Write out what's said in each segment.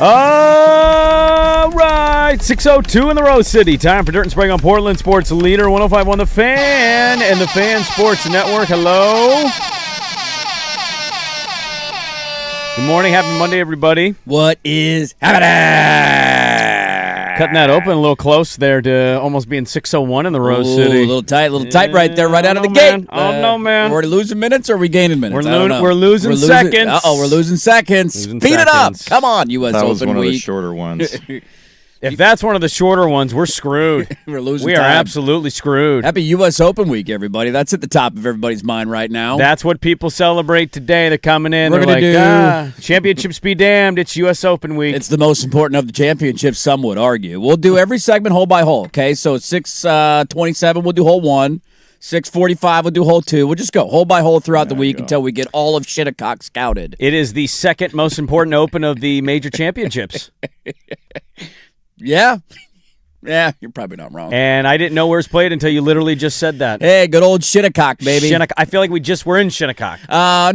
All right, 6:02 in the Rose City. Time for Dirt and Sprague on Portland Sports Leader, 105.1 The Fan and the Fan Sports Network. Hello. Good morning. Happy Monday, everybody. What is happening? Cutting that open a little close there to almost being 6:01 in the Rose City. A little tight right there, right out of the man. gate. I don't know, man. We're losing minutes or are we gaining minutes? We're losing seconds. We're losing seconds. Speed it up. Come on, U.S. That Open was one week. of the shorter ones. If that's one of the shorter ones, we're screwed. We're losing We time. are absolutely screwed. Happy U.S. Open week, everybody. That's at the top of everybody's mind right now. That's what people celebrate today. They're coming in. We're They're gonna like, championships be damned. It's U.S. Open week. It's the most important of the championships, some would argue. We'll do every segment hole by hole, okay? So 6:27, we'll do hole 1. 6:45, we'll do hole 2. We'll just go hole by hole throughout the week until we get all of Shinnecock scouted. It is the second most important open of the major championships. Yeah. Yeah, you're probably not wrong. And I didn't know where it's played until you literally just said that. Hey, good old Shinnecock, baby. I feel like we just were in Shinnecock.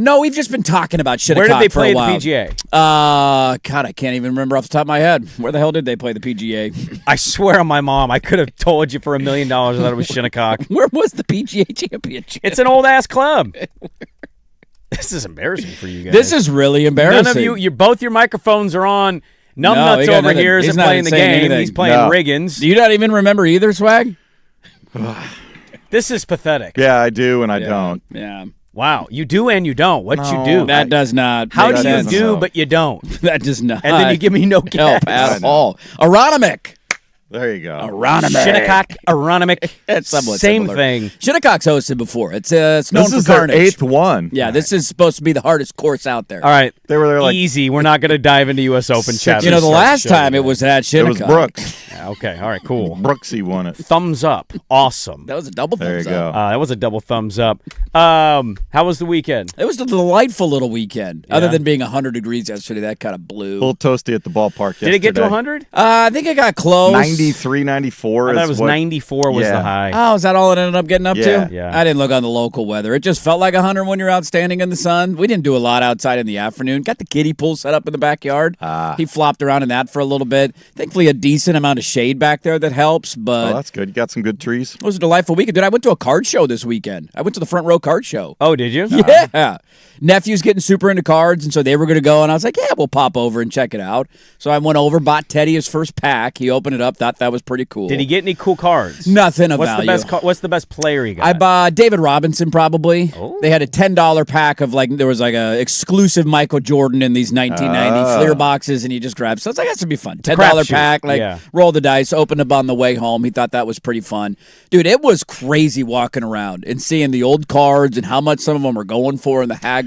No, we've just been talking about Shinnecock. Where did they for play a while. the PGA? God, I can't even remember off the top of my head. Where the hell did they play the PGA? I swear on my mom, I could have told you for $1 million I thought it was Shinnecock. Where was the PGA Championship? It's an old-ass club. This is embarrassing for you guys. This is really embarrassing. None of you, both your microphones are on. Numbnuts over here isn't playing the game. He's playing Riggins. Do you not even remember either, Swag? This is pathetic. Yeah, I do and I don't. Yeah. Wow, you do and you don't. What you do? That does not. How make do you sense. do, but you don't? That does not. And then you give me no help gas. at all. Aronimic. There you go. Aronimic. Shinnecock, Aronimic, It's somewhat same similar. thing. Shinnecock's hosted before. It's known This for is their carnage. 8th one. Yeah, this is supposed to be the hardest course out there. All right, They were there like easy. We're not going to dive into U.S. Open chat. You know, the last time it was at it was Shinnecock. Brooks. Yeah, okay, all right, cool. Brooksy won it. Thumbs up. Awesome. That was a double There you thumbs up. go. That was a double thumbs up. How was the weekend? It was a delightful little weekend. Other Yeah. than being 100 degrees yesterday, that kind of blew. A little toasty at the ballpark yesterday. Did it get to 100? I think it got close. 93, 94 I thought is it was what, 94 was the Yeah. high. Oh, is that all it ended up getting up Yeah. to? Yeah. I didn't look on the local weather. It just felt like 100 when you're out standing in the sun. We didn't do a lot outside in the afternoon. Got the kiddie pool set up in the backyard. He flopped around in that for a little bit. Thankfully, a decent amount of shade back there that helps, but Oh, that's good. You got some good trees. it was a delightful weekend. Dude, I went to a card show this weekend. I went to the Front Row Card Show. Oh, did you? Yeah. Nephew's getting super into cards, and so they were going to go, and I was like, yeah, we'll pop over and check it out. So I went over, bought Teddy his first pack. He opened it up, thought that was pretty cool. Did he get any cool cards? Nothing of What's value. the best? What's the best player he got? I bought David Robinson probably. Oh. They had a $10 pack of there was like a exclusive Michael Jordan in these 1990 Fleer boxes, and you just grabbed. So I was like, that should be fun. $10 crapshoot. pack, Yeah. roll the dice, opened up on the way home. He thought that was pretty fun. Dude, it was crazy walking around and seeing the old cards and how much some of them are going for and the haggling.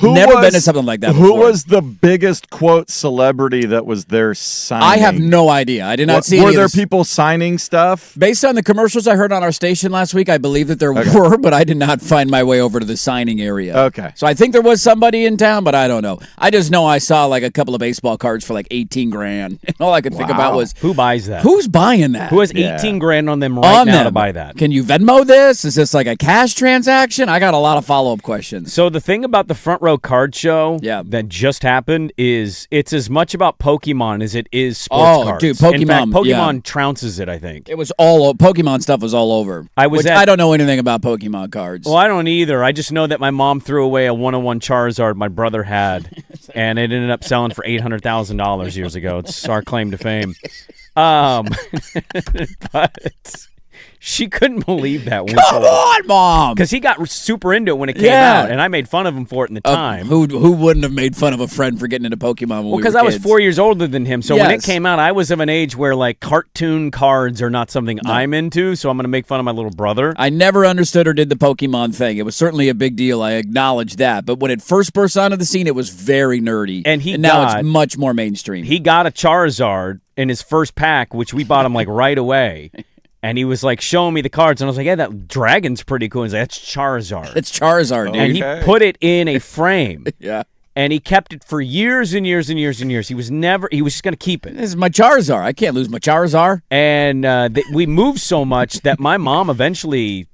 Never been to something like that Who before. was the biggest, quote, celebrity that was there signing? I have no idea. I did not see Were any there of this. people signing stuff? Based on the commercials I heard on our station last week, I believe that there were, but I did not find my way over to the signing area. Okay. So I think there was somebody in town, but I don't know. I just know I saw like a couple of baseball cards for like 18 grand. And all I could think about was, Who buys that? who's buying that? Who has Yeah. 18 grand on them right on now them? to buy that? Can you Venmo this? Is this like a cash transaction? I got a lot of follow-up questions. So the thing about the Front Row Card Show that just happened is it's as much about Pokemon as it is sports cards. Dude, In fact, Pokemon, Pokemon trounces it, I think. It was all Pokemon stuff was all over. I don't know anything about Pokemon cards. Well, I don't either. I just know that my mom threw away a 101 Charizard my brother had, and it ended up selling for $800,000 years ago. It's our claim to fame. But she couldn't believe that. Come on, Mom! Because he got super into it when it came out, and I made fun of him for it in the time. Who wouldn't have made fun of a friend for getting into Pokemon when Because we were I was kids? 4 years older than him, so when it Yes. came out, I was of an age where like cartoon cards are not something I'm into, so I'm going to make fun of my little brother. I never understood or did the Pokemon thing. It was certainly a big deal. I acknowledge that. But when it first burst onto the scene, it was very nerdy. And now it's much more mainstream. He got a Charizard in his first pack, which we bought him like right away. And he was like showing me the cards, and I was like, yeah, that dragon's pretty cool. He's like, that's Charizard. It's Charizard, dude. And he put it in a frame. Yeah. And he kept it for years and years and years and years. He was just going to keep it. This is my Charizard. I can't lose my Charizard. And we moved so much that my mom eventually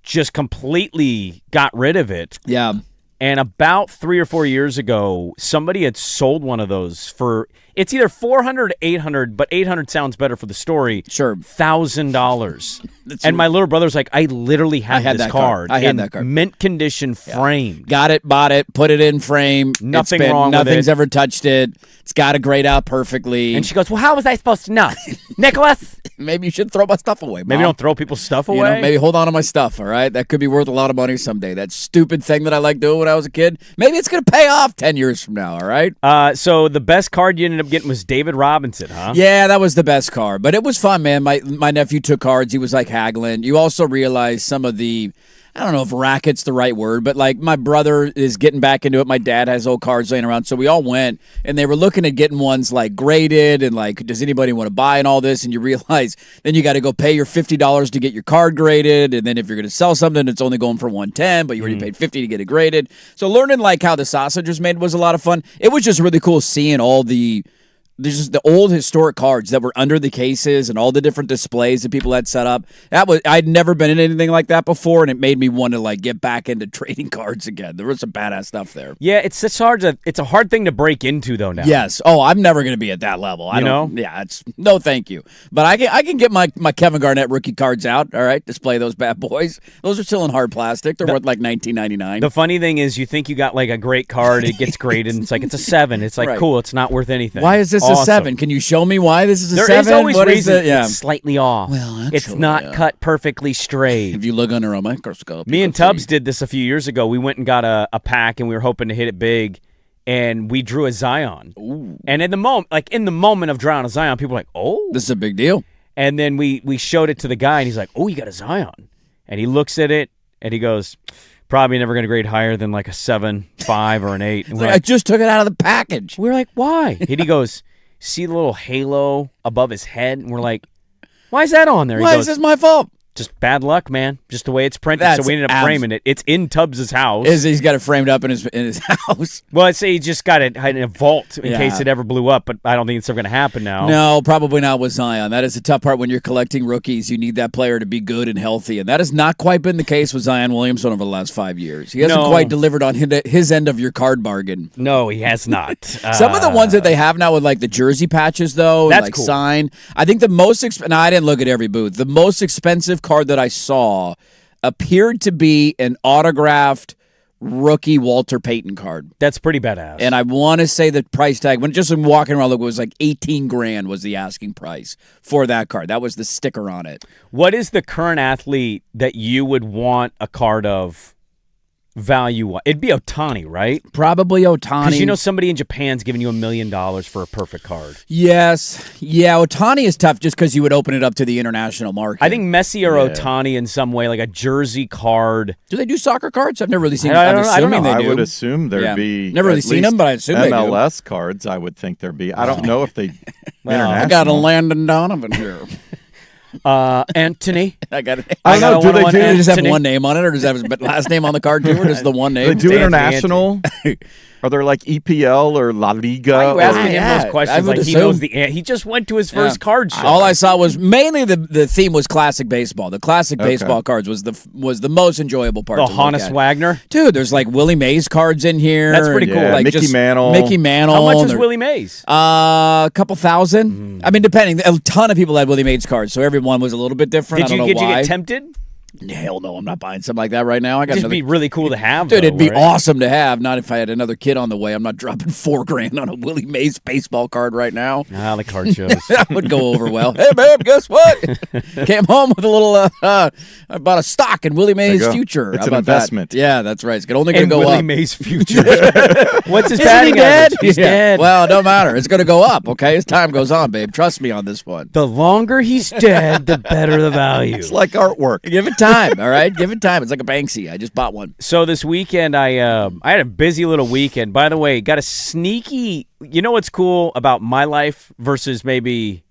just completely got rid of it. Yeah. And about 3 or 4 years ago, somebody had sold one of those for, it's either 400 or 800, but 800 sounds better for the story. Sure. $1,000. And my little brother's like, I literally had this card. I had in that card. mint condition, framed. Got it, bought it, put it in frame. Nothing wrong with it. Nothing's ever touched it. It's got to grade out perfectly. And she goes, well, how was I supposed to know? Nicholas? Maybe you should throw my stuff away, Mom. Maybe don't throw people's stuff away. You know, maybe hold on to my stuff, all right? That could be worth a lot of money someday. That stupid thing that I liked doing when I was a kid, maybe it's going to pay off 10 years from now, all right? So the best card you ended up getting was David Robinson, huh? Yeah, that was the best card. But it was fun, man. My nephew took cards. He was like haggling. You also realize some of the, I don't know if racket's the right word, but like my brother is getting back into it. My dad has old cards laying around. So we all went and they were looking at getting ones like graded and like, does anybody want to buy and all this? And you realize then you got to go pay your $50 to get your card graded. And then if you're going to sell something, it's only going for $110, but you already paid $50 to get it graded. So learning like how the sausage was made was a lot of fun. It was just really cool seeing all there's just the old historic cards that were under the cases and all the different displays that people had set up. I'd never been in anything like that before, and it made me want to like get back into trading cards again. There was some badass stuff there. Yeah, it's a hard thing to break into though now. Yes. Oh, I'm never going to be at that level. I don't. Yeah. It's no, thank you. But I can get my Kevin Garnett rookie cards out. All right, display those bad boys. Those are still in hard plastic. They're worth like $19.99. The funny thing is, you think you got like a great card, it gets graded, and it's like it's a 7. It's like cool, it's not worth anything. Why is this a 7? Can you show me why this is a 7? There is always what reason it's slightly off. Well, actually, it's not cut perfectly straight. If you look under a microscope. Me and Tubbs did this a few years ago. We went and got a pack, and we were hoping to hit it big, and we drew a Zion. Ooh. And in the moment of drawing a Zion, people were like, "Oh, this is a big deal." And then we showed it to the guy, and he's like, "Oh, you got a Zion?" And he looks at it, and he goes, "Probably never going to grade higher than like a 7, 5, or an 8." And like, I just took it out of the package. We're like, "Why?" And he goes, "See the little halo above his head?" And we're like, "Why is that on there?" Why is this my fault? Just bad luck, man. Just the way it's printed. That's so we ended up framing it. It's in Tubbs' house. He's got it framed up in his house. Well, I'd say he just got it in a vault in case it ever blew up, but I don't think it's ever going to happen now. No, probably not with Zion. That is the tough part when you're collecting rookies. You need that player to be good and healthy, and that has not quite been the case with Zion Williamson over the last 5 years. He hasn't quite delivered on his end of your card bargain. No, he has not. Some of the ones that they have now with like the jersey patches, though, that's and like cool. sign. I think the most now I didn't look at every booth. The most expensive card that I saw appeared to be an autographed rookie Walter Payton card. That's pretty badass. And I want to say the price tag, when just walking around, it was like $18,000 was the asking price for that card. That was the sticker on it. What is the current athlete that you would want a card of value? It'd be Ohtani, right? Probably Ohtani. Because you know somebody in Japan's giving you $1 million for a perfect card. Yes. Yeah, Ohtani is tough just because you would open it up to the international market. I think Messi or Ohtani in some way, like a jersey card. Do they do soccer cards? I've never really seen I them. don't know. I would assume there'd be never really seen them, but I assume they do. MLS cards, I would think there'd be. I don't know if they international. I got a Landon Donovan here. Anthony. I got it. I don't know. Do they just have one name on it, or does it have his last name on the card too, or just the one name? They do international. Are there like EPL or La Liga? Why are you asking him Yeah, those questions? Like he knows the he just went to his first card show. All I saw was mainly the theme was classic baseball. The classic baseball cards was the most enjoyable part. The to look Honus at. Wagner. Dude, there's like Willie Mays cards in here. That's pretty cool. Like Mickey just Mantle. Mickey Mantle. How much was Willie Mays? A couple thousand. I mean, depending. A ton of people had Willie Mays cards, so everyone was a little bit different. Did you get tempted? Hell no, I'm not buying something like that right now. I got It'd be really cool to have. Dude, though, it'd be right? awesome to have. Not if I had another kid on the way. I'm not dropping $4,000 on a Willie Mays baseball card right now. The card shows. That would go over well. Hey, babe, guess what? Came home with a little, I bought a stock in Willie Mays' future. It's How an about investment. That? Yeah, that's right. It's only going In to go Willie up. Mays' future. What's his Isn't he batting dead? average? He's dead. Well, it don't matter. It's going to go up, okay? As time goes on, babe. Trust me on this one. The longer he's dead, the better the value. It's like artwork. Give it time, all right? Give it time. It's like a Banksy. I just bought one. So this weekend, I had a busy little weekend. By the way, got a sneaky. You know what's cool about my life versus maybe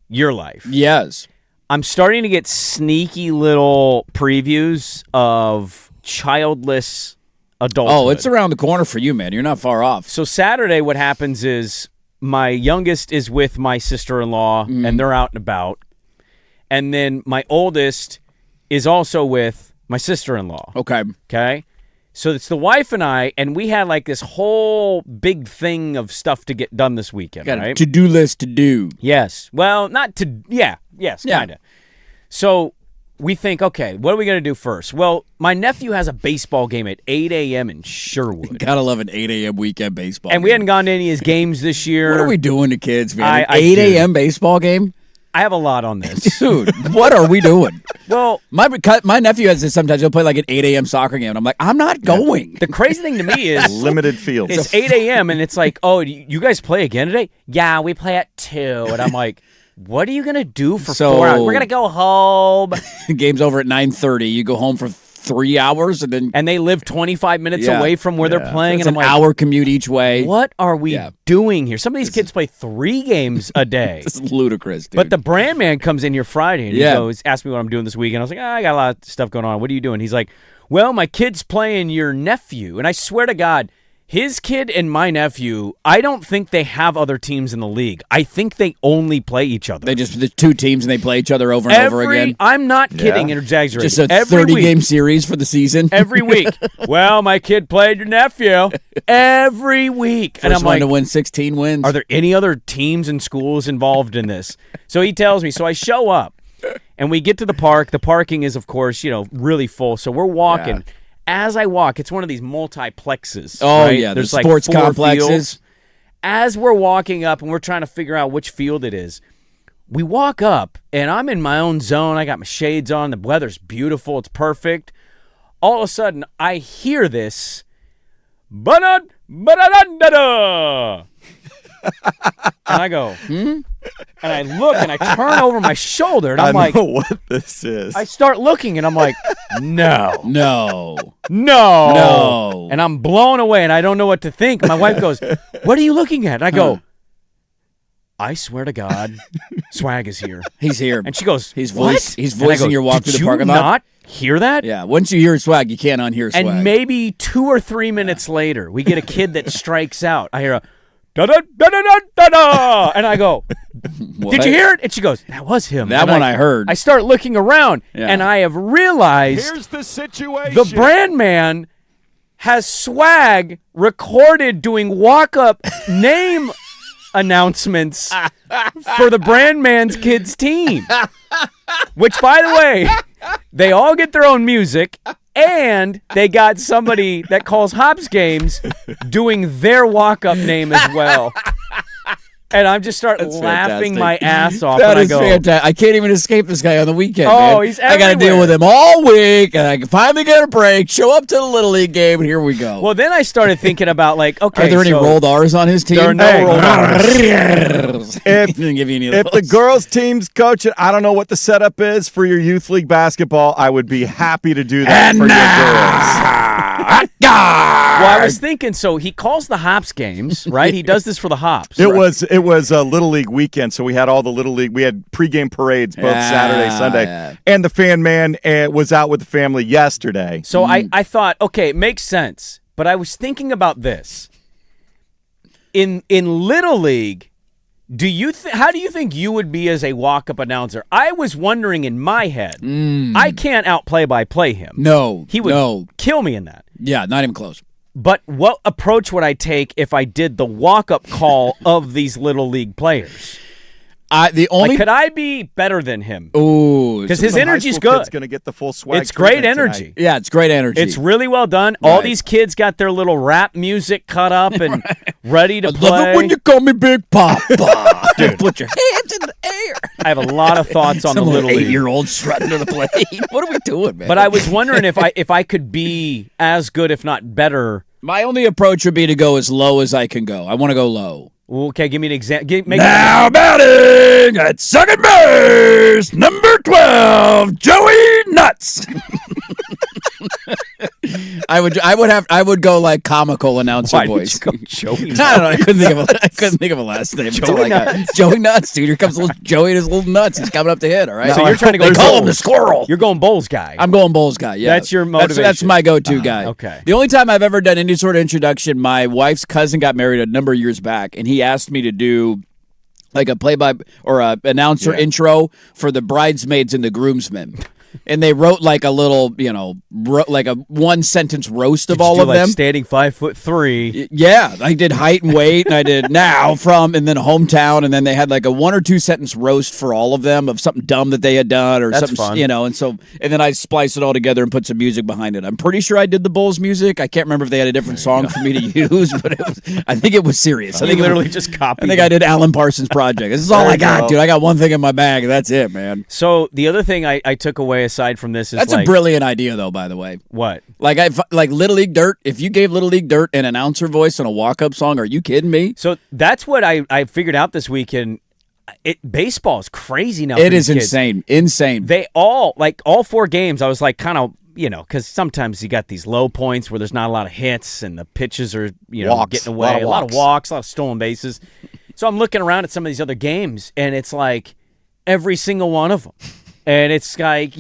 your life? Yes. I'm starting to get sneaky little previews of childless adulthood. Oh, it's around the corner for you, man. You're not far off. So Saturday, what happens is my youngest is with my sister-in-law, and they're out and about. And then my oldest is also with my sister-in-law. Okay. Okay? So it's the wife and I, and we had like this whole big thing of stuff to get done this weekend, Got a right? to-do list to do. Yes. Well, not to, yes, kind of. So we think, okay, what are we going to do first? Well, my nephew has a baseball game at 8 a.m. in Sherwood. Gotta love an 8 a.m. weekend baseball And game. we hadn't gone to any of his games this year. What are we doing to kids, man? I 8 do. a.m. baseball game? I have a lot on this. Dude, what are we doing? Well, My nephew has this sometimes. He'll play like an 8 a.m. soccer game, and I'm like, I'm not going. the crazy thing to me is Limited fields. it's 8 a.m. and it's like, oh, you guys play again today? Yeah, we play at 2. And I'm like, what are you going to do for 4 hours? We're going to go home. The game's over at 9:30. You go home for 3 hours, and then And they live 25 minutes Yeah. away from where they're playing. it's And an I'm like, hour commute each way. what are we Yeah. doing here? Some of these kids play 3 games a day. This is ludicrous, dude. But the brand man comes in here Friday and Yeah. he goes, asked me what I'm doing this weekend. I was like, I got a lot of stuff going on. What are you doing? He's like, well, my kid's playing your nephew. And I swear to God, his kid and my nephew, I don't think they have other teams in the league. I think they only play each other. They just the two teams, and they play each other over and over again. I'm not kidding and exaggerating. Just a every 30-game week, series for the season. every week. Well, my kid played your nephew every week. And First I'm one like, to win 16 wins. are there any other teams and schools involved in this? So he tells me. So I show up, and we get to the park. The parking is, of course, really full. So we're walking. Yeah. As I walk, it's one of these multiplexes. Oh, right? yeah, There's the like sports 4 complexes. fields. As we're walking up, and we're trying to figure out which field it is, we walk up, and I'm in my own zone. I got my shades on. The weather's beautiful. It's perfect. All of a sudden, I hear this. Ba-da-da-da-da. And I go, And I look, and I turn over my shoulder, and I'm I like, know what this is. I start looking, and I'm like, no. No. No. And I'm blown away, and I don't know what to think. My wife goes, what are you looking at? And I go, I swear to God, Swag is here. He's here. And she goes, He's what? he's And I voicing go, your walk did through the you parking lot. not hear that? Yeah, once you hear Swag, you can't unhear Swag. And maybe 2 or 3 minutes later, we get a kid that strikes out. I hear a da-da-da-da-da-da, and I go, did you hear it? And she goes, that was him. That And one I heard. I start looking around, Yeah. and I have realized Here's the situation. the brand man has Swag recorded doing walk-up name announcements for the brand man's kids team. Which, by the way, they all get their own music, and they got somebody that calls hops games doing their walk-up name as well. And I'm just starting That's laughing fantastic. my ass off. That and I is go, fantastic. I can't even escape this guy on the weekend, Oh, man. he's I got to deal everywhere. with him all week, and I can finally get a break, show up to the Little League game, and here we go. Well, then I started thinking about, like, okay, Are there any so rolled R's on his team? There are no rolled R's. If- Didn't give you any of If the those. girls' team's coaching, I don't know what the setup is for your youth league basketball. I would be happy to do that And for Well, I was thinking, so he calls the hops games, right? He does this for the hops. your girls. It was a Little League weekend, so we had all the Little League. We had pregame parades both Yeah, Saturday, Sunday, yeah. and the fan man was out with the family yesterday. So I thought, okay, it makes sense. But I was thinking about this. In Little League, how do you think you would be as a walk-up announcer? I was wondering in my head, I can't out-play-by-play him. No. He would No. kill me in that. Yeah, not even close. But what approach would I take if I did the walk-up call of these Little League players? The only. Like, could I be better than him? Ooh. Because so- his energy's good. Going to get the full swag. It's great treatment energy. tonight. Yeah, it's great energy. It's really well done. All Right. these kids got their little rap music cut up and ready to I play. love it when you call me Big Papa. Put your hands in the air. I have a lot of thoughts on the Some Little League. 8-year-old strutting to the plate. What are we doing, man? But I was wondering if I could be as good, if not better. My only approach would be to go as low as I can go. I want to go low. Okay, give me an example. Now batting at second base, number 12, Joey Nuts. I would go like comical announcer Why voice. did you go Joey? I don't know. I couldn't think of a last name. That's all I got. Nuts. Joey Nuts, dude. Here comes little Joey and his little nuts. He's coming up to hit. All right. So you're trying to go They call him the Bulls. squirrel. You're going Bulls guy. I'm going Bulls guy. Yeah, That's your That's motivation. my go-to guy. okay. The only time I've ever done any sort of introduction, my wife's cousin got married a number of years back, and he asked me to do like a play-by or a announcer intro for the bridesmaids and the groomsmen. and they wrote like a little, like a one-sentence roast of Did you all do, of like, them. standing 5'3". Yeah, I did height and weight, and I did now from, and then hometown, and then they had like a 1 or 2 sentence roast for all of them of something dumb that they had done or That's something, fun. and then I spliced it all together and put some music behind it. I'm pretty sure I did the Bulls music. I can't remember if they had a different song for me to use, but I think it was serious. I You think literally just copied. I think I did Alan Parsons Project. This is all There I you got, go. dude. I got one thing in my bag, and that's it, man. So the other thing I took away aside from this is That's a brilliant idea, though. By the way, what? like Little League Dirt. If you gave Little League Dirt an announcer voice on a walk-up song, are you kidding me? So that's what I figured out this weekend. Baseball is crazy now. It for is these kids. insane. They all all 4 games. I was like kind of because sometimes you got these low points where there's not a lot of hits and the pitches are Walks. getting away. A lot of walks, a lot of stolen bases. So I'm looking around at some of these other games and it's like every single one of them. And it's like,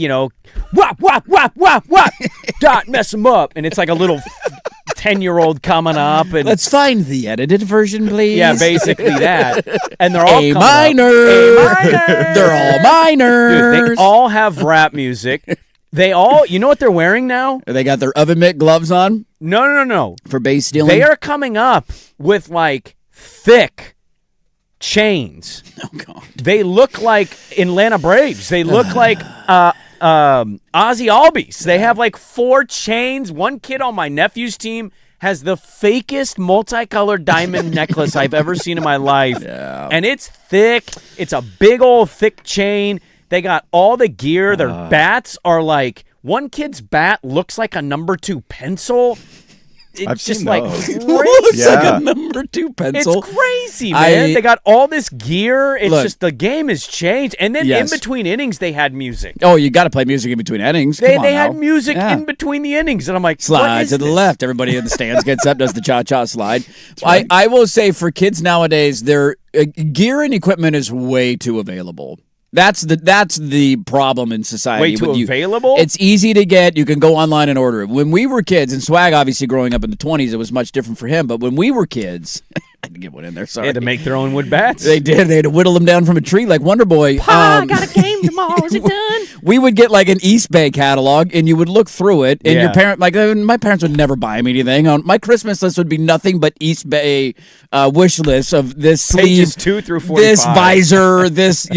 whop, whop, whop, whop, whop, dot, mess them up. And it's like a little 10-year-old coming up. And Let's find the edited version, please. yeah, basically that. And they're all A coming minor. up. A minor. They're all minors. Dude, they all have rap music. They all, you know what they're wearing now? They got their oven mitt gloves on No. for base stealing. They are coming up with like thick chains. Oh God. They look like Atlanta Braves. They look like Ozzy Albies. They have like 4 chains. One kid on my nephew's team has the fakest multicolored diamond necklace I've ever seen in my life. Yeah. And it's thick. It's a big old thick chain. They got all the gear. Their bats are like, one kid's bat looks like a number 2 pencil. It's I've just seen like those. crazy. Looks like Yeah. a number 2 pencil. It's crazy, man. They got all this gear. It's Look. just the game has changed. And then Yes. in between innings, they had music. Oh, you got to play music in between innings. They Come on had now. music Yeah. in between the innings, and I'm like, what Slide is to the this? left. Everybody in the stands gets up, does the cha-cha slide. I will say for kids nowadays, their gear and equipment is way too available. That's the problem in society. Way too When available? It's easy to get. You can go online and order it. When we were kids, and Swag obviously growing up in the 20s, it was much different for him. But when we were kids, I had to get one in there. They Sorry. had to make their own wood bats. They did. They had to whittle them down from a tree like Wonder Boy. I got a game tomorrow. Is it done? We would get like an East Bay catalog, and you would look through it, and Yeah. your parent, my parents would never buy me anything. My Christmas list would be nothing but East Bay wish lists of this sleeve, Pages 2 through 45. this visor, this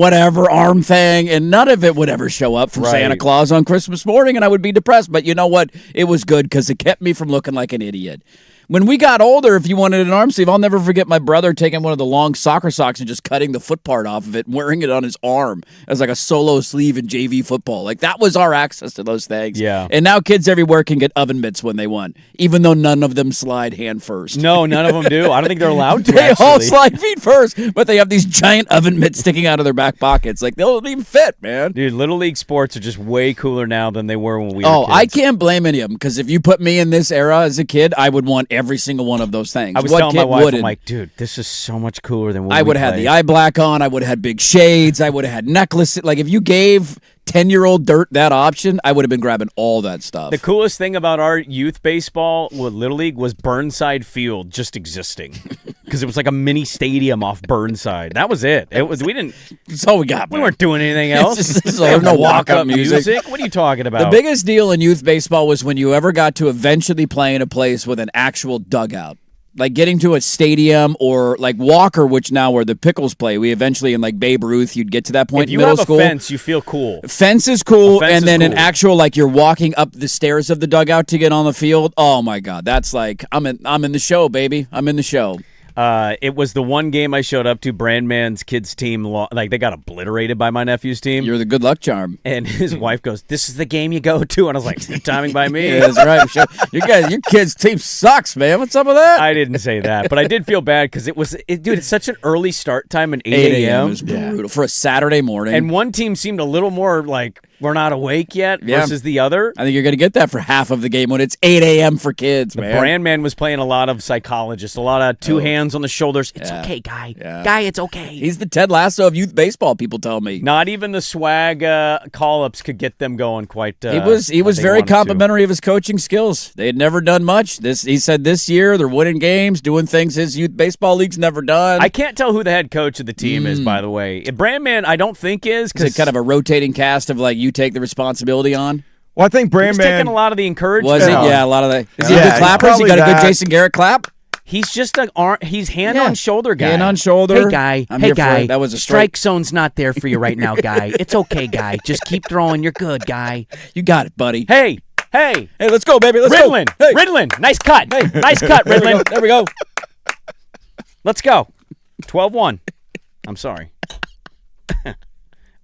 whatever arm thing, and none of it would ever show up from Right. Santa Claus on Christmas morning, and I would be depressed. But you know what? It was good because it kept me from looking like an idiot. When we got older, if you wanted an arm sleeve, I'll never forget my brother taking one of the long soccer socks and just cutting the foot part off of it and wearing it on his arm as like a solo sleeve in JV football. Like that was our access to those things. Yeah. And now kids everywhere can get oven mitts when they want, even though none of them slide hand first. No, none of them do. I don't think they're allowed to, They all actually. slide feet first, but they have these giant oven mitts sticking out of their back pockets. Like they don't even fit, man. Dude, Little League sports are just way cooler now than they were when we were Oh, kids. I can't blame any of them because if you put me in this era as a kid, I would want every single one of those things. I was What telling my kid wife, I'm wouldn't? like, dude, this is so much cooler than when I we would have had played. the eye black on. I would have had big shades. I would have had necklaces. Like if you gave 10-year-old Dirt that option, I would have been grabbing all that stuff. The coolest thing about our youth baseball with Little League was Burnside Field just existing because it was like a mini stadium off Burnside. That was it. That's all we got. We man. weren't doing anything else. There's no walk-up music. What are you talking about? The biggest deal in youth baseball was when you ever got to eventually play in a place with an actual dugout. Like getting to a stadium or like Walker, which now where the Pickles play, we eventually in like Babe Ruth, you'd get to that point if in you middle have school. a fence, you feel cool. Fence is cool, A fence and is then an cool. actual like you're walking up the stairs of the dugout to get on the field. Oh my God, that's like I'm in the show, baby. I'm in the show. It was the one game I showed up to. Brandman's kids team, like they got obliterated by my nephew's team. You're the good luck charm. And his wife goes, "This is the game you go to," and I was like, "Good timing by me." Yeah, that's right. Your kids' team sucks, man. What's up with that? I didn't say that, but I did feel bad because dude, it's such an early start time at 8 a.m. was brutal for a Saturday morning. And one team seemed a little more like we're not awake yet versus the other. I think you're going to get that for half of the game when it's 8 a.m. for kids, man. Brandman was playing a lot of psychologist, a lot of two hands on the shoulders. It's okay, guy. Yeah. Guy, it's okay. He's the Ted Lasso of youth baseball, people tell me. Not even the swag call-ups could get them going quite. He was very complimentary of his coaching skills. They had never done much. He said this year they're winning games, doing things his youth baseball league's never done. I can't tell who the head coach of the team is, by the way. Brandman, I don't think is It's kind of a rotating cast of like you take the responsibility on? Well, I think He's taking Brandman a lot of the encouragement. Was it? Yeah. Yeah, a lot of the. Is he a Yeah, good clapper? Has he probably got a good that. Jason Garrett clap? He's just he's hand Yeah. on shoulder guy. Hand on shoulder. Hey guy. I'm hey here for guy. it. That was a strike zone's not there for you right now, guy. It's okay, guy. Just keep throwing. You're good, guy. You got it, buddy. Hey, Hey, let's go, baby. Let's Ridlin. go. Hey. Ridlin. Nice cut. Hey. Nice cut, There we go. Ridlin. There we go. Let's go. 12-1. I'm sorry.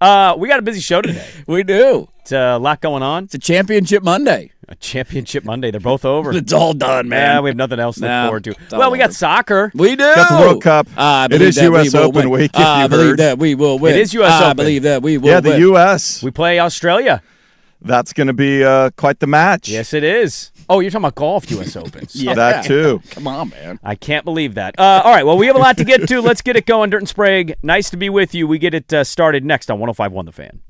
We got a busy show today. We do. It's a lot going on. It's a championship Monday. A championship Monday. They're both over. It's all done, man. Yeah, we have nothing else to look Nah, forward to. it's all Well, we got over. soccer. We do. Got the World Cup. I It believe is that U.S. we will Open win. week, if I you believe heard. that we will win. It is US I Open. believe that we will Yeah, the win. U.S. We play Australia. That's going to be quite the match. Yes, it is. Oh, you're talking about golf U.S. Open. Yeah. That too. Come on, man. I can't believe that. All right, well, we have a lot to get to. Let's get it going. Dirt and Sprague, nice to be with you. We get it started next on 105.1 The Fan.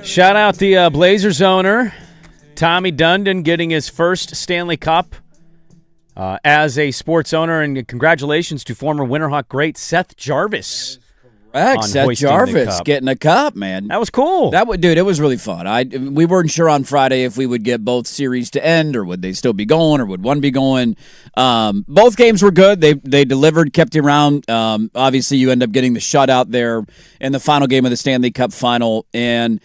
Shout out the Blazers owner, Tommy Dundon, getting his first Stanley Cup as a sports owner, and congratulations to former Winterhawk great Seth Jarvis. Seth Jarvis getting a cup, man. That was cool. Dude, it was really fun. We weren't sure on Friday if we would get both series to end, or would they still be going, or would one be going. Both games were good. They delivered, kept you around. Obviously, you end up getting the shutout there in the final game of the Stanley Cup final, and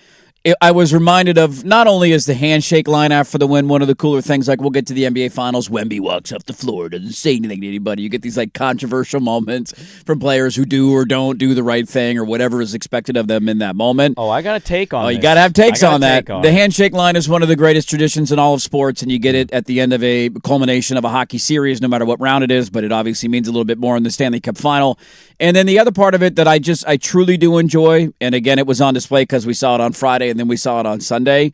I was reminded of, not only is the handshake line after the win one of the cooler things, like we'll get to the NBA Finals, Wemby walks up the floor, doesn't say anything to anybody. You get these like controversial moments from players who do or don't do the right thing or whatever is expected of them in that moment. Oh, I got a take on this. You got to have takes on that. The handshake line is one of the greatest traditions in all of sports, and you get it at the end of a culmination of a hockey series, no matter what round it is, but it obviously means a little bit more in the Stanley Cup final. And then the other part of it that I truly do enjoy, and again, it was on display because we saw it on Friday and then we saw it on Sunday.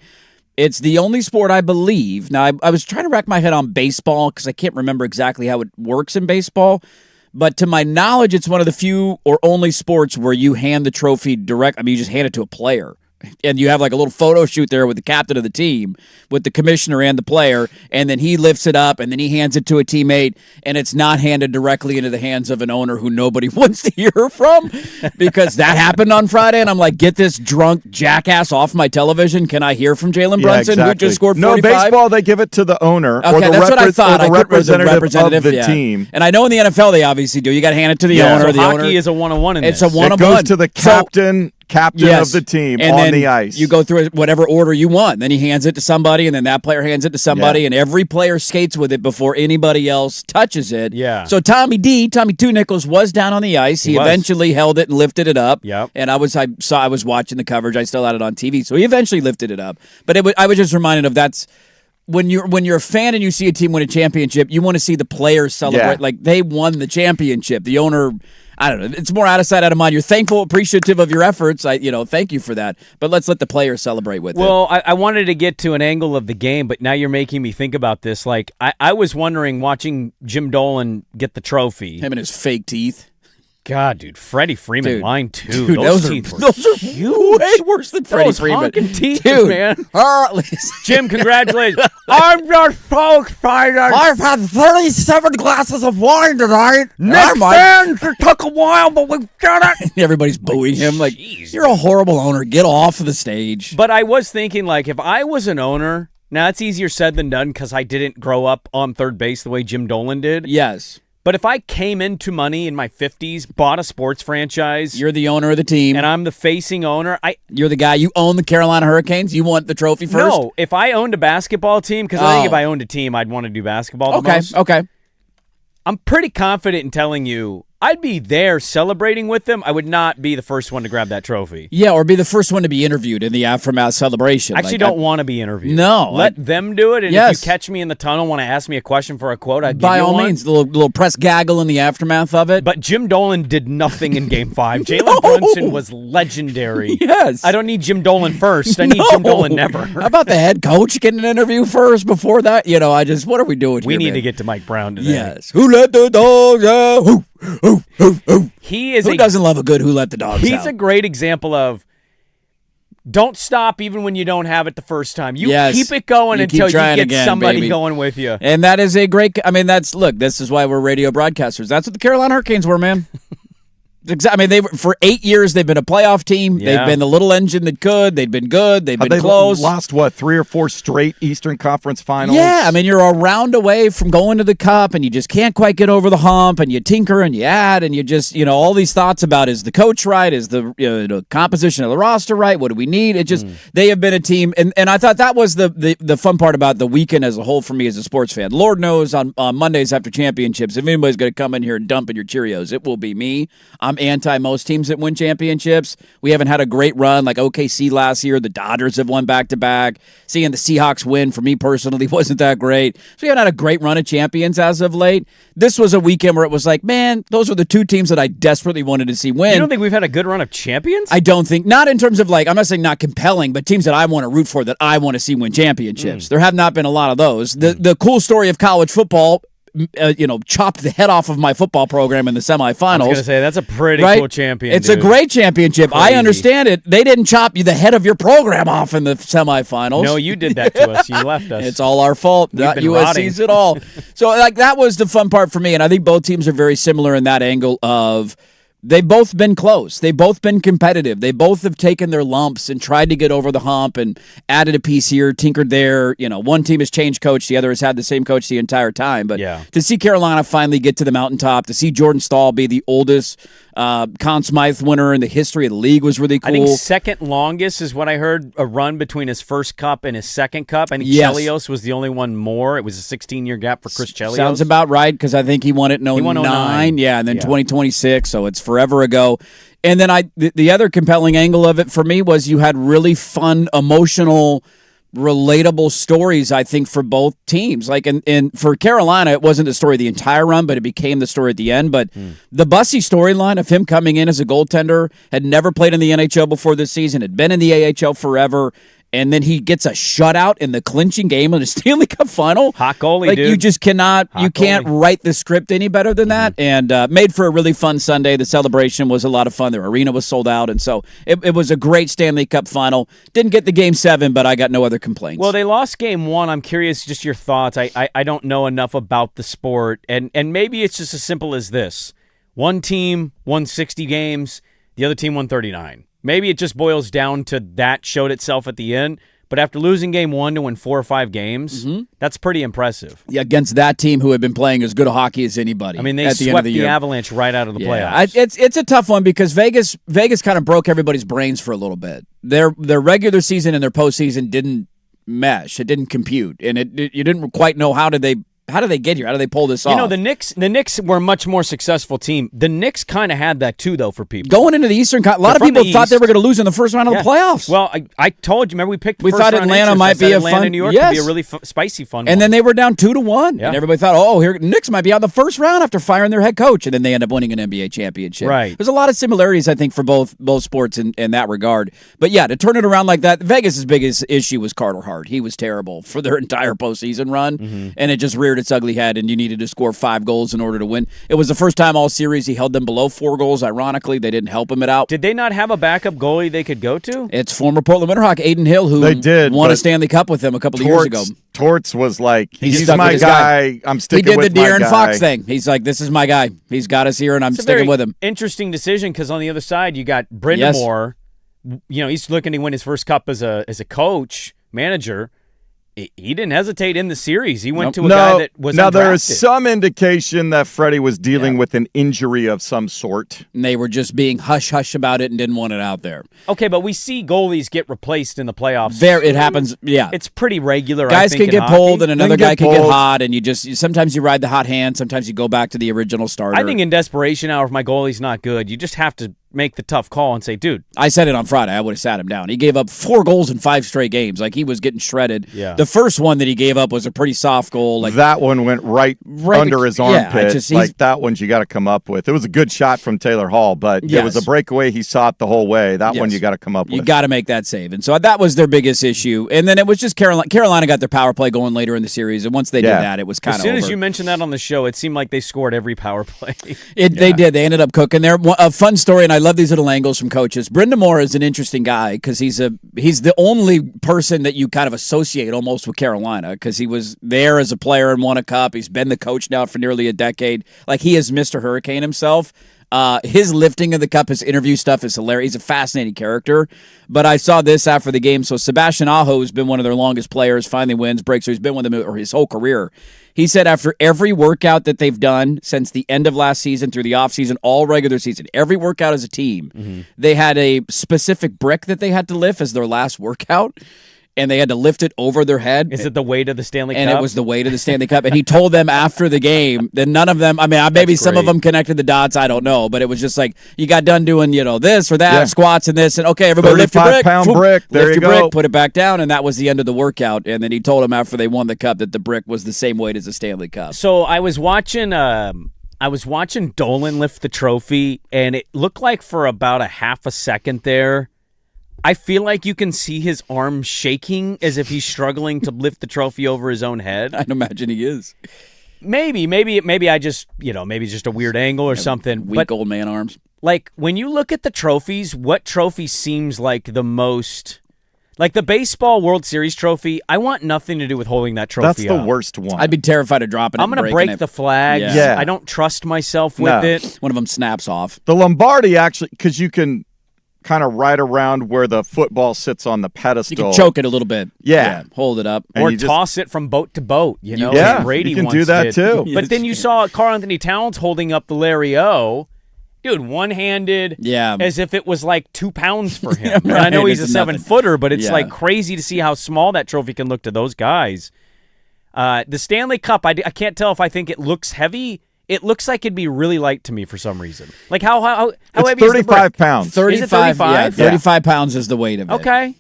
It's the only sport I believe. Now, I was trying to rack my head on baseball because I can't remember exactly how it works in baseball. But to my knowledge, it's one of the few or only sports where you hand the trophy direct. I mean, you just hand it to a player. And you have like a little photo shoot there with the captain of the team, with the commissioner and the player, and then he lifts it up, and then he hands it to a teammate, and it's not handed directly into the hands of an owner who nobody wants to hear from, because that happened on Friday, and I'm like, get this drunk jackass off my television. Can I hear from Jalen Brunson, who just scored 45? No, baseball, they give it to the owner or the, that's what I thought. Or the representative of the team. And I know in the NFL they obviously do. You got to hand it to the owner. So the hockey owner. is a one-on-one in this. It's a one-on-one. It goes to the captain. Captain of the team and on the ice. You go through whatever order you want. Then he hands it to somebody, and then that player hands it to somebody, and every player skates with it before anybody else touches it. Yeah. So Tommy Two Nichols was down on the ice. He eventually held it and lifted it up. Yep. And I was watching the coverage. I still had it on TV, so he eventually lifted it up. But I was just reminded of that's. When you're a fan and you see a team win a championship, you want to see the players celebrate like they won the championship. The owner, I don't know, it's more out of sight, out of mind. You're thankful, appreciative of your efforts. Thank you for that. But let's let the players celebrate with it. Well, I wanted to get to an angle of the game, but now you're making me think about this. Like, I was wondering, watching Jim Dolan get the trophy. Him and his fake teeth. God, dude, Freddie Freeman line too. Dude, those teeth were huge. Way worse than Freddie Freeman. Teeth, dude, man. Jim, congratulations. I'm just so excited. I've had 37 glasses of wine tonight. Next fans, it took a while, but we've done it. Everybody's booing him like, you're a horrible owner. Get off of the stage. But I was thinking, like, if I was an owner, now it's easier said than done because I didn't grow up on third base the way Jim Dolan did. Yes. But if I came into money in my 50s, bought a sports franchise. You're the owner of the team. And I'm the facing owner. You're the guy. You own the Carolina Hurricanes. You want the trophy first? No, if I owned a basketball team, because I think if I owned a team, I'd want to do basketball the most. Okay. I'm pretty confident in telling you I'd be there celebrating with them. I would not be the first one to grab that trophy. Yeah, or be the first one to be interviewed in the aftermath celebration. I actually don't want to be interviewed. No. Let them do it, and if you catch me in the tunnel, want to ask me a question for a quote, I'd give you one. By all means, the little press gaggle in the aftermath of it. But Jim Dolan did nothing in Game 5. Jalen Brunson was legendary. Yes. I don't need Jim Dolan first. I need Jim Dolan never. How about the head coach getting an interview first before that? What are we doing here, We need to get to Mike Brown today. Yes. Who let the dogs out? Who? Who doesn't love a good who let the dogs out? He's a great example of don't stop even when you don't have it the first time. You keep it going until you get somebody going with you. And that is a great, this is why we're radio broadcasters. That's what the Carolina Hurricanes were, man. They were, for 8 years they've been a playoff team. Yeah. They've been the little engine that could. They've been good. They've been close. Lost 3 or 4 straight Eastern Conference Finals. Yeah, you're a round away from going to the Cup, and you just can't quite get over the hump. And you tinker and you add, and you just all these thoughts about is the coach right? Is the composition of the roster right? What do we need? It just they have been a team, and I thought that was the fun part about the weekend as a whole for me as a sports fan. Lord knows on Mondays after championships, if anybody's going to come in here and dump in your Cheerios, it will be me. I'm anti most teams that win championships. We haven't had a great run like OKC last year. The Dodgers have won back-to-back. Seeing the Seahawks win, for me personally, wasn't that great. So we haven't had a great run of champions as of late. This was a weekend where it was like, man, those were the two teams that I desperately wanted to see win. You don't think we've had a good run of champions? I don't think. Not in terms of I'm not saying not compelling, but teams that I want to root for, that I want to see win championships. There have not been a lot of those. The cool story of college football, chopped the head off of my football program in the semifinals. I was going to say, that's a pretty cool champion. It's dude. a great championship. Crazy. I understand it. They didn't chop you the head of your program off in the semifinals. No, you did that to us. You left us. It's all our fault. We've Not been USC's at all. So that was the fun part for me, and I think both teams are very similar in that angle of they've both been close. They've both been competitive. They both have taken their lumps and tried to get over the hump and added a piece here, tinkered there. One team has changed coach. The other has had the same coach the entire time. But to see Carolina finally get to the mountaintop, to see Jordan Stahl be the oldest Conn Smythe winner in the history of the league was really cool. I think second longest is what I heard, a run between his first cup and his second cup. I think Chelios was the only one more. It was a 16-year gap for Chris Chelios. Sounds about right, because I think he won it in 09. Yeah, and then 2026, so it's forever ago. And then the other compelling angle of it for me was you had really fun, emotional, relatable stories, I think, for both teams. Like, and for Carolina, it wasn't the story the entire run, but it became the story at the end. But the Bussey storyline of him coming in as a goaltender, had never played in the NHL before this season, had been in the AHL forever, and then he gets a shutout in the clinching game of the Stanley Cup final. Hot goalie, like, dude. You just cannot, you can't write the script any better than that. And made for a really fun Sunday. The celebration was a lot of fun. Their arena was sold out. And so it was a great Stanley Cup final. Didn't get the Game 7, but I got no other complaints. Well, they lost Game 1. I'm curious, just your thoughts. I don't know enough about the sport. And maybe it's just as simple as this. One team won 60 games. The other team won 39. Maybe it just boils down to that showed itself at the end. But after losing Game 1 to win 4 or 5 games, that's pretty impressive. Yeah, against that team who had been playing as good a hockey as anybody. I mean, they at the swept end of the year. Avalanche right out of the playoffs. It's a tough one because Vegas kind of broke everybody's brains for a little bit. Their regular season and their postseason didn't mesh. It didn't compute, and you didn't quite know how did they get here? How do they pull this off? The Knicks were a much more successful team. The Knicks kind of had that too, though, for people. Going into the Eastern, a lot of people thought they were going to lose in the first round of the playoffs. Well, I told you, remember we picked. We thought Atlanta might be a fun. New York could be a really spicy fun. And then they were down 2-1, and everybody thought, here Knicks might be out the first round after firing their head coach, and then they end up winning an NBA championship. Right. There's a lot of similarities, I think, for both sports in that regard. But yeah, to turn it around like that, Vegas' biggest issue was Carter Hart. He was terrible for their entire postseason run, and it just reared its ugly head. And you needed to score 5 goals in order to win. It was the first time all series he held them below 4 goals. Ironically, they didn't help him it out. Did they not have a backup goalie they could go to? It's former Portland Winterhawk Aiden Hill, who won a Stanley Cup with them a couple of years ago. Torts was like, he's stuck my with guy. I'm sticking with my guy. He did the De'Aaron Fox thing. He's like, this is my guy. He's got us here, and I'm sticking with him. Interesting decision, because on the other side, you got Brindamore. Yes. He's looking to win his first cup as a coach, manager. He didn't hesitate in the series. He went to a guy that was Now, undrafted. there is some indication that Freddie was dealing with an injury of some sort. And they were just being hush-hush about it and didn't want it out there. Okay, but we see goalies get replaced in the playoffs. It happens, yeah. It's pretty regular, Guys I think, can get pulled, and another guy can get pulled. hot, and sometimes you ride the hot hand, sometimes you go back to the original starter. I think in desperation hour, if my goalie's not good, you just have to make the tough call and say, dude. I said it on Friday. I would have sat him down. He gave up 4 goals in 5 straight games. Like, he was getting shredded. Yeah. The first one that he gave up was a pretty soft goal. Like that one went right under his armpit. That one's you got to come up with. It was a good shot from Taylor Hall, but it was a breakaway he sought the whole way. That one you got to come up with. You got to make that save. And so that was their biggest issue. And then it was just Carolina. Carolina got their power play going later in the series, and once they did that, it was kind of over. As soon as you mentioned that on the show, it seemed like they scored every power play. They did. They ended up cooking there. A fun story, and I love these little angles from coaches. Brindamore is an interesting guy because he's the only person that you kind of associate almost with Carolina, because he was there as a player and won a cup. He's been the coach now for nearly a decade. Like, he is Mr. Hurricane himself. His lifting of the cup, his interview stuff is hilarious. He's a fascinating character. But I saw this after the game. So Sebastian Aho, who's been one of their longest players, finally wins, breaks. So he's been with them his whole career. He said after every workout that they've done since the end of last season through the offseason, all regular season, every workout as a team, they had a specific brick that they had to lift as their last workout. And they had to lift it over their head. Is it the weight of the Stanley Cup? And it was the weight of the Stanley Cup. And he told them after the game that none of them, maybe some of them connected the dots, I don't know. But it was just like, you got done doing, this or that, squats and this. And okay, everybody lift your brick. 35-pound brick. There you go. Brick, put it back down. And that was the end of the workout. And then he told them after they won the cup that the brick was the same weight as the Stanley Cup. So I was watching Dolan lift the trophy, and it looked like for about a half a second there, I feel like you can see his arm shaking as if he's struggling to lift the trophy over his own head. I'd imagine he is. Maybe I just, maybe it's just a weird angle or something. Weak old man arms. Like, when you look at the trophies, what trophy seems like the most... Like the baseball World Series trophy, I want nothing to do with holding that trophy That's the worst one. I'd be terrified of dropping it. I'm going to break the flags. Yeah. I don't trust myself with it. One of them snaps off. The Lombardi, actually, because you can kind of right around where the football sits on the pedestal. You can choke it a little bit. Yeah. Hold it up. Or toss it from boat to boat. Yeah, Brady you can once do that did. too. But then you saw Karl Anthony Towns holding up the Larry O. Dude, one-handed, as if it was like 2 pounds for him. Right. And I know he's It's a 7-footer, but it's like crazy to see how small that trophy can look to those guys. The Stanley Cup, I can't tell if I think it looks heavy. It looks like it'd be really light to me for some reason. Like how heavy is the brick? 35 pounds. 35, is it 35? Yeah, 35 pounds is the weight of it. Okay.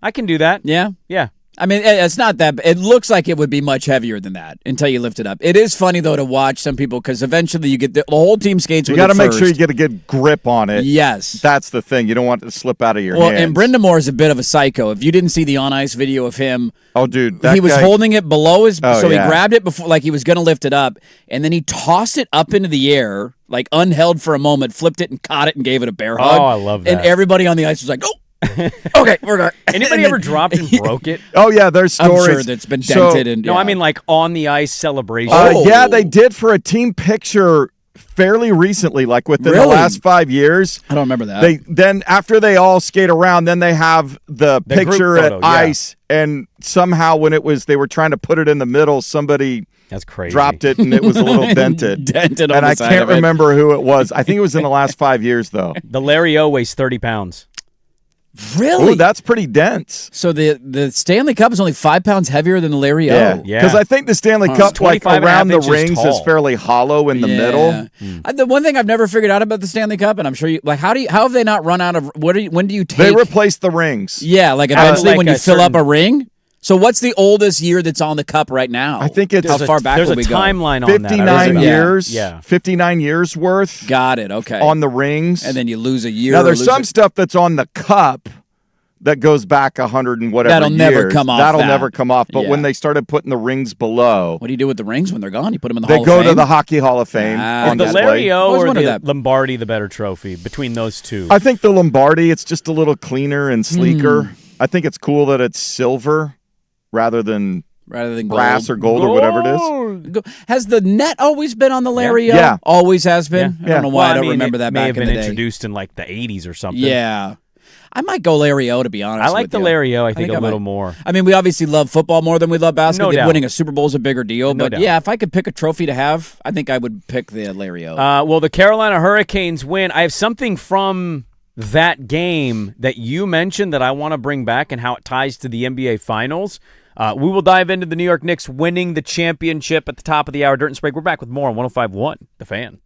I can do that. Yeah? Yeah. I mean, it's not that. It looks like it would be much heavier than that until you lift it up. It is funny, though, to watch some people because eventually you get the whole team skates with it. You got to make sure you get a good grip on it. Yes. That's the thing. You don't want it to slip out of your hands. hands. And Brindamore is a bit of a psycho. If you didn't see the on-ice video of him, oh, dude, he was holding it below his, so he grabbed it before, like he was going to lift it up, and then he tossed it up into the air, like unheld for a moment, flipped it and caught it and gave it a bear hug. Oh, I love that. And everybody on the ice was like, oh. Okay, we're going. Anybody ever dropped and broke it? Oh yeah, there's stories. I'm sure that's been dented. No, I mean like on the ice celebration. Yeah, they did for a team picture fairly recently, like within the last 5 years. I don't remember that. Then after they all skate around, then they have the picture photo, at ice, and somehow when they were trying to put it in the middle, somebody That's crazy. dropped it and it was a little dented. Dented on and the I side can't of it. remember who it was. I think it was in the last 5 years though. The Larry O weighs 30 pounds. Really? Ooh, that's pretty dense. So the Stanley Cup is only 5 pounds heavier than the Larry O. Yeah, because I think the Stanley Cup, like around the rings, is fairly hollow in the middle. The one thing I've never figured out about the Stanley Cup, and I'm sure you like, how have they not run out of? When do you take? They replace the rings. Yeah, like eventually when you fill up a ring. So what's the oldest year that's on the cup right now? I think it's how far back will we go? There's a timeline on 59 that. years. Yeah. 59 years worth. Got it. Okay. On the rings, and then you lose a year. Now there's some stuff that's on the cup that goes back 100 and whatever That'll years. never come off. That'll never come off. But when they started putting the rings below, what do you do with the rings when they're gone? You put them in the Hall of They Fame? go to the Hockey Hall of Fame. Is the Larry O or the Lombardi the better trophy between those two? I think the Lombardi. It's just a little cleaner and sleeker. I think it's cool that it's silver rather than brass or gold or whatever it is. Has the net always been on the Larry O? Yeah. Always has been? Yeah. I don't know why I don't remember that back in the day. May have been introduced in like the 80s or something. Yeah. I might go Larry O, to be honest. I like the Larry O, I think a little more. I mean, we obviously love football more than we love basketball. No doubt. Winning a Super Bowl is a bigger deal. No But doubt. yeah, if I could pick a trophy to have, I think I would pick the Larry O. Well, the Carolina Hurricanes win. I have something from that game that you mentioned that I want to bring back and how it ties to the NBA Finals. We will dive into the New York Knicks winning the championship at the top of the hour. Dirt and Sprague. We're back with more on 105.1, The Fan.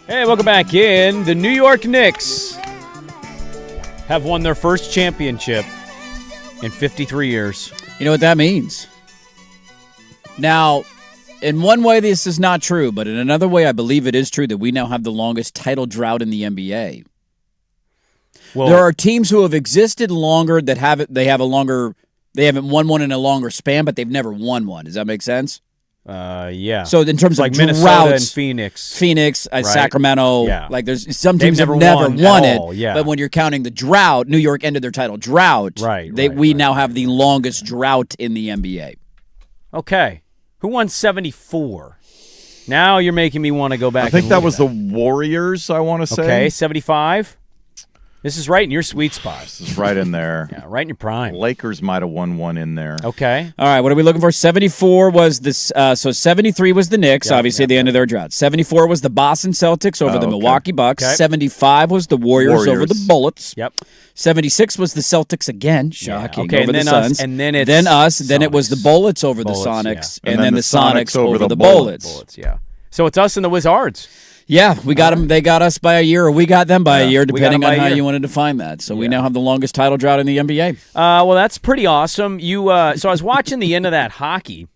Hey, welcome back in. The New York Knicks have won their first championship in 53 years. You know what that means? Now, in one way, this is not true, but in another way, I believe it is true that we now have the longest title drought in the NBA. Well, there are teams who have existed longer that they haven't won one in a longer span, but they've never won one. Does that make sense? Yeah. So in terms like of Minnesota droughts, and Phoenix, right? Sacramento, yeah. like there's some teams have never won it. Yeah. But when you're counting the drought, New York ended their title drought. We now have the longest drought in the NBA. Okay. Who won 74? Now you're making me want to go back. I think that was the Warriors, I want to say. Okay, 75. This is right in your sweet spot. This is right in there. Yeah, right in your prime. Lakers might have won one in there. Okay. All right, what are we looking for? 74 was this. So 73 was the Knicks, obviously at the end of their drought. 74 was the Boston Celtics over the Milwaukee Bucks. Okay. 75 was the Warriors over the Bullets. Yep. 76 was the Celtics again. Shocking. Okay, over and then the Suns. And then it's us. Sonics. Then it was the Bullets over the Sonics. Yeah. And then the Sonics over the Bullets. Yeah. So it's us and the Wizards. Yeah, we got them. They got us by a year, or we got them by a year, depending on how you want to define that. So we now have the longest title drought in the NBA. Well, that's pretty awesome. So I was watching the end of that hockey,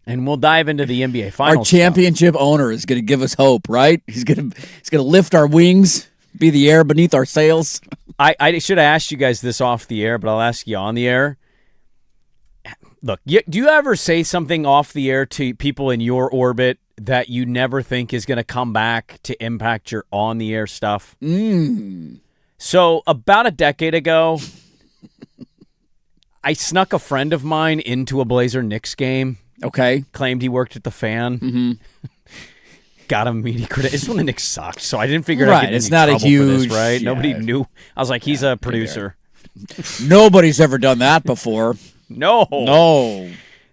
and we'll dive into the NBA Finals. Our championship owner is going to give us hope, right? He's going to lift our wings, be the air beneath our sails. I should have asked you guys this off the air, but I'll ask you on the air. Look, do you ever say something off the air to people in your orbit that you never think is going to come back to impact your on-the-air stuff? So about a decade ago, I snuck a friend of mine into a Blazer Knicks game. Okay. Claimed he worked at the Fan. Mm-hmm. Got him media credit. It's when the Knicks sucked, so I didn't figure I'd get it's not a huge, for this, right? Yeah. Nobody knew. I was like, he's a producer. Nobody's ever done that before. No.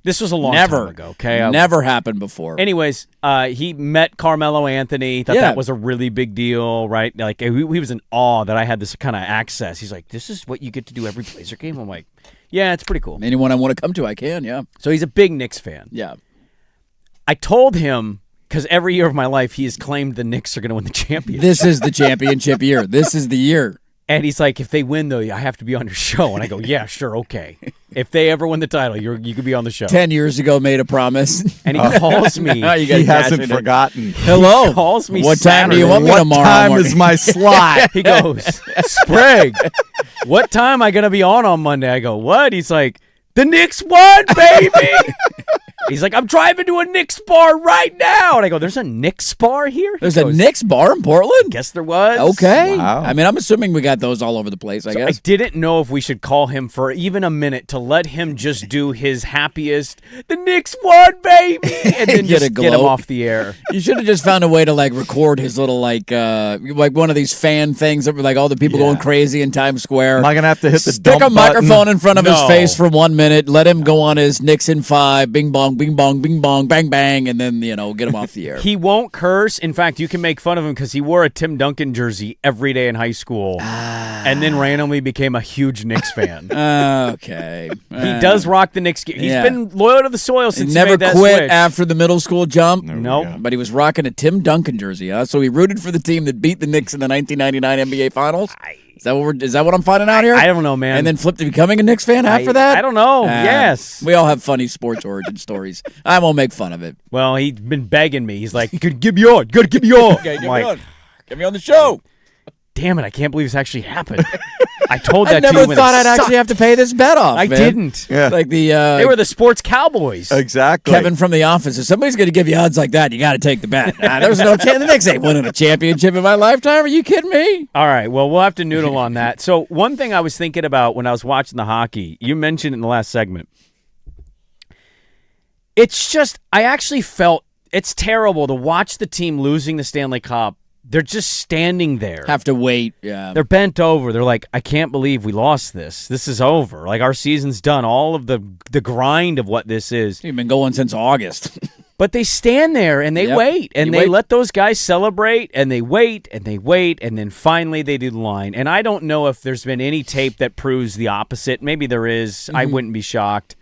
This was a long time ago, okay? Never happened before. Anyways, he met Carmelo Anthony. Thought that was a really big deal, right? Like, he was in awe that I had this kind of access. He's like, this is what you get to do every Blazer game? I'm like, yeah, it's pretty cool. Anyone I want to come to, I can, yeah. So he's a big Knicks fan. Yeah. I told him, because every year of my life, he has claimed the Knicks are going to win the championship. This is the championship year. This is the year. And he's like, if they win, though, I have to be on your show. And I go, yeah, sure, okay. If they ever win the title, you could be on the show. 10 years ago, made a promise. And he calls me. He hasn't forgotten. Hello. He calls me What Saturday. time do you want me tomorrow What time morning? is my slot? He goes, Sprague, what time am I going to be on Monday? I go, what? He's like, the Knicks won, baby. He's like, I'm driving to a Knicks bar right now. And I go, there's a Knicks bar here? There's a Knicks bar in Portland? Guess there was. Okay. Wow. I mean, I'm assuming we got those all over the place, I guess. I didn't know if we should call him for even a minute to let him just do his happiest, the Knicks won, baby, and then get him off the air. You should have just found a way to, like, record his little, like one of these fan things that were, like, all the people going crazy in Times Square. Am I going to have to hit the Stick dump a microphone button? in front of his face for 1 minute, let him go on his Knicks in 5, bing bong, bing bong, bing bong, bang bang, and then, get him off the air. He won't curse. In fact, you can make fun of him because he wore a Tim Duncan jersey every day in high school and then randomly became a huge Knicks fan. Okay. He does rock the Knicks. He's been loyal to the soil since he never made that quit switch. after the middle school jump. Nope. But he was rocking a Tim Duncan jersey, huh? So he rooted for the team that beat the Knicks in the 1999 NBA Finals? Is that what I'm finding out here? I don't know, man. And then flipped to becoming a Knicks fan after that? I don't know. Yes. We all have funny sports origin stories. I won't make fun of it. Well, he's been begging me. He's like, "Get me on. Get me on." Okay, get me on the show. Damn it, I can't believe this actually happened. I told that I to you never when thought it I'd sucked. actually have to pay this bet off, I man. didn't. Yeah. Like the They were the sports cowboys. Exactly. Kevin from The Office. If somebody's going to give you odds like that, you got to take the bet. There's no chance. The Knicks ain't winning a championship in my lifetime. Are you kidding me? All right, well, we'll have to noodle on that. So one thing I was thinking about when I was watching the hockey, you mentioned in the last segment, it's just, I actually felt it's terrible to watch the team losing the Stanley Cup. They're just standing there. Have to wait. Yeah. They're bent over. They're like, I can't believe we lost this. This is over. Like, our season's done. All of the grind of what this is. You've been going since August. But they stand there and they wait. And they let those guys celebrate. And they wait and they wait. And then finally they do the line. And I don't know if there's been any tape that proves the opposite. Maybe there is. I wouldn't be shocked.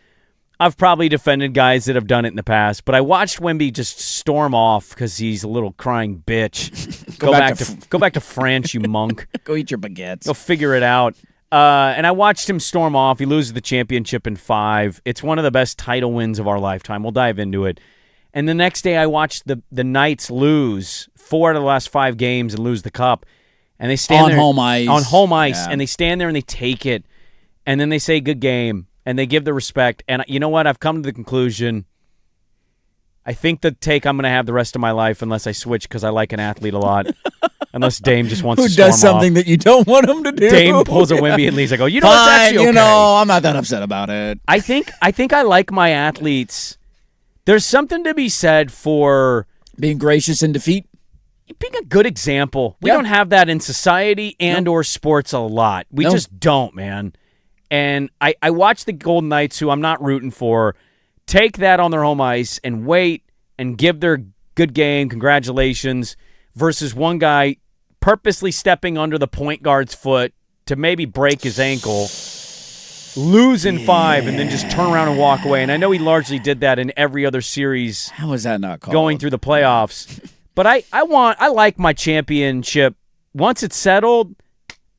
I've probably defended guys that have done it in the past, but I watched Wemby just storm off because he's a little crying bitch. Go back to France, you monk. Go eat your baguettes. Go figure it out. And I watched him storm off. He loses the championship in 5. It's one of the best title wins of our lifetime. We'll dive into it. And the next day I watched the Knights lose 4 out of the last 5 games and lose the cup. And they stand there home ice. On home ice. Yeah. And they stand there and they take it. And then they say good game. And they give the respect. And you know what? I've come to the conclusion, I think the take I'm going to have the rest of my life unless I switch because I like an athlete a lot. Unless Dame just wants to storm Who does something off. that you don't want him to do. Dame pulls a Wemby and leaves. I go, you know Fine, what's actually okay. I'm not that upset about it. I think I like my athletes. There's something to be said for being gracious in defeat. Being a good example. We don't have that in society and or sports a lot. We just don't, man. And I watch the Golden Knights, who I'm not rooting for, take that on their home ice and wait and give their good game, congratulations, versus one guy purposely stepping under the point guard's foot to maybe break his ankle, lose in 5, and then just turn around and walk away. And I know he largely did that in every other series. How is that not called? Going through the playoffs. But I like my championship. Once it's settled,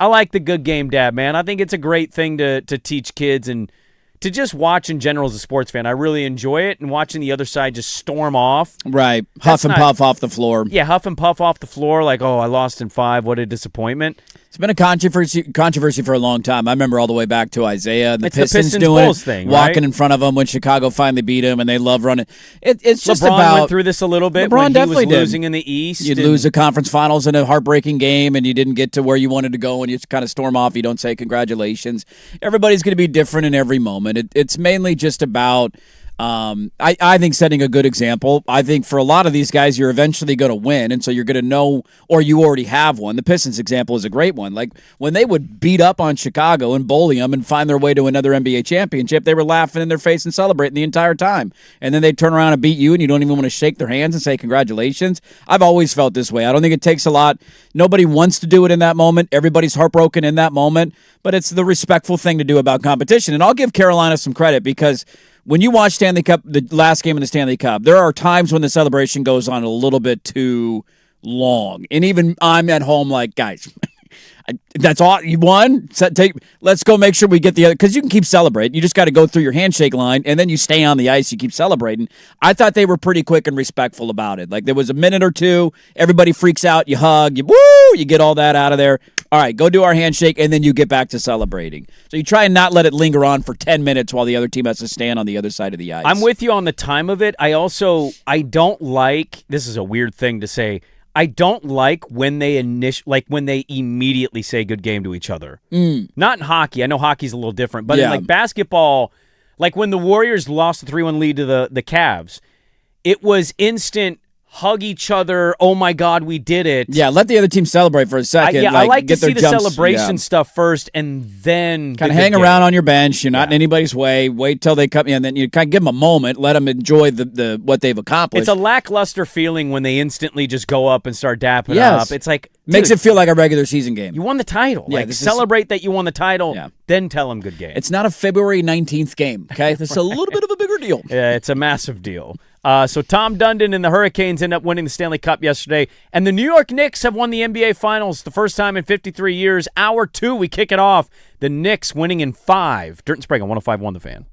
I like the good game, Dad, man. I think it's a great thing to teach kids and to just watch in general as a sports fan. I really enjoy it, and watching the other side just storm off. Right. Huff and puff off the floor. Yeah, huff and puff off the floor like, oh, I lost in 5. What a disappointment. It's been a controversy for a long time. I remember all the way back to Isaiah and the Pistons doing Bulls thing, walking right? in front of them when Chicago finally beat them, and they love running. It's just LeBron about went through this a little bit LeBron when he definitely was losing did. in the East. You'd lose the conference finals in a heartbreaking game, and you didn't get to where you wanted to go, and you just kind of storm off. You don't say congratulations. Everybody's going to be different in every moment. It's mainly just about I think setting a good example. I think for a lot of these guys, you're eventually going to win, and so you're going to know, or you already have one. The Pistons example is a great one. Like when they would beat up on Chicago and bully them and find their way to another NBA championship, they were laughing in their face and celebrating the entire time. And then they'd turn around and beat you, and you don't even want to shake their hands and say congratulations. I've always felt this way. I don't think it takes a lot. Nobody wants to do it in that moment. Everybody's heartbroken in that moment, but it's the respectful thing to do about competition. And I'll give Carolina some credit because when you watch Stanley Cup, the last game of the Stanley Cup, there are times when the celebration goes on a little bit too long. And even I'm at home like, guys, that's all you won. Let's go make sure we get the other, because you can keep celebrating. You just got to go through your handshake line, and then you stay on the ice. You keep celebrating. I thought they were pretty quick and respectful about it. Like there was a minute or two, everybody freaks out, you hug, you get all that out of there. All right, go do our handshake, and then you get back to celebrating. So you try and not let it linger on for 10 minutes while the other team has to stand on the other side of the ice. I'm with you on the time of it. I don't like, this is a weird thing to say, I don't like when they immediately say good game to each other. Not in hockey. I know hockey's a little different, but in like basketball, like when the Warriors lost the 3-1 lead to the Cavs, it was instant hug each other. Oh my God, we did it. Yeah, let the other team celebrate for a second. I like to see the jumps, celebration stuff first, and then kind of hang around on your bench. You're not in anybody's way. Wait till they come in, and then you kind of give them a moment. Let them enjoy the what they've accomplished. It's a lackluster feeling when they instantly just go up and start dapping up. It's like makes it feel like a regular season game. You won the title. Yeah, celebrate that you won the title. Yeah. Then tell them good game. It's not a February 19th game. Okay, it's a little bit of a bigger deal. Yeah, it's a massive deal. So Tom Dundon and the Hurricanes end up winning the Stanley Cup yesterday, and the New York Knicks have won the NBA Finals the first time in 53 years. Hour 2, we kick it off. The Knicks winning in 5. Dirt and Sprague on 105.1 The Fan.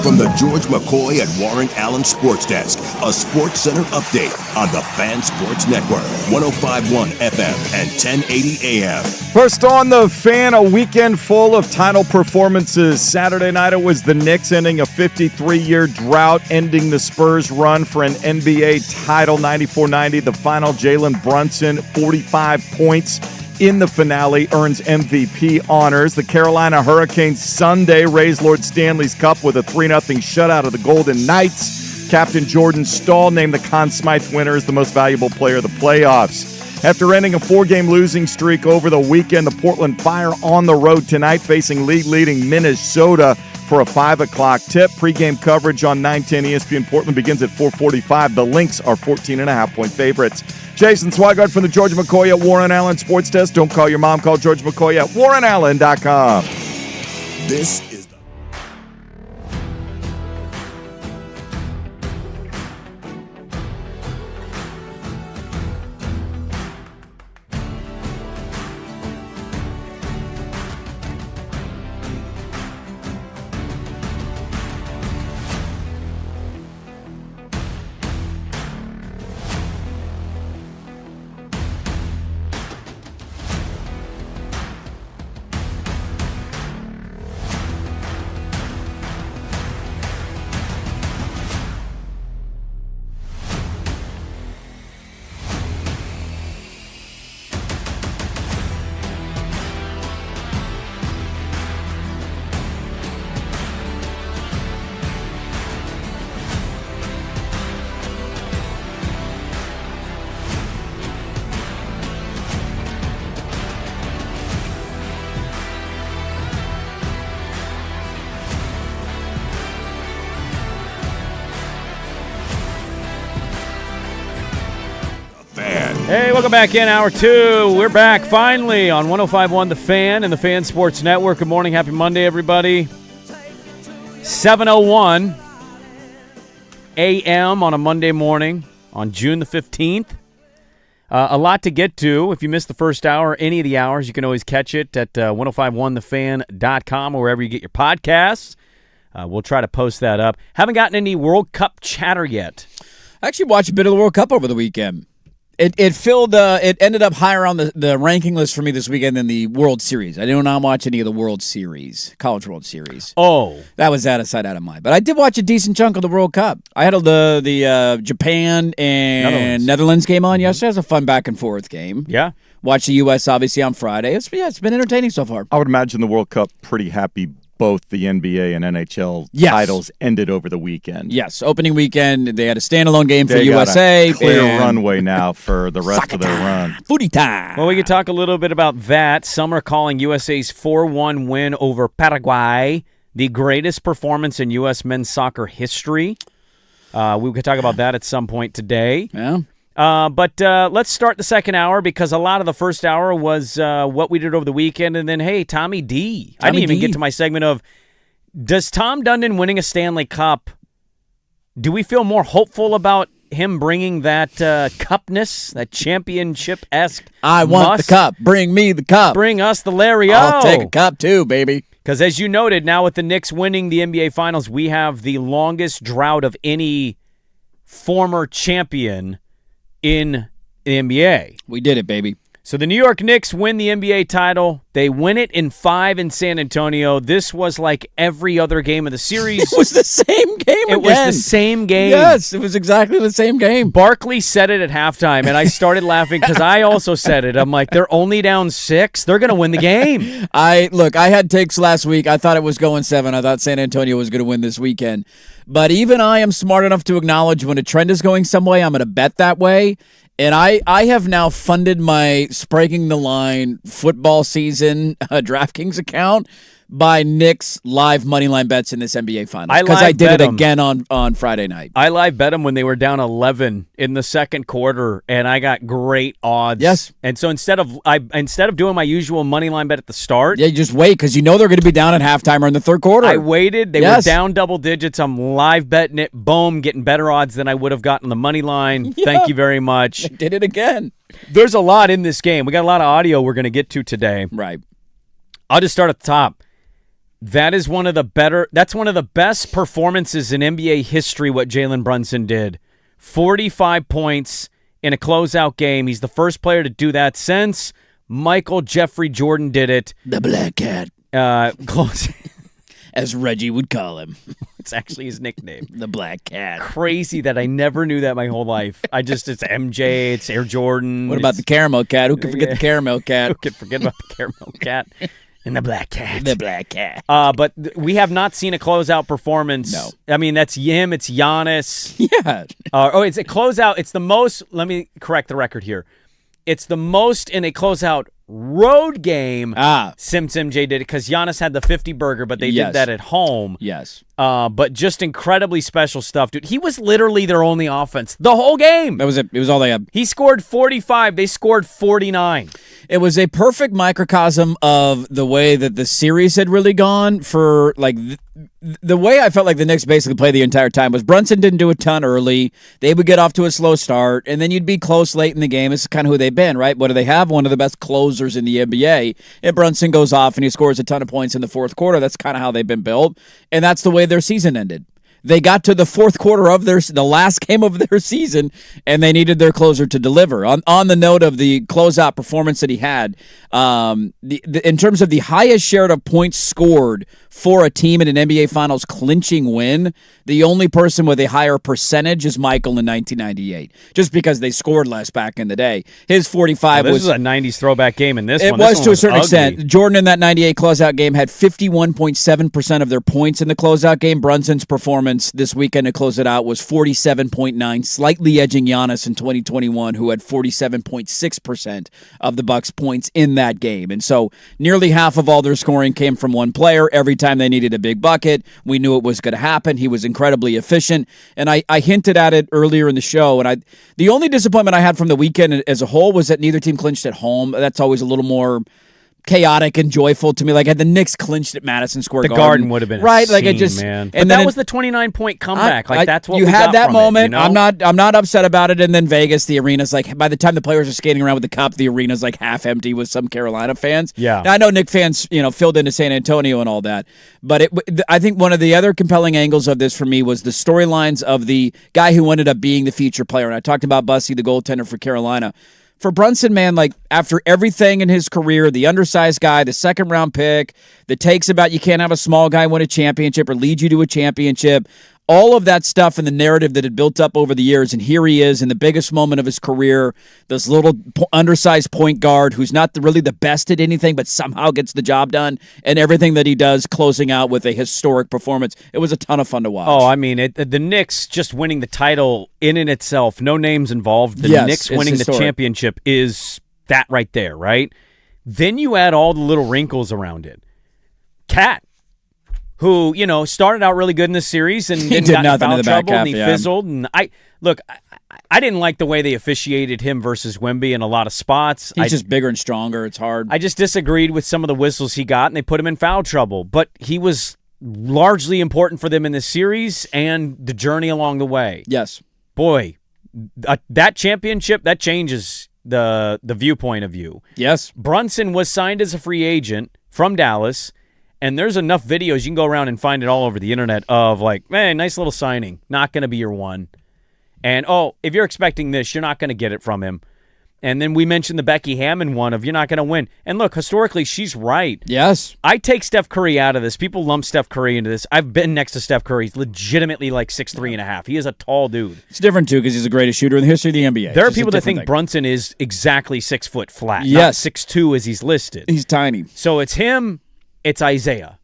From the George McCoy and Warren Allen Sports Desk, a Sports Center update on the Fan Sports Network, 105.1 FM and 1080 AM. First on the Fan, a weekend full of title performances. Saturday night it was the Knicks ending a 53-year drought, ending the Spurs' run for an NBA title, 94-90. The final, Jalen Brunson, 45 points in the finale, earns MVP honors. The Carolina Hurricanes Sunday raised Lord Stanley's Cup with a 3-0 shutout of the Golden Knights. Captain Jordan Stahl named the Conn Smythe winner as the most valuable player of the playoffs. After ending a 4-game losing streak over the weekend, the Portland Fire on the road tonight facing league-leading Minnesota for a 5 o'clock tip. Pre-game coverage on 910 ESPN Portland begins at 4:45. The Lynx are 14.5-point favorites. Jason Swigard from the George McCoy at Warren Allen Sports Desk. Don't call your mom. Call George McCoy at warrenallen.com. This is Hey, welcome back in Hour 2. We're back finally on 105.1 The Fan and the Fan Sports Network. Good morning. Happy Monday, everybody. 7:01 a.m. on a Monday morning on June the 15th. A lot to get to. If you missed the first hour, any of the hours, you can always catch it at 1051thefan.com or wherever you get your podcasts. We'll try to post that up. Haven't gotten any World Cup chatter yet. I actually watched a bit of the World Cup over the weekend. It ended up higher on the ranking list for me this weekend than the World Series. I did not watch any of the World Series, College World Series. Oh. That was out of sight, out of mind. But I did watch a decent chunk of the World Cup. I had the Japan and Netherlands game on yesterday. It was a fun back and forth game. Yeah. Watched the U.S. obviously on Friday. It's been entertaining so far. I would imagine the World Cup pretty happy both the NBA and NHL titles ended over the weekend. Yes, opening weekend, they had a standalone game for USA. Got a clear runway now for the rest of their run. Footy time. Well, we could talk a little bit about that. Some are calling USA's 4-1 win over Paraguay the greatest performance in U.S. men's soccer history. We could talk about that at some point today. Yeah. But let's start the second hour because a lot of the first hour was what we did over the weekend. And then, hey, Tommy D. I didn't even get to my segment of, does Tom Dundon winning a Stanley Cup, do we feel more hopeful about him bringing that cupness, that championship-esque I want the cup. Bring me the cup. Bring us the Larry O. I'll take a cup too, baby. Because as you noted, now with the Knicks winning the NBA Finals, we have the longest drought of any former champion in the NBA. We did it, baby. So the New York Knicks win the NBA title. They win it in 5 in San Antonio. This was like every other game of the series. It was the same game again. It was the same game. Yes, it was exactly the same game. Barkley said it at halftime, and I started laughing because I also said it. I'm like, they're only down 6. They're going to win the game. I had takes last week. I thought it was going 7. I thought San Antonio was going to win this weekend. But even I am smart enough to acknowledge when a trend is going some way, I'm going to bet that way. And I have now funded my Spraguing the Line football season DraftKings account by Knicks live moneyline bets in this NBA Finals. Because I did it again on Friday night. I live bet them when they were down 11 in the second quarter, and I got great odds. Yes. And so instead of doing my usual moneyline bet at the start. Yeah, you just wait because you know they're going to be down at halftime or in the third quarter. I waited. They were down double digits. I'm live betting it. Boom, getting better odds than I would have gotten the money line. Yeah. Thank you very much. I did it again. There's a lot in this game. We got a lot of audio we're going to get to today. Right. I'll just start at the top. That's one of the best performances in NBA history, what Jalen Brunson did. 45 points in a closeout game. He's the first player to do that since Michael Jeffrey Jordan did it. The Black Cat. Close. As Reggie would call him. It's actually his nickname. The Black Cat. Crazy that I never knew that my whole life. It's MJ, it's Air Jordan. What about the Caramel Cat? Who can forget the Caramel Cat? Who can forget about the Caramel Cat? And the Black Cat. The Black Cat. But we have not seen a closeout performance. No. I mean, that's him. It's Giannis. Yeah. It's a closeout. It's the most. Let me correct the record here. It's the most in a closeout road game since MJ did it, because Giannis had the 50 burger, but they did that at home. Yes. But just incredibly special stuff, dude. He was literally their only offense the whole game. That was it. It was all they had. He scored 45. They scored 49. It was a perfect microcosm of the way that the series had really gone for, like, the way I felt like the Knicks basically played the entire time was Brunson didn't do a ton early. They would get off to a slow start, and then you'd be close late in the game. It's kind of who they've been, right? What do they have? One of the best closers in the NBA. And Brunson goes off and he scores a ton of points in the fourth quarter. That's kind of how they've been built, and that's the way their season ended. They got to the fourth quarter of the last game of their season, and they needed their closer to deliver. On the note of the closeout performance that he had, in terms of the highest share of points scored for a team in an NBA Finals clinching win, the only person with a higher percentage is Michael in 1998, just because they scored less back in the day. His 45 this was is a 90s throwback game in this it one. was to a certain ugly. extent. Jordan in that 98 closeout game had 51.7% of their points in the closeout game. Brunson's performance this weekend to close it out was 47.9, slightly edging Giannis in 2021, who had 47.6% of the Bucks' points in that game. And so nearly half of all their scoring came from one player. Every time they needed a big bucket, we knew it was going to happen. He was incredibly efficient. And I hinted at it earlier in the show. And the only disappointment I had from the weekend as a whole was that neither team clinched at home. That's always a little more chaotic and joyful to me. Like, had the Knicks clinched at Madison Square Garden, the Garden would have been right. A like scene, it just man. And but then that was the 29-point comeback. That's what you we had got that from moment. It, you know? I'm not upset about it. And then Vegas, the arena's like, by the time the players are skating around with the cup, the arena's like half empty with some Carolina fans. Yeah, now, I know Knicks fans, filled into San Antonio and all that, but I think one of the other compelling angles of this for me was the storylines of the guy who ended up being the feature player. And I talked about Bussy, the goaltender for Carolina. For Brunson, man, like, after everything in his career, the undersized guy, the second-round pick, the takes about you can't have a small guy win a championship or lead you to a championship, all of that stuff and the narrative that had built up over the years, and here he is in the biggest moment of his career, this little undersized point guard who's not really the best at anything but somehow gets the job done, and everything that he does closing out with a historic performance. It was a ton of fun to watch. Oh, I mean, the Knicks just winning the title in and itself, no names involved. The Knicks winning the championship is that right there, right? Then you add all the little wrinkles around it. Cat, who, started out really good in this series and then got in foul trouble and he fizzled. And I didn't like the way they officiated him versus Wemby in a lot of spots. He's just bigger and stronger. It's hard. I just disagreed with some of the whistles he got, and they put him in foul trouble. But he was largely important for them in this series and the journey along the way. Yes. Boy, that championship, that changes the viewpoint of you. Yes. Brunson was signed as a free agent from Dallas. And there's enough videos, you can go around and find it all over the internet, of like, man, nice little signing. Not going to be your one. And, if you're expecting this, you're not going to get it from him. And then we mentioned the Becky Hammond one of you're not going to win. And look, historically, she's right. Yes. I take Steph Curry out of this. People lump Steph Curry into this. I've been next to Steph Curry. He's legitimately like 6'3.5". He is a tall dude. It's different, too, because he's the greatest shooter in the history of the NBA. There are people that think Brunson is exactly 6 foot flat. Yes. Not 6'2" as he's listed. He's tiny. So it's him, it's Isaiah.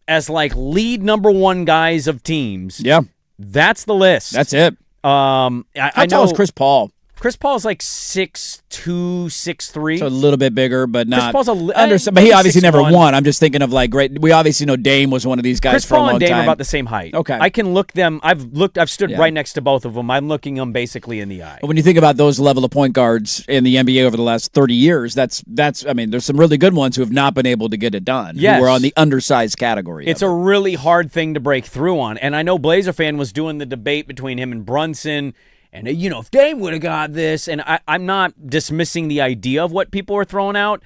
As like lead number one guys of teams. Yeah. That's the list. That's it. How tall is Chris Paul? Chris Paul's like 6'2", 6'3". So a little bit bigger, but not. Chris Paul's but he obviously 6'1". never won. I'm just thinking of like great. We obviously know Dame was one of these guys Chris for a Paul long and Dame time. are about the same height. Okay. I can look them. I've stood right next to both of them. I'm looking them basically in the eye. But when you think about those level of point guards in the NBA over the last 30 years, that's. I mean, there's some really good ones who have not been able to get it done. Yes. Who are on the undersized category. It's a really hard thing to break through on. And I know Blazer fan was doing the debate between him and Brunson. And, if Dame would have got this, and I'm not dismissing the idea of what people are throwing out,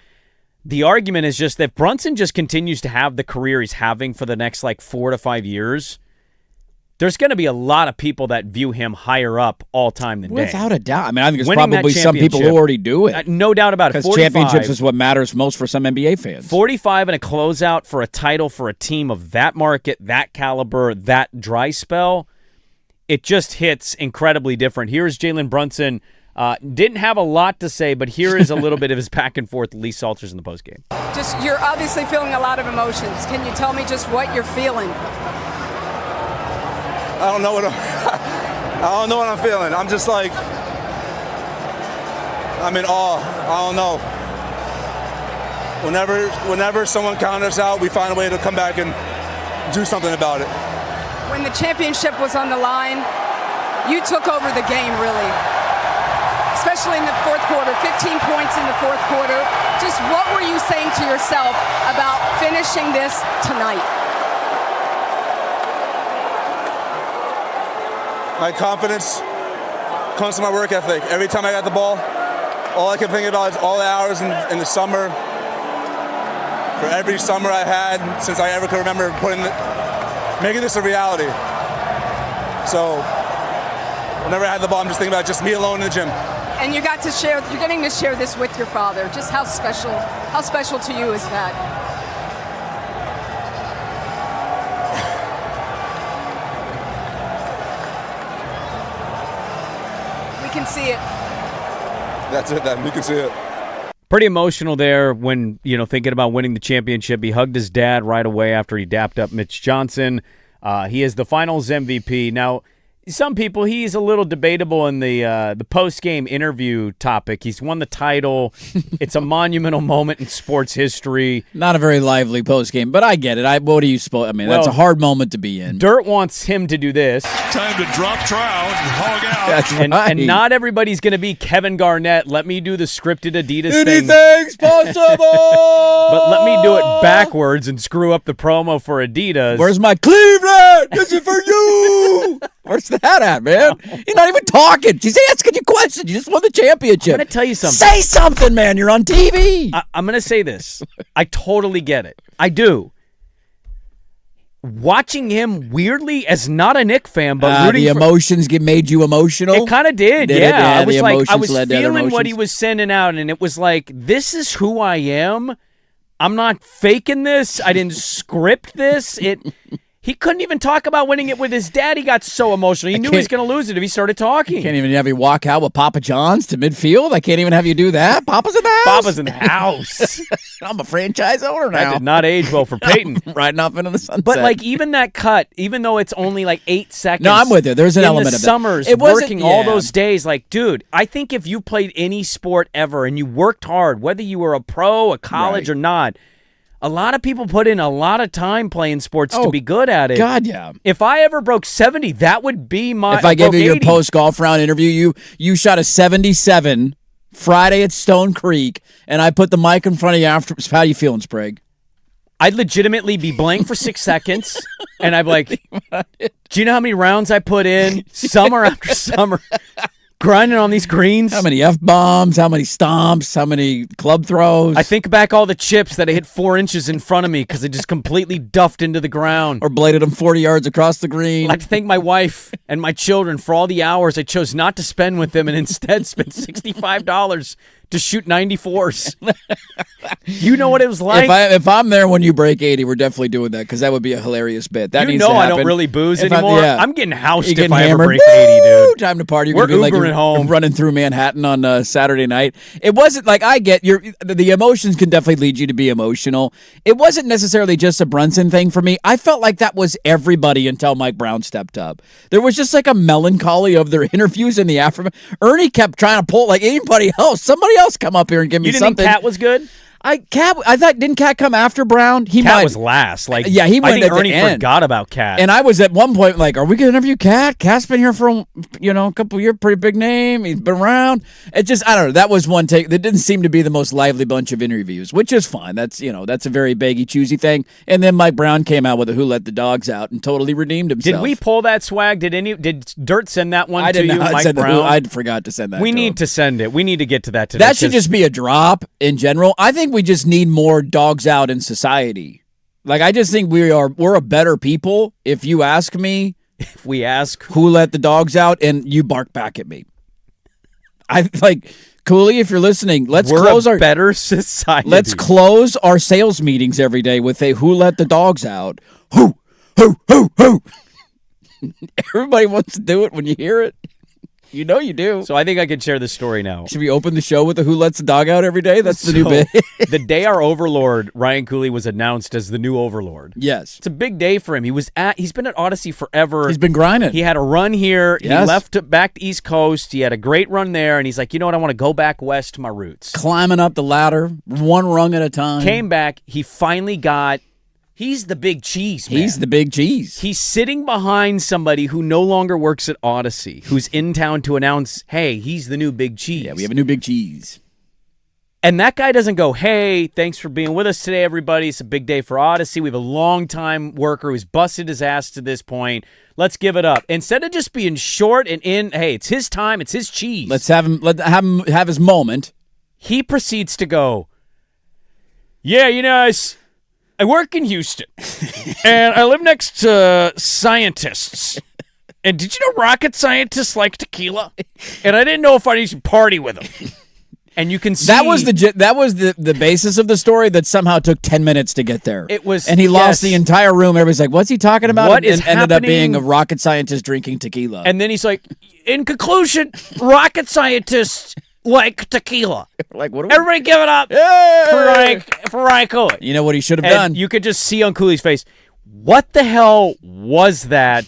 the argument is just that Brunson just continues to have the career he's having for the next 4 to 5 years. There's going to be a lot of people that view him higher up all time than day. Without a doubt. I mean, I think there's Winning probably some people who already do it. No doubt about it. Because championships is what matters most for some NBA fans. 45 and a closeout for a title for a team of that market, that caliber, that dry spell, it just hits incredibly different. Here's Jalen Brunson. Didn't have a lot to say, but here is a little bit of his back and forth with Lee Salters in the postgame. You're obviously feeling a lot of emotions. Can you tell me just what you're feeling? I don't know what I'm feeling. I'm just I'm in awe. I don't know. Whenever someone counters out, we find a way to come back and do something about it. When the championship was on the line, you took over the game, really. Especially in the fourth quarter, 15 points in the fourth quarter. Just what were you saying to yourself about finishing this tonight? My confidence comes from my work ethic. Every time I got the ball, all I can think about is all the hours in the summer. For every summer I had since I ever could remember making this a reality. So whenever I had the ball, I'm just thinking about just me alone in the gym. And you're getting to share this with your father. Just how special to you is that? We can see it. That's it then. You can see it. Pretty emotional there when, thinking about winning the championship. He hugged his dad right away after he dapped up Mitch Johnson. He is the finals MVP. Now, some people, he's a little debatable in the post-game interview topic. He's won the title. It's a monumental moment in sports history. Not a very lively post-game, but I get it. What do you suppose? I mean, that's a hard moment to be in. Dirt wants him to do this. Time to drop trowel and hog out. That's right. And not everybody's going to be Kevin Garnett. Let me do the scripted Adidas thing. Anything's possible! But let me do it backwards and screw up the promo for Adidas. Where's my Cleveland? This is for you! Where's that at, man? You're not even talking. She's asking you questions. You just won the championship. I'm going to tell you something. Say something, man. You're on TV. I'm going to say this. I totally get it. I do. Watching him weirdly as not a Knick fan, but rooting the emotions made you emotional. It kind of did, Did yeah. It? I was feeling what he was sending out, and it was like, this is who I am. I'm not faking this. I didn't script this. He couldn't even talk about winning it with his dad. He got so emotional. He knew he was going to lose it if he started talking. Can't even have you walk out with Papa John's to midfield. I can't even have you do that. Papa's in the house. Papa's in the house. I'm a franchise owner now. That did not age well for Peyton. Riding off into the sunset. But even that cut, even though it's only 8 seconds. No, I'm with you. There's an element of the summers, it working all those days. Dude, I think if you played any sport ever and you worked hard, whether you were a pro, a college, or not, a lot of people put in a lot of time playing sports to be good at it. God, yeah. If I ever broke 70, that would be my. If I gave you your post-golf round interview, you shot a 77 Friday at Stone Creek, and I put the mic in front of you after. How you feeling, Sprague? I'd legitimately be blank for 6 seconds, and I'd be like, do you know how many rounds I put in summer after summer? Grinding on these greens. How many F-bombs, how many stomps, how many club throws. I think back all the chips that I hit 4 inches in front of me because it just completely duffed into the ground. Or bladed them 40 yards across the green. I'd like to thank my wife and my children for all the hours I chose not to spend with them and instead spent $65 to shoot 94s. You know what it was like? If I'm there when you break 80, we're definitely doing that because that would be a hilarious bit. That needs to happen. I don't really booze anymore. I'm getting housed if I hammered. ever break 80, dude. Time to party. We're Ubering home. Running through Manhattan on Saturday night. It wasn't I get the emotions can definitely lead you to be emotional. It wasn't necessarily just a Brunson thing for me. I felt like that was everybody until Mike Brown stepped up. There was just a melancholy of their interviews in the aftermath. Ernie kept trying to pull anybody else. Somebody else come up here and give me something. You didn't think Cat was good? I thought didn't Cat come after Brown? Cat was last. He went I think at Ernie the end. forgot about Cat. And I was at one point are we going to interview Cat? Cat's been here for a couple of years, pretty big name. He's been around. It just I don't know. That was one take. That didn't seem to be the most lively bunch of interviews, which is fine. That's that's a very baggy choosy thing. And then Mike Brown came out with a Who Let the Dogs Out and totally redeemed himself. Did we pull that swag? Did Dirt send that one to you, Mike send Brown? I forgot to send that. We need to send it. We need to get to that today. That should just be a drop in general. I think we just need more dogs out in society. Like, I just think we're a better people if you ask me. If we ask who let the dogs out and you bark back at me. I like Cooley, if you're listening, let's close our better society. Let's close our sales meetings every day with a who let the dogs out. Who. Everybody wants to do it when you hear it. You know you do. So I think I can share this story now. Should we open the show with a who lets the dog out every day? That's the new bit. The day our overlord, Ryan Cooley, was announced as the new overlord. Yes. It's a big day for him. He's been at Odyssey forever. He's been grinding. He had a run here. Yes. He left back to East Coast. He had a great run there, and he's like, you know what? I want to go back west to my roots. Climbing up the ladder, one rung at a time. Came back. He finally got... He's the big cheese, man. He's the big cheese. He's sitting behind somebody who no longer works at Odyssey, who's in town to announce, hey, he's the new big cheese. Yeah, we have a new big cheese. And that guy doesn't go, hey, thanks for being with us today, everybody. It's a big day for Odyssey. We have a long-time worker who's busted his ass to this point. Let's give it up. Instead of just being short and in, hey, it's his time, it's his cheese. Let's have him have his moment. He proceeds to go, yeah, you know, I work in Houston, and I live next to scientists. And did you know rocket scientists like tequila? And I didn't know if I should party with them. And you can see that was the basis of the story that somehow took 10 minutes to get there. It was, and he lost the entire room. Everybody's like, "What's he talking about?" What is ended up being happening? a rocket scientist drinking tequila. And then he's like, in conclusion, rocket scientists like tequila. Like, what? Everybody give it up for Ryan Cooley. You know what he should have And done? you could just see on Cooley's face, what the hell was that?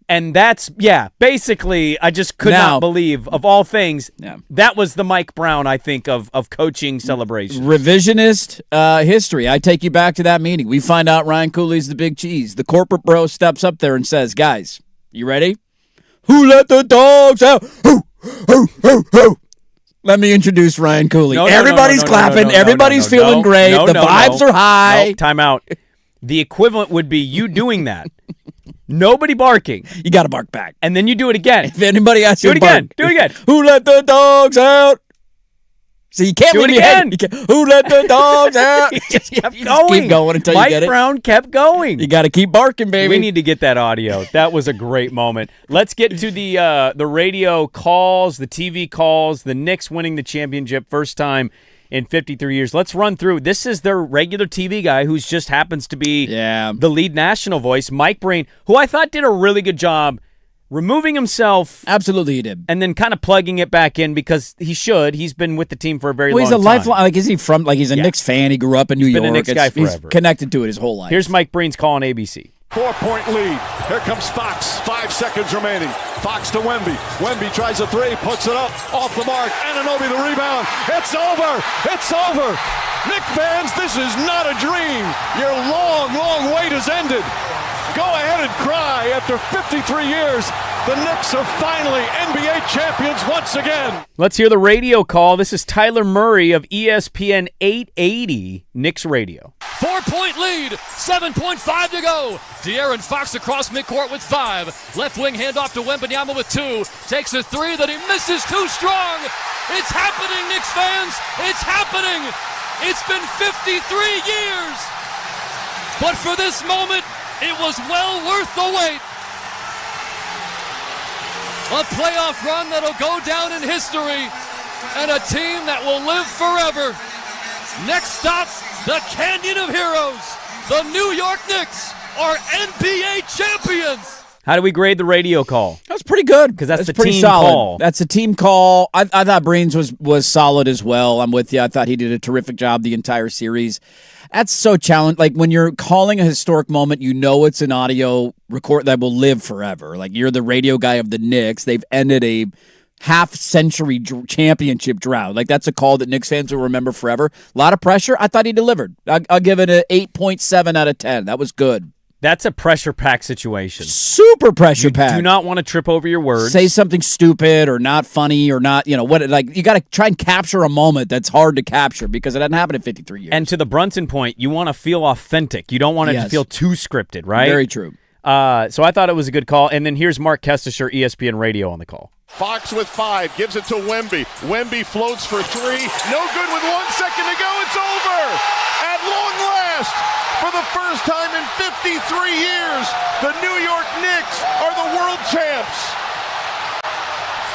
And that's, basically, I just could not believe, of all things, that was the Mike Brown, I think, of coaching celebration. Revisionist history. I take you back to that meeting. We find out Ryan Cooley's the big cheese. The corporate bro steps up there and says, guys, you ready? Who let the dogs out? Who? Let me introduce Ryan Cooley. Everybody's clapping. Everybody's feeling great. The vibes are high. Time out. The equivalent would be you doing that. Nobody barking. You got to bark back. And then you do it again. If anybody asks you to bark. Do it again. Who let the dogs out? So you can't leave your head. Who let the dogs out? He just kept you going. Just keep going until Mike you get it. Brown kept going. You got to keep barking, baby. We need to get that audio. That was a great moment. Let's get to the radio calls, the TV calls, the Knicks winning the championship first time in 53 years. Let's run through. This is their regular TV guy who just happens to be the lead national voice, Mike Breen, who I thought did a really good job removing himself. Absolutely he did. And then kind of plugging it back in because he should. He's been with the team for a very long time. He's a lifelong, like, is he from, like, he's a Knicks fan. He grew up in New York. Been a Knicks guy forever. He's connected to it his whole life. Here's Mike Breen's call on ABC. 4-point lead. Here comes Fox. 5 seconds remaining. Fox to Wemby. Wemby tries a three, puts it up, off the mark. Anunoby the rebound. It's over. It's over. Knick fans, this is not a dream. Your long, long wait has ended. Go ahead and cry. After 53 years, the Knicks are finally NBA champions once again. Let's hear the radio call. This is Tyler Murray of ESPN 880 Knicks Radio. 4-point lead, 7.5 to go. De'Aaron Fox across midcourt with 5. Left wing handoff to Wembanyama with 2. Takes a 3 that he misses too strong. It's happening, Knicks fans. It's happening. It's been 53 years. But for this moment, it was well worth the wait. A playoff run that'll go down in history, and a team that will live forever. Next stop, the Canyon of Heroes. The New York Knicks are NBA champions. How do we grade the radio call? That was pretty good. Because that's the pretty team solid. call. That's a team call. I thought Breens was solid as well. I'm with you. I thought he did a terrific job the entire series. That's so challenging. Like, when you're calling a historic moment, you know it's an audio record that will live forever. Like, you're the radio guy of the Knicks. They've ended a half-century championship drought. Like, that's a call that Knicks fans will remember forever. A lot of pressure. I thought he delivered. I'll give it an 8.7 out of 10. That was good. That's a pressure-packed situation. Super pressure-packed. You do not want to trip over your words. Say something stupid or not funny or not, like, you got to try and capture a moment that's hard to capture because it doesn't happen in 53 years. And to the Brunson point, you want to feel authentic. You don't want it to feel too scripted, right? Very true. So I thought it was a good call. And then here's Mark Kestisher, ESPN Radio, on the call. Fox with 5, gives it to Wemby. Wemby floats for 3. No good with 1 second to go. It's over. first time in 53 years, the New York Knicks are the world champs.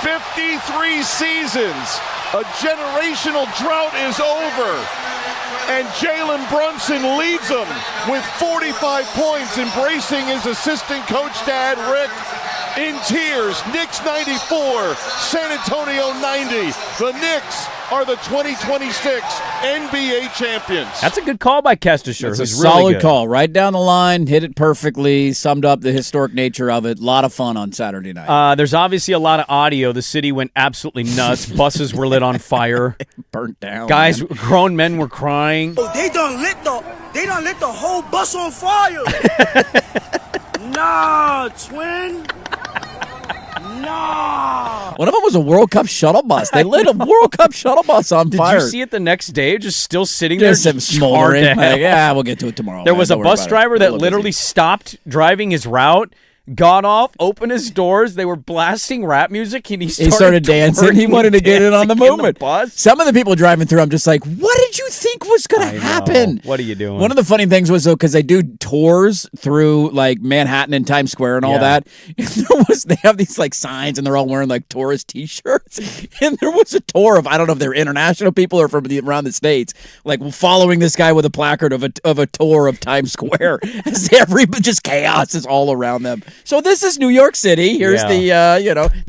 53 seasons. A generational drought is over. And Jalen Brunson leads them with 45 points, embracing his assistant coach dad, Rick, in tears. Knicks 94, San Antonio 90. The Knicks are the 2026 NBA champions. That's a good call by Kestisher. It's a who's solid really good. call. Right down the line, hit it perfectly, summed up the historic nature of it. A lot of fun on Saturday night. There's obviously a lot of audio. The city went absolutely nuts. Buses were lit on fire. Burnt down. Guys, man. grown men were crying. Oh, they done lit the whole bus on fire. Nah, twin. Nah. One of them was a World Cup shuttle bus. They lit a World Cup shuttle bus on fire. Did you see it the next day? Just still sitting Just there, some smoldering. charred to hell. Yeah, we'll get to it tomorrow. There man. was a Don't worry bus about it. driver A that little literally busy. stopped driving his route, got off, opened his doors. They were blasting rap music, and he started dancing. He twerking wanted to and get in on the dancing in moment. bus. Some of the people driving through, I'm just like, what did you think was going I to know. happen? What are you doing? One of the funny things was, though, because they do tours through like Manhattan and Times Square and all Yeah. that. And they have these like signs, and they're all wearing like tourist T-shirts. And there was a tour of, I don't know if they're international people or from around the States, like following this guy with a placard of a tour of Times Square. Just chaos is all around them. So this is New York City. Here's the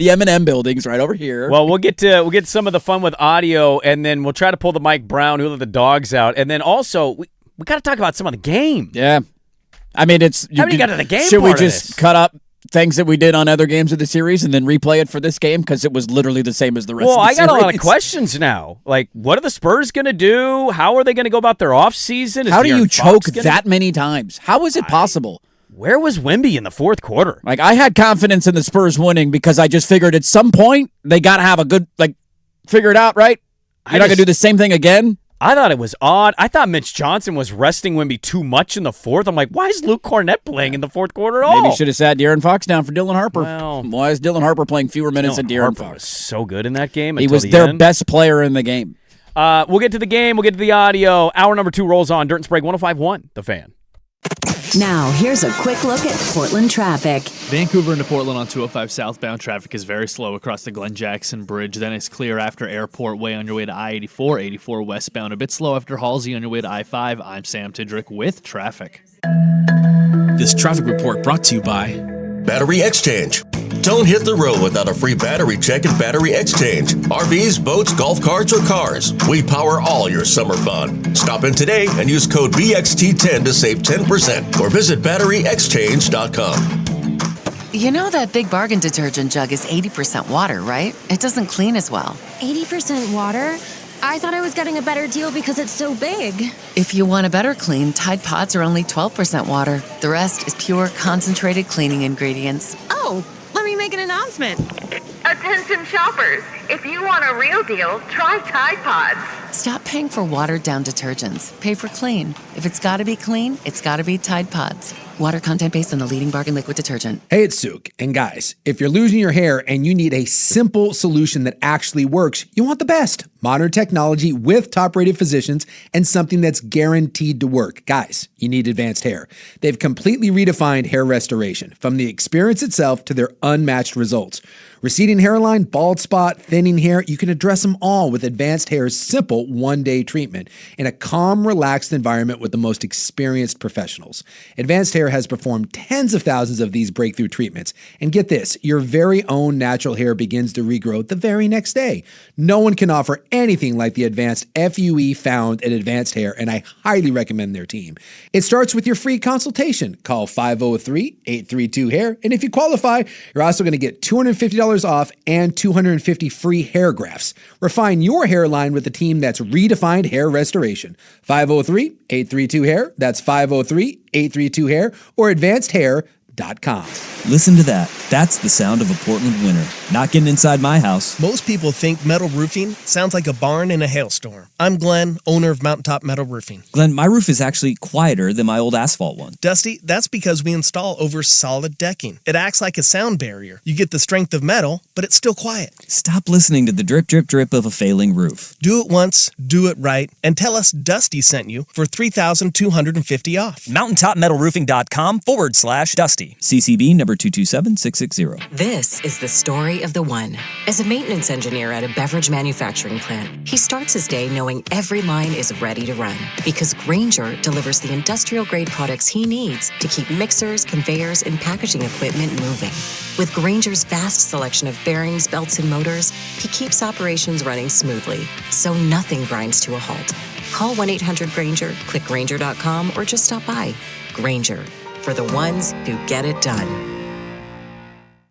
M&M buildings right over here. Well, we'll get some of the fun with audio, and then we'll try to pull the Mike Brown who let the dogs out, and then also we got to talk about some of the game. Yeah. I mean, it's... How many got to the game Should we part of just this? cut up things that we did on other games of the series and then replay it for this game? Because it was literally the same as the rest Well, of the I got series. a lot of questions now. Like, what are the Spurs going to do? How are they going to go about their offseason? How do you choke that many times? How is it possible? Where was Wemby in the fourth quarter? Like, I had confidence in the Spurs winning because I just figured at some point they got to have a good, figure it out, right? You're not going to do the same thing again? I thought it was odd. I thought Mitch Johnson was resting Wemby too much in the fourth. I'm like, why is Luke Cornett playing in the fourth quarter at all? Maybe you should have sat De'Aaron Fox down for Dylan Harper. Well, why is Dylan Harper playing fewer minutes than De'Aaron Harper was Fox? so good in that game. He until was the their end. best player in the game. We'll get to the game. We'll get to the audio. Hour number 2 rolls on. Dirt and Sprague 105.1, The Fan. Now, here's a quick look at Portland traffic. Vancouver into Portland on 205 southbound traffic is very slow across the Glen Jackson Bridge. Then it's clear after Airport Way on your way to I-84, 84 westbound. A bit slow after Halsey on your way to I-5. I'm Sam Tidrick with traffic. This traffic report brought to you by Battery Exchange. Don't hit the road without a free battery check at Battery Exchange. RVs, boats, golf carts, or cars. We power all your summer fun. Stop in today and use code BXT10 to save 10% or visit batteryexchange.com. You know that Big Bargain detergent jug is 80% water, right? It doesn't clean as well. 80% water? I thought I was getting a better deal because it's so big. If you want a better clean, Tide Pods are only 12% water. The rest is pure, concentrated cleaning ingredients. Oh, let me make an announcement. Attention shoppers, if you want a real deal, try Tide Pods. Stop paying for watered-down detergents. Pay for clean. If it's gotta be clean, it's gotta be Tide Pods. Water content based on the leading bargain liquid detergent. Hey, it's Suk. And guys, if you're losing your hair and you need a simple solution that actually works, you want the best. Modern technology with top-rated physicians and something that's guaranteed to work. Guys, you need Advanced Hair. They've completely redefined hair restoration, from the experience itself to their unmatched results. Receding hairline, bald spot, thinning hair, you can address them all with Advanced Hair's simple one-day treatment in a calm, relaxed environment with the most experienced professionals. Advanced Hair has performed tens of thousands of these breakthrough treatments. And get this, your very own natural hair begins to regrow the very next day. No one can offer anything like the advanced FUE found at Advanced Hair, and I highly recommend their team. It starts with your free consultation. Call 503-832-HAIR, and if you qualify, you're also going to get $250 off and 250 free hair grafts. Refine your hairline with a team that's redefined hair restoration. 503-832-HAIR, that's 503-832-HAIR, or advancedhair.com. ZipRecruiter.com. Listen to that. That's the sound of a Portland winter. Not getting inside my house. Most people think metal roofing sounds like a barn in a hailstorm. I'm Glenn, owner of Mountaintop Metal Roofing. Glenn, my roof is actually quieter than my old asphalt one. Dusty, that's because we install over solid decking. It acts like a sound barrier. You get the strength of metal, but it's still quiet. Stop listening to the drip, drip, drip of a failing roof. Do it once, do it right, and tell us Dusty sent you for $3,250 off. MountaintopMetalRoofing.com/Dusty. CCB number 227660. This is the story of the one. As a maintenance engineer at a beverage manufacturing plant, he starts his day knowing every line is ready to run because Grainger delivers the industrial-grade products he needs to keep mixers, conveyors, and packaging equipment moving. With Grainger's vast selection of bearings, belts, and motors, he keeps operations running smoothly, so nothing grinds to a halt. Call 1-800-GRAINGER, click Grainger.com, or just stop by. Grainger, for the ones who get it done.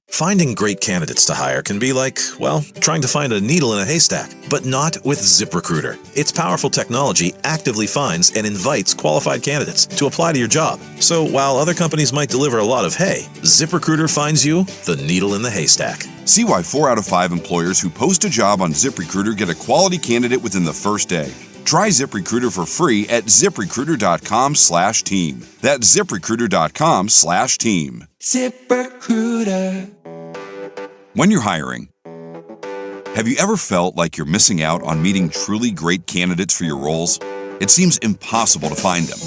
Finding great candidates to hire can be like, well, trying to find a needle in a haystack, but not with ZipRecruiter. Its powerful technology actively finds and invites qualified candidates to apply to your job. So while other companies might deliver a lot of hay, ZipRecruiter finds you the needle in the haystack. See why 4 out of 5 employers who post a job on ZipRecruiter get a quality candidate within the first day. Try ZipRecruiter for free at ZipRecruiter.com/team. That's ZipRecruiter.com/team. ZipRecruiter. When you're hiring, have you ever felt like you're missing out on meeting truly great candidates for your roles? It seems impossible to find them,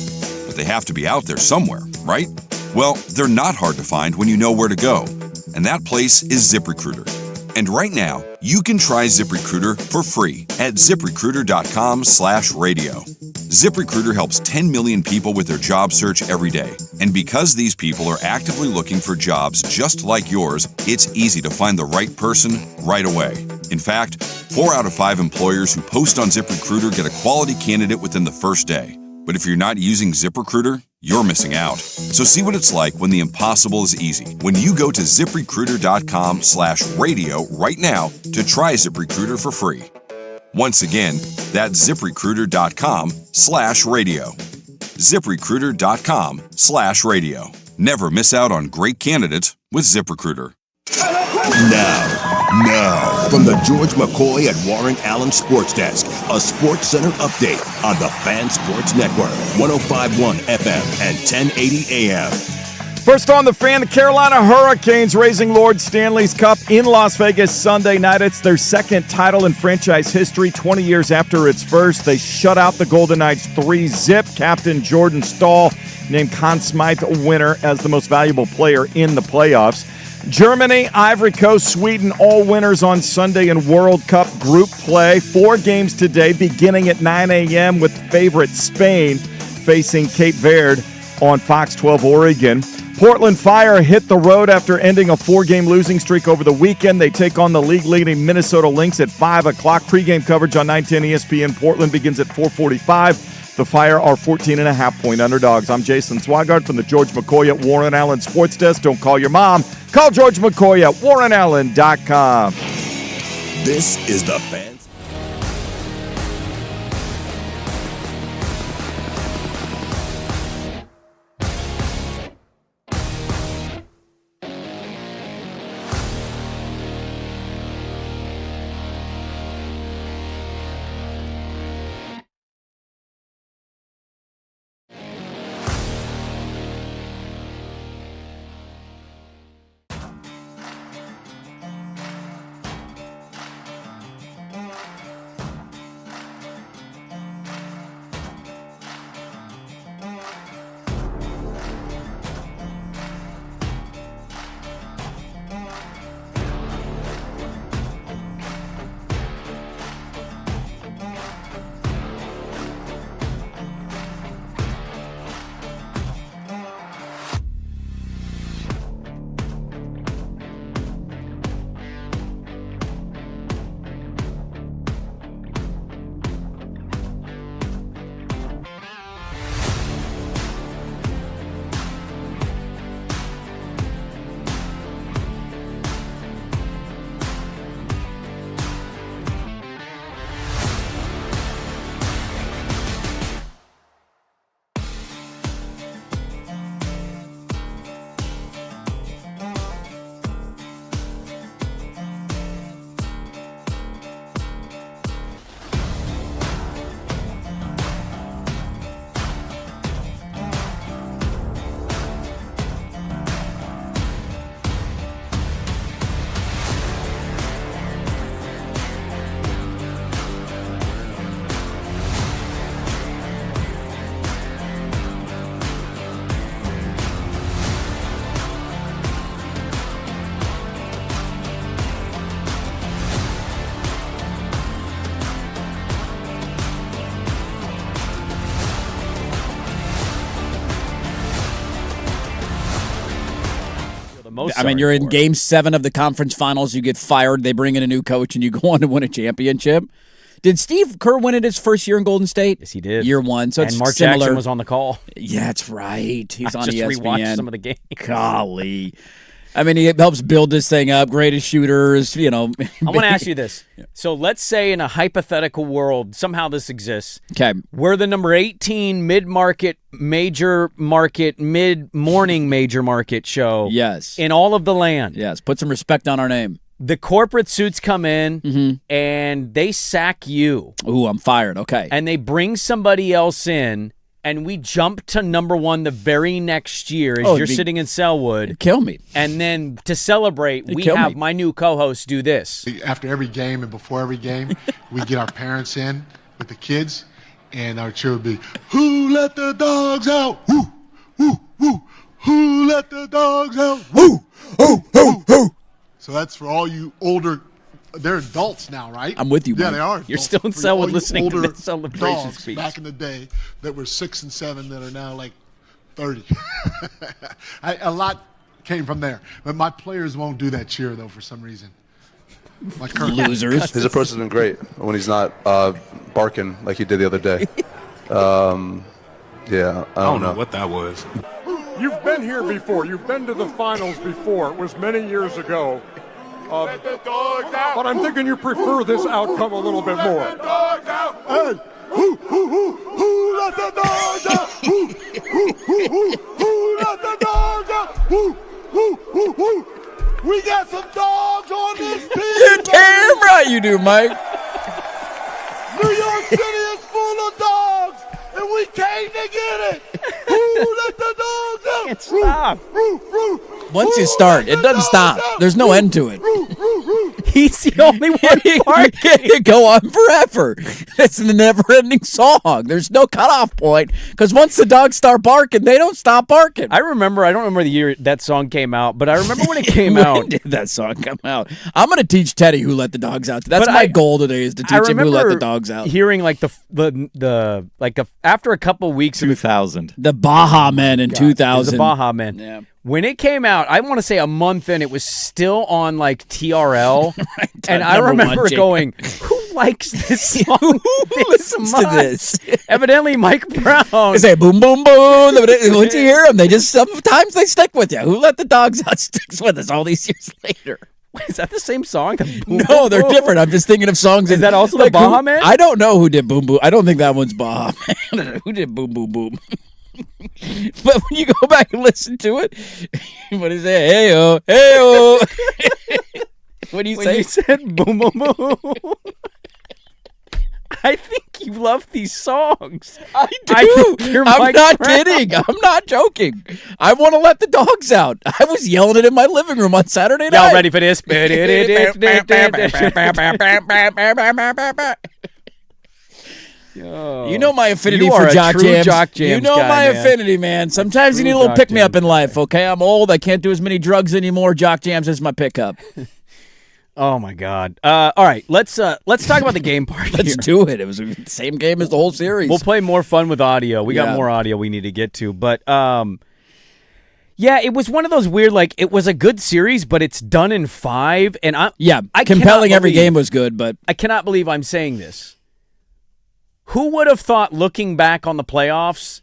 but they have to be out there somewhere, right? Well, they're not hard to find when you know where to go, and that place is ZipRecruiter. And right now, you can try ZipRecruiter for free at ZipRecruiter.com/radio. ZipRecruiter helps 10 million people with their job search every day. And because these people are actively looking for jobs just like yours, it's easy to find the right person right away. In fact, 4 out of 5 employers who post on ZipRecruiter get a quality candidate within the first day. But if you're not using ZipRecruiter, you're missing out. So see what it's like when the impossible is easy. When you go to ZipRecruiter.com/radio right now to try ZipRecruiter for free. Once again, that's ZipRecruiter.com/radio. ZipRecruiter.com/radio. Never miss out on great candidates with ZipRecruiter. Now, from the George McCoy and Warren Allen Sports Desk, a Sports Center update on the Fan Sports Network, 105.1 FM and 1080 AM. First on the Fan, the Carolina Hurricanes raising Lord Stanley's Cup in Las Vegas Sunday night. It's their second title in franchise history, 20 years after its first. They shut out the Golden Knights 3-0. Captain Jordan Stahl named Conn Smythe a winner as the most valuable player in the playoffs. Germany, Ivory Coast, Sweden, all winners on Sunday in World Cup group play. 4 games today, beginning at 9 a.m. with favorite Spain facing Cape Verde on Fox 12 Oregon. Portland Fire hit the road after ending a 4-game losing streak over the weekend. They take on the league-leading Minnesota Lynx at 5 o'clock. Pre-game coverage on 910 ESPN. Portland begins at 4:45. The Fire are 14.5-point underdogs. I'm Jason Swigard from the George McCoy at Warren Allen Sports Desk. Don't call your mom. Call George McCoy at WarrenAllen.com. This is the Fan. most. I mean, you're in Game 7 of the conference finals. You get fired. They bring in a new coach, and you go on to win a championship. Did Steve Kerr win it his first year in Golden State? Yes, he did. Year 1. So it's Mark similar. Jackson was on the call. Yeah, that's right. He's I on just ESPN. rewatched some of the games. Golly. I mean, he helps build this thing up. Greatest shooters, I want to ask you this. So let's say in a hypothetical world, somehow this exists. Okay. We're the number 18 mid-market, major market, mid-morning major market show. Yes. In all of the land. Yes. Put some respect on our name. The corporate suits come in and they sack you. Ooh, I'm fired. Okay. And they bring somebody else in, and we jump to number 1 the very next year as you're sitting in Selwood. Kill me. And then to celebrate, we have my new co-host do this. After every game and before every game, we get our parents in with the kids, and our cheer would be, "Who let the dogs out? Woo, woo, woo. Who let the dogs out? Woo, woo, woo, woo." So that's for all you older. They're adults now, right? I'm with you, Yeah, Mike. they are. You're still in Selwood listening to this celebration dogs speech. back in the day that were 6 and 7 that are now like 30. A lot came from there. But my players won't do that cheer, though, for some reason. My current Losers. His approach has been great when he's not barking like he did the other day. Yeah, I don't know what that was. You've been here before. You've been to the finals before. It was many years ago. But I'm thinking you prefer this outcome a little bit more. Hey, who let the dogs out? Who let the dogs out? We got some dogs on this team. You're damn right you do, Mike. New York City is full of dogs, and we came to get it. Who let the dogs out? Can't stop. Once you start, it doesn't stop. There's no end to it. He's the only one barking. You go on forever. It's the never-ending song. There's no cutoff point because once the dogs start barking, they don't stop barking. I don't remember the year that song came out, but I remember when it came When out. did that song come out? I'm going to teach Teddy Who Let the Dogs Out. That's my goal today is to teach him Who Let the Dogs Out. Hearing like after a couple weeks 2000. The Baja Men in 2000. The Baja Men. Yeah. When it came out, I want to say a month in, it was still on like TRL, and I remember going, "Who likes this song? Who listens to this?" Evidently, Mike Brown. They say boom, boom, boom. Once you hear them, sometimes they stick with you. Who Let the Dogs Out sticks with us all these years later. Is that the same song? No, they're different. I'm just thinking of songs. Is that also the Baja Man? I don't know who did Boom Boom. I don't think that one's Baja Man. Who did Boom Boom Boom? But when you go back and listen to it, what do you say? Hey-oh, hey-oh. What do you say? When you said boom, boom, boom. I think you love these songs. I do. I think you're I'm Mike not Brown. kidding. I'm not joking. I want to let the dogs out. I was yelling it in my living room on Saturday night. Y'all ready for this? You know my affinity You for are a jock true jams. Jock Jams You know guy, my man. affinity, man. Sometimes you True need a little Jock pick me up Jams in life. Okay, I'm old. I can't do as many drugs anymore. Jock jams is my pickup. Oh my God! All right, let's talk about the game part. Let's here. do it. It was the same game as the whole series. We'll play more fun with audio. We got Yeah. more audio we need to get to, but yeah, it was one of those weird. Like, it was a good series, but it's done in 5, and I compelling. Every believe- game was good, but I cannot believe I'm saying this. Who would have thought, looking back on the playoffs,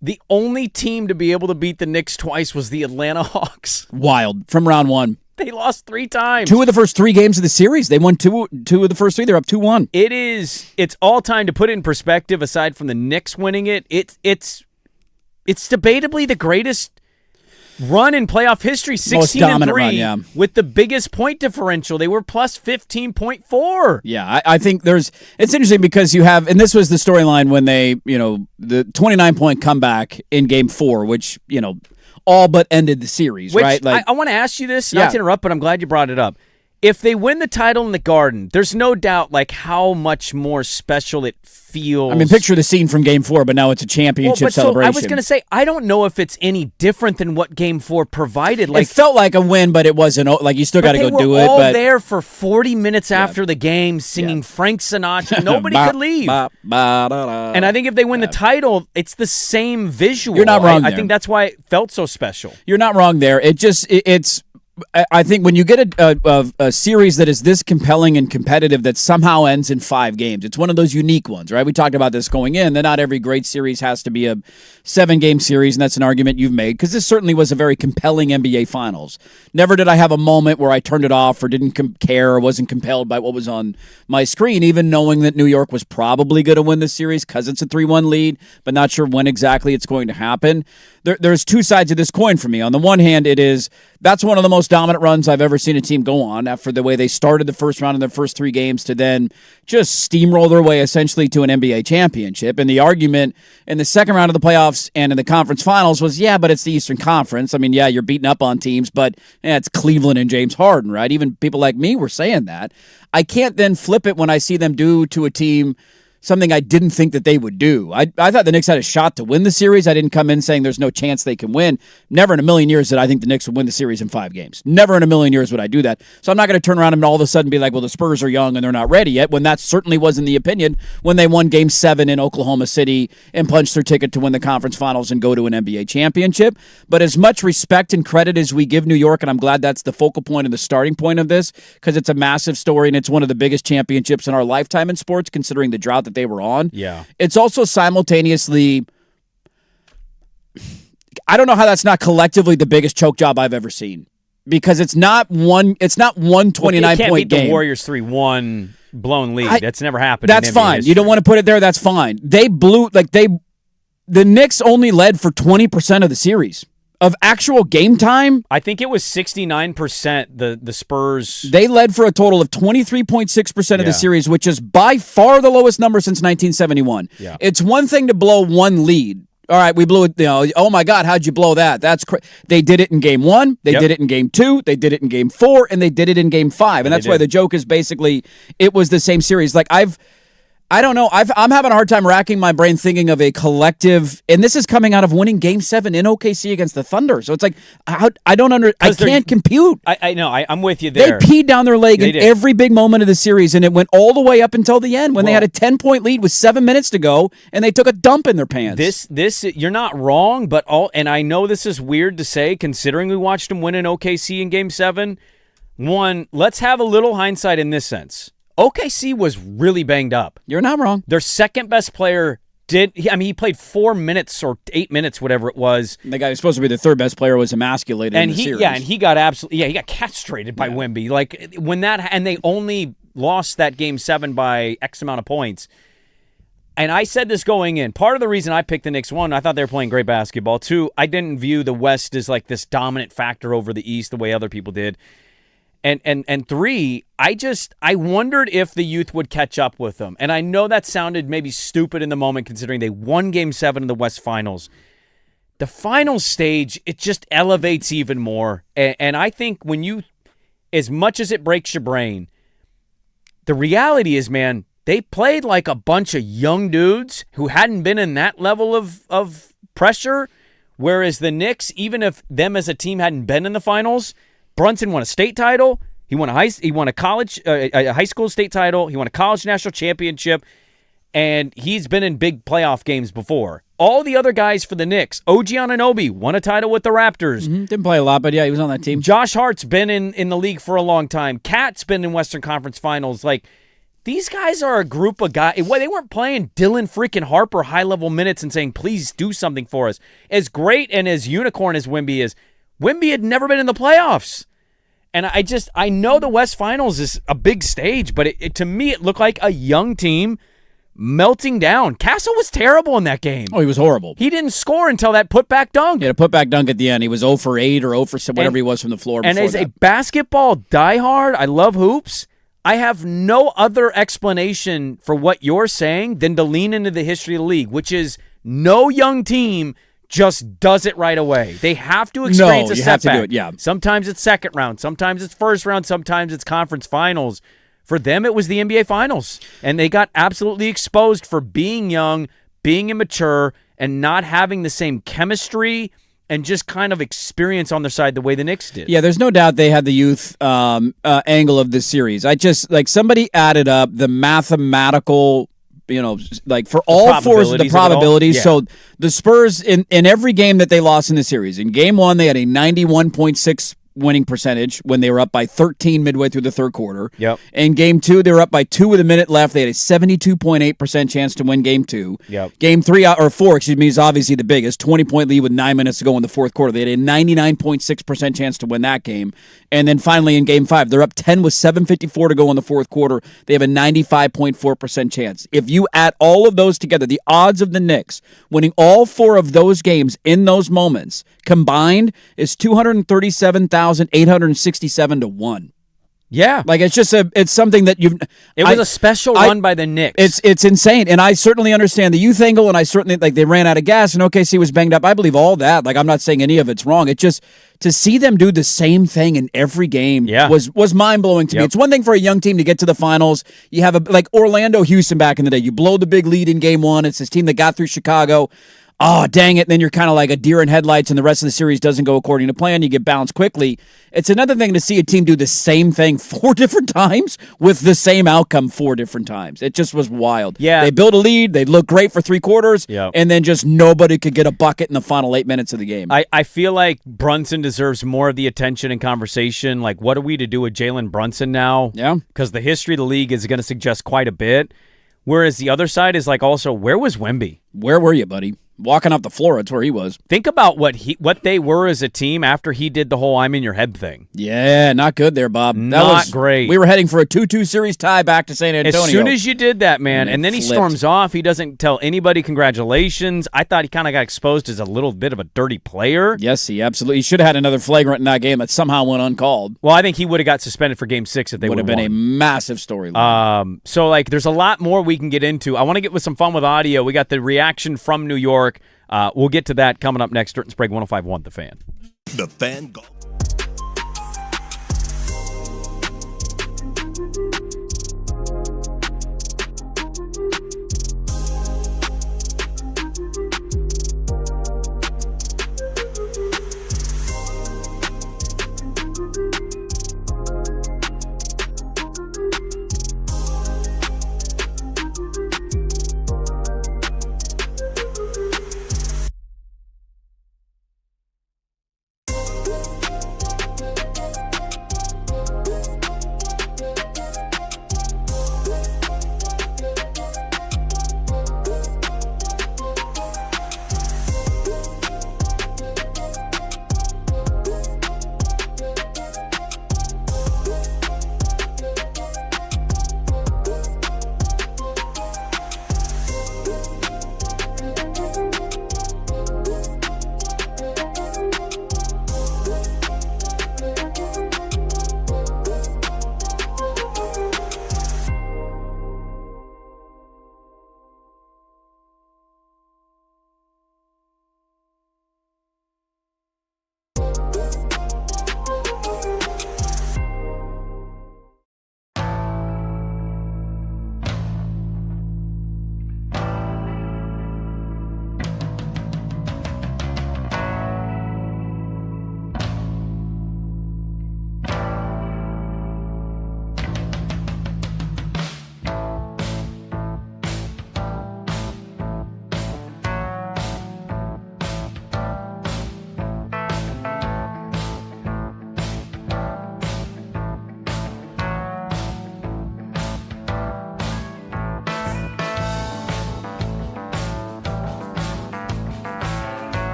the only team to be able to beat the Knicks twice was the Atlanta Hawks? wild from round one. They lost 3 times. 2 of the first 3 games of the series. They won two of the first 3. They're up 2-1. It's all time to put it in perspective. Aside from the Knicks winning it, it's debatably the greatest run in playoff history. 16-3 run, yeah. with the biggest point differential. They were plus 15.4. Yeah, I think it's interesting because you have, and this was the storyline when they, the 29-point comeback in Game 4, which, all but ended the series, Which right? I want to ask you this, not Yeah. to interrupt, but I'm glad you brought it up. if they win the title in the Garden, there's no doubt like how much more special it feels. I mean, picture the scene from Game 4, but now it's a championship celebration. So I was going to say, I don't know if it's any different than what Game 4 provided. It felt like a win, but it wasn't. Like, you still got to go do it. They were all but there for 40 minutes after the game singing Frank Sinatra. Nobody could leave. And I think if they win the title, it's the same visual. You're not wrong I there. think that's why it felt so special. You're not wrong there. It's. I think when you get a series that is this compelling and competitive that somehow ends in 5 games, it's one of those unique ones, right? We talked about this going in, that not every great series has to be a 7-game series, and that's an argument you've made, because this certainly was a very compelling NBA Finals. Never did I have a moment where I turned it off or didn't care or wasn't compelled by what was on my screen, even knowing that New York was probably going to win this series because it's a 3-1 lead, but not sure when exactly it's going to happen. There's two sides of this coin for me. On the one hand, that's one of the most dominant runs I've ever seen a team go on after the way they started the first round in their first 3 games to then just steamroll their way essentially to an NBA championship. And the argument in the second round of the playoffs and in the conference finals was, but it's the Eastern Conference. I mean, you're beating up on teams, but it's Cleveland and James Harden, right? Even people like me were saying that. I can't then flip it when I see them do to a team something I didn't think that they would do. I thought the Knicks had a shot to win the series. I didn't come in saying there's no chance they can win. Never in a million years did I think the Knicks would win the series in 5 games. Never in a million years would I do that. So I'm not going to turn around and all of a sudden be like, well, the Spurs are young and they're not ready yet, when that certainly wasn't the opinion when they won Game 7 in Oklahoma City and punched their ticket to win the conference finals and go to an NBA championship. But as much respect and credit as we give New York, and I'm glad that's the focal point and the starting point of this, because it's a massive story and it's one of the biggest championships in our lifetime in sports, considering the drought that they were on. Yeah. It's also simultaneously, I don't know how that's not collectively the biggest choke job I've ever seen, because it's not one 29 can't point beat game. The Warriors 3-1 blown lead. That's never happened. That's in NBA fine. history. You don't want to put it there. That's fine. The Knicks only led for 20% of the series. Of actual game time, I think it was 69%. The Spurs, they led for a total of 23.6% of the series, which is by far the lowest number since 1971. Yeah. It's one thing to blow one lead. All right, we blew it. Oh my God, how'd you blow that? That's they did it in Game 1, they did it in Game 2, they did it in Game 4, and they did it in Game 5. And that's why the joke is basically it was the same series. Like I don't know. I'm having a hard time racking my brain thinking of a collective, and this is coming out of winning Game 7 in OKC against the Thunder. So it's like, I can't compute. I know. I'm with you there. They peed down their leg in every big moment of the series, and it went all the way up until the end when they had a 10-point lead with 7 minutes to go, and they took a dump in their pants. This you're not wrong, but and I know this is weird to say considering we watched them win in OKC in Game 7. One, let's have a little hindsight in this sense. OKC was really banged up. You're not wrong. Their second best player he played 4 minutes or 8 minutes, whatever it was. The guy who's supposed to be the third best player was emasculated in the series. Yeah, and he got he got castrated by Wemby. Like and they only lost that Game 7 by X amount of points. And I said this going in. Part of the reason I picked the Knicks, one, I thought they were playing great basketball. Two, I didn't view the West as like this dominant factor over the East the way other people did. And three, I wondered if the youth would catch up with them. And I know that sounded maybe stupid in the moment considering they won Game 7 in the West Finals. The finals stage, it just elevates even more. And I think as much as it breaks your brain, the reality is, man, they played like a bunch of young dudes who hadn't been in that level of pressure, whereas the Knicks, even if them as a team hadn't been in the finals, Brunson won a state title. He won a high school state title. He won a college national championship, and he's been in big playoff games before. All the other guys for the Knicks, OG Anunoby won a title with the Raptors. Mm-hmm. Didn't play a lot, but yeah, he was on that team. Josh Hart's been in the league for a long time. Cat's been in Western Conference Finals. Like, these guys are a group of guys. They weren't playing Dylan freaking Harper high-level minutes and saying, please do something for us. As great and as unicorn as Wemby is, Wemby had never been in the playoffs. And I know the West Finals is a big stage, but to me, it looked like a young team melting down. Castle was terrible in that game. Oh, he was horrible. He didn't score until that putback dunk. He had a putback dunk at the end. He was 0 for 8 or 0 for whatever he was from the floor before that. And as that. a basketball diehard, I love hoops. I have no other explanation for what you're saying than to lean into the history of the league, which is no young team just does it right away. They have to experience a you setback. have to do it, yeah. Sometimes it's second round. Sometimes it's first round. Sometimes it's conference finals. For them, it was the NBA Finals. And they got absolutely exposed for being young, being immature, and not having the same chemistry and just kind of experience on their side the way the Knicks did. Yeah, there's no doubt they had the youth angle of this series. I just, somebody added up the mathematical, for all four of the probabilities. Yeah. So the Spurs, in every game that they lost in the series, in game one, they had a 91.6 winning percentage when they were up by 13 midway through the third quarter. Yep. In game two, they were up by 2 with a minute left. They had a 72.8% chance to win game two. Yep. Game four, is obviously the biggest. 20-point lead with 9 minutes to go in the fourth quarter. They had a 99.6% chance to win that game. And then finally in game 5, they're up 10 with 7:54 to go in the fourth quarter. They have a 95.4% chance. If you add all of those together, the odds of the Knicks winning all 4 of those games in those moments combined is 237,867 to 1. Yeah. It's something that you've... It was a special run by the Knicks. It's insane. And I certainly understand the youth angle, and I certainly, they ran out of gas, and OKC was banged up. I believe all that. I'm not saying any of it's wrong. It just... To see them do the same thing in every game was mind-blowing to me. It's one thing for a young team to get to the finals. You have Orlando, Houston back in the day. You blow the big lead in game 1. It's this team that got through Chicago. Oh, dang it. And then you're kind of like a deer in headlights and the rest of the series doesn't go according to plan. You get bounced quickly. It's another thing to see a team do the same thing 4 different times with the same outcome 4 different times. It just was wild. Yeah. They built a lead. They looked great for 3 quarters. Yep. And then just nobody could get a bucket in the final 8 minutes of the game. I feel like Brunson deserves more of the attention and conversation. What are we to do with Jalen Brunson now? Yeah. Because the history of the league is going to suggest quite a bit. Whereas the other side is also, where was Wemby? Where were you, buddy? Walking off the floor, that's where he was. Think about what they were as a team after he did the whole I'm in your head thing. Yeah, not good there, Bob. Not great. We were heading for a 2-2 series tie back to San Antonio. As soon as you did that, man, and then he storms off. He doesn't tell anybody congratulations. I thought he kind of got exposed as a little bit of a dirty player. Yes, he absolutely. He should have had another flagrant in that game that somehow went uncalled. Well, I think he would have got suspended for Game 6 if they would have been won. a massive storyline. So there's a lot more we can get into. I want to get with some fun with audio. We got the reaction from New York. We'll get to that coming up next. Dirt and Sprague 105.1 The Fan. The Fan Golf.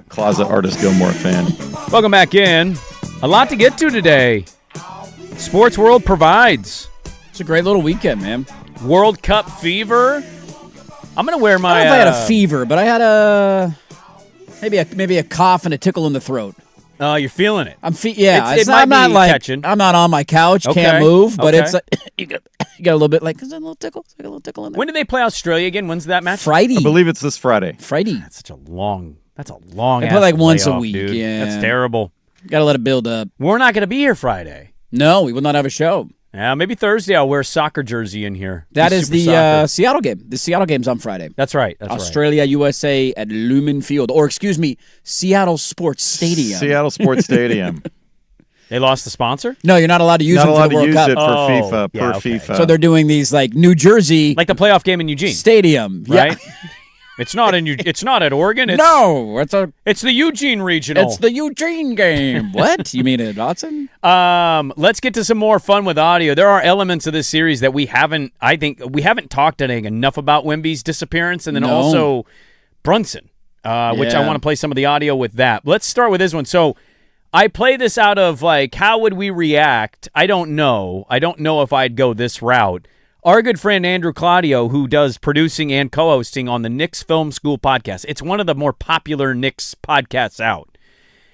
Closet Artist Gilmore fan. Welcome back in. A lot to get to today. Sports World provides. It's a great little weekend, man. World Cup fever. I'm going to wear my... I don't know if I had a fever, but I had maybe a cough and a tickle in the throat. Oh, you're feeling it. I'm I'm not like catching. I'm not on my couch, can't move, but it's you got a little bit like, is that a little tickle? Is there a little tickle in there? When do they play Australia again? When's that match? Friday. I believe it's this Friday. That's a long They play like once a week. Dude. Yeah, That's terrible. Got to let it build up. We're not going to be here Friday. No, we will not have a show. Yeah, maybe Thursday I'll wear a soccer jersey in here. That is the Seattle game. The Seattle game's on Friday. That's right. Australia, USA at Lumen Field. Or, excuse me, Seattle Sports Stadium. Seattle Sports Stadium. They lost the sponsor? No, you're not allowed to use it for the World Cup. It for FIFA, FIFA. So they're doing these like New Jersey. Like the playoff game in Eugene. Stadium. Right? Yeah. It's not at Oregon. It's the Eugene Regional. It's the Eugene game. What? You mean at Dotson? Let's get to some more fun with audio. There are elements of this series that we haven't talked enough about Wemby's disappearance, and then also Brunson, which I want to play some of the audio with that. Let's start with this one. So I play this out of like, how would we react? I don't know. I don't know if I'd go this route. Our good friend Andrew Claudio, who does producing and co-hosting on the Knicks Film School podcast. It's one of the more popular Knicks podcasts out.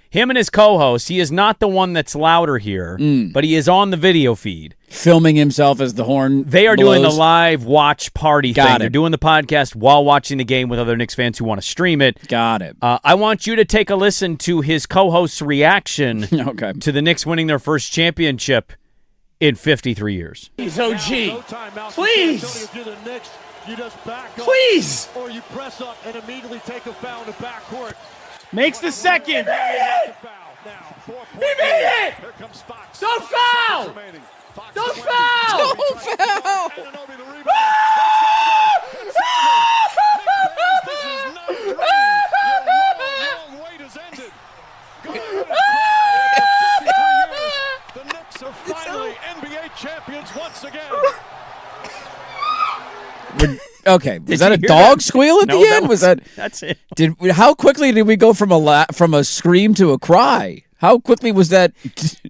Him and his co-host, he is not the one that's louder here, but he is on the video feed. Filming himself as the horn They are blows. doing the live watch party thing. They're doing the podcast while watching the game with other Knicks fans who want to stream it. Got it. I want you to take a listen to his co-host's reaction to the Knicks winning their first championship in 53 years. Please, OG. Please. Please. Or you press up and immediately take a foul in the backcourt. Makes the second. He made it. Here comes Fox. Don't foul. Don't foul. Don't foul. Finally, NBA champions once again. Okay, was that a dog squeal at the end? That's it. How quickly did we go from a scream to a cry? How quickly was that?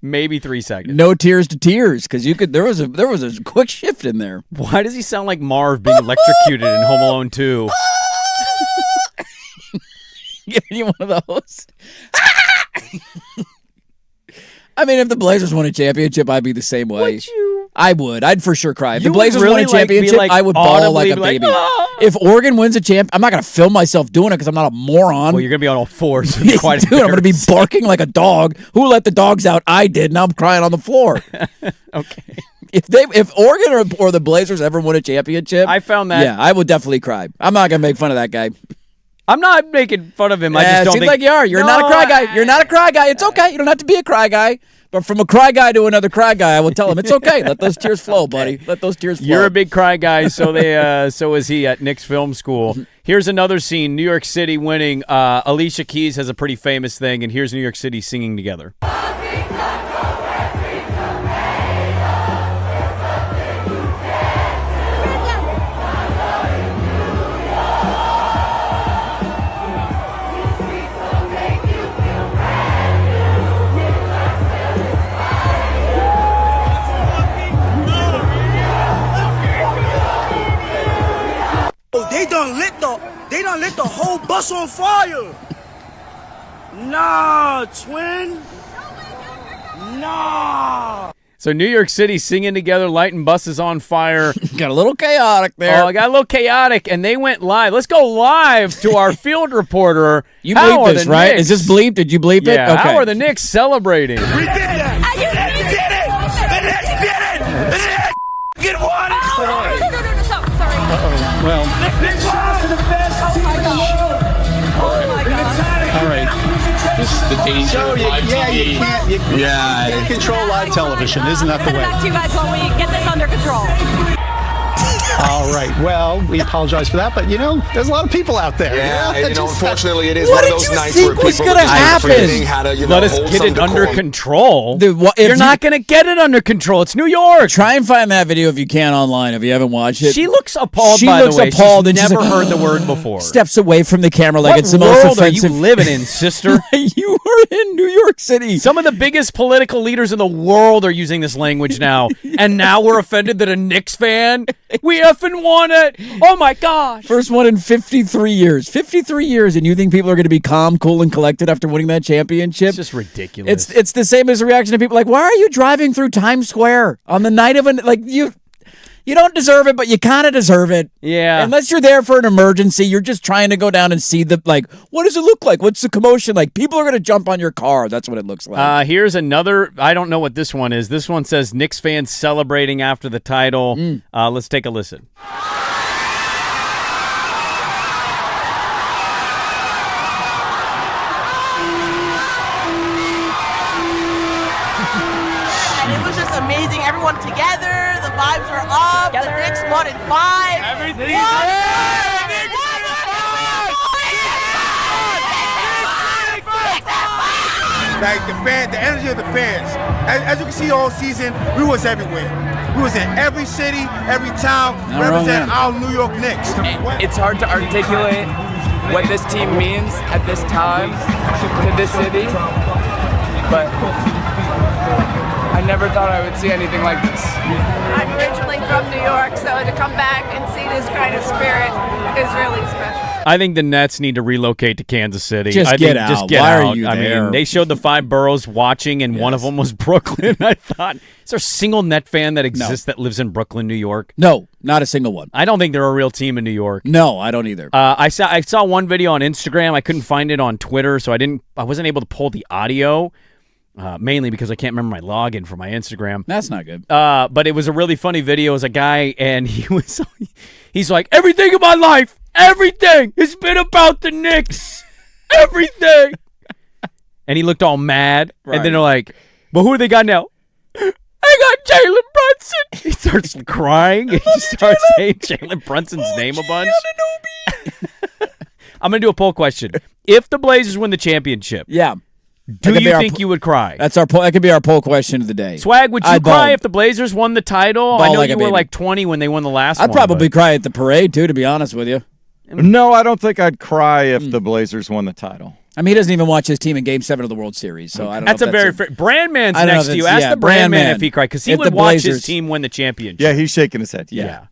Maybe 3 seconds. No tears to tears, because there was a quick shift in there. Why does he sound like Marv being electrocuted in Home Alone 2? Giving you one of those. I mean, if the Blazers won a championship, I'd be the same way. Would you? I would. I'd for sure cry. If You the Blazers would won really, a championship, like, I would bawl like a audibly baby. "Ah!" If Oregon wins a champ, I'm not going to film myself doing it because I'm not a moron. Well, you're going to be on all fours. Dude, I'm going to be barking like a dog. Who let the dogs out? I did. Now I'm crying on the floor. Okay. If Oregon or the Blazers ever win a championship, I found that. Yeah, I would definitely cry. I'm not going to make fun of that guy. I'm not making fun of him. I Yeah, just don't seems think... like you are. You're not a cry guy. You're not a cry guy. It's okay. You don't have to be a cry guy. But from a cry guy to another cry guy, I will tell him it's okay. Let those tears flow, buddy. Let those tears flow. You're a big cry guy, so is he at Knicks Film School. Here's another scene. New York City winning. Alicia Keys has a pretty famous thing, and here's New York City singing together. They done lit the whole bus on fire. Nah, twin. Nah. So New York City singing together, lighting buses on fire. Got a little chaotic there. Oh, I got a little chaotic, and they went live. Let's go live to our field reporter. You How bleeped are this, the right? Knicks? Is this bleeped? Did you bleep it? Yeah. Okay. How are the Knicks celebrating? We did that. Let's get one. No, stop. Sorry. Well, let's pass to the best team in the world. Oh my God. All right. This is the danger of live TV. You can't control live television. Isn't that the way? Back to you guys while we get this under control. All All right. Well, we apologize for that, but there's a lot of people out there. Yeah, and, unfortunately, it is What one of did those you nights think where was people gonna are just happen? forgetting how to, Let us hold get some it under decorum. control. Dude, You're not going to get it under control. It's New York. Try and find that video if you can online if you haven't watched it. She looks appalled, She by looks the way. appalled She's and she's never like, heard the word before. Steps away from the camera like What it's the most world offensive. are you living in, sister? You are in New York City. Some of the biggest political leaders in the world are using this language now. And now we're offended that a Knicks fan, we effing won it. Oh, my gosh. First one in 53 years. 53 years, and you think people are going to be calm, cool, and collected after winning that championship? It's just ridiculous. It's the same as the reaction to people like, why are you driving through Times Square on the night of you don't deserve it, but you kind of deserve it. Yeah. Unless you're there for an emergency, you're just trying to go down and see what does it look like? What's the commotion like? People are going to jump on your car. That's what it looks like. Here's another. I don't know what this one is. This one says Knicks fans celebrating after the title. Let's take a listen. And it was just amazing. Everyone together. The vibes were up. The Knicks won in 5. Everything. Like the energy of the fans. As you can see all season, we was everywhere. We was in every city, every town, representing our New York Knicks. It's hard to articulate what this team means at this time to this city, but I never thought I would see anything like this. I'm originally from New York, so to come back and see this kind of spirit is really special. I think the Nets need to relocate to Kansas City. Just get out. Just get Why out. are you I there? mean, they showed the 5 boroughs watching, and one of them was Brooklyn. I thought, is there a single Net fan that exists that lives in Brooklyn, New York? No, not a single one. I don't think they're a real team in New York. No, I don't either. I saw one video on Instagram. I couldn't find it on Twitter, so I wasn't able to pull the audio. Mainly because I can't remember my login for my Instagram. That's not good. But it was a really funny video. It was a guy, and he's like, everything in my life, everything has been about the Knicks. Everything. And he looked all mad. Right. And then they're like, but who do they got now? I got Jalen Brunson. He starts crying. He just starts saying Jalen Brunson's name a bunch. I'm going to do a poll question. If the Blazers win the championship, do you think you would cry? That's our poll. That could be our poll question of the day. Swag, would you cry if the Blazers won the title? I know like you a were baby. like 20 when they won the last one. I'd probably cry at the parade, too, to be honest with you. No, I don't think I'd cry if the Blazers won the title. I mean, he doesn't even watch his team in Game 7 of the World Series, so I don't know. That's a very fair. Brandman's I don't know next if to you. it's- Ask the Brandman Brandman. if he cried, because he If would the watch his Blazers- team win the championship. Yeah, he's shaking his head. Yeah.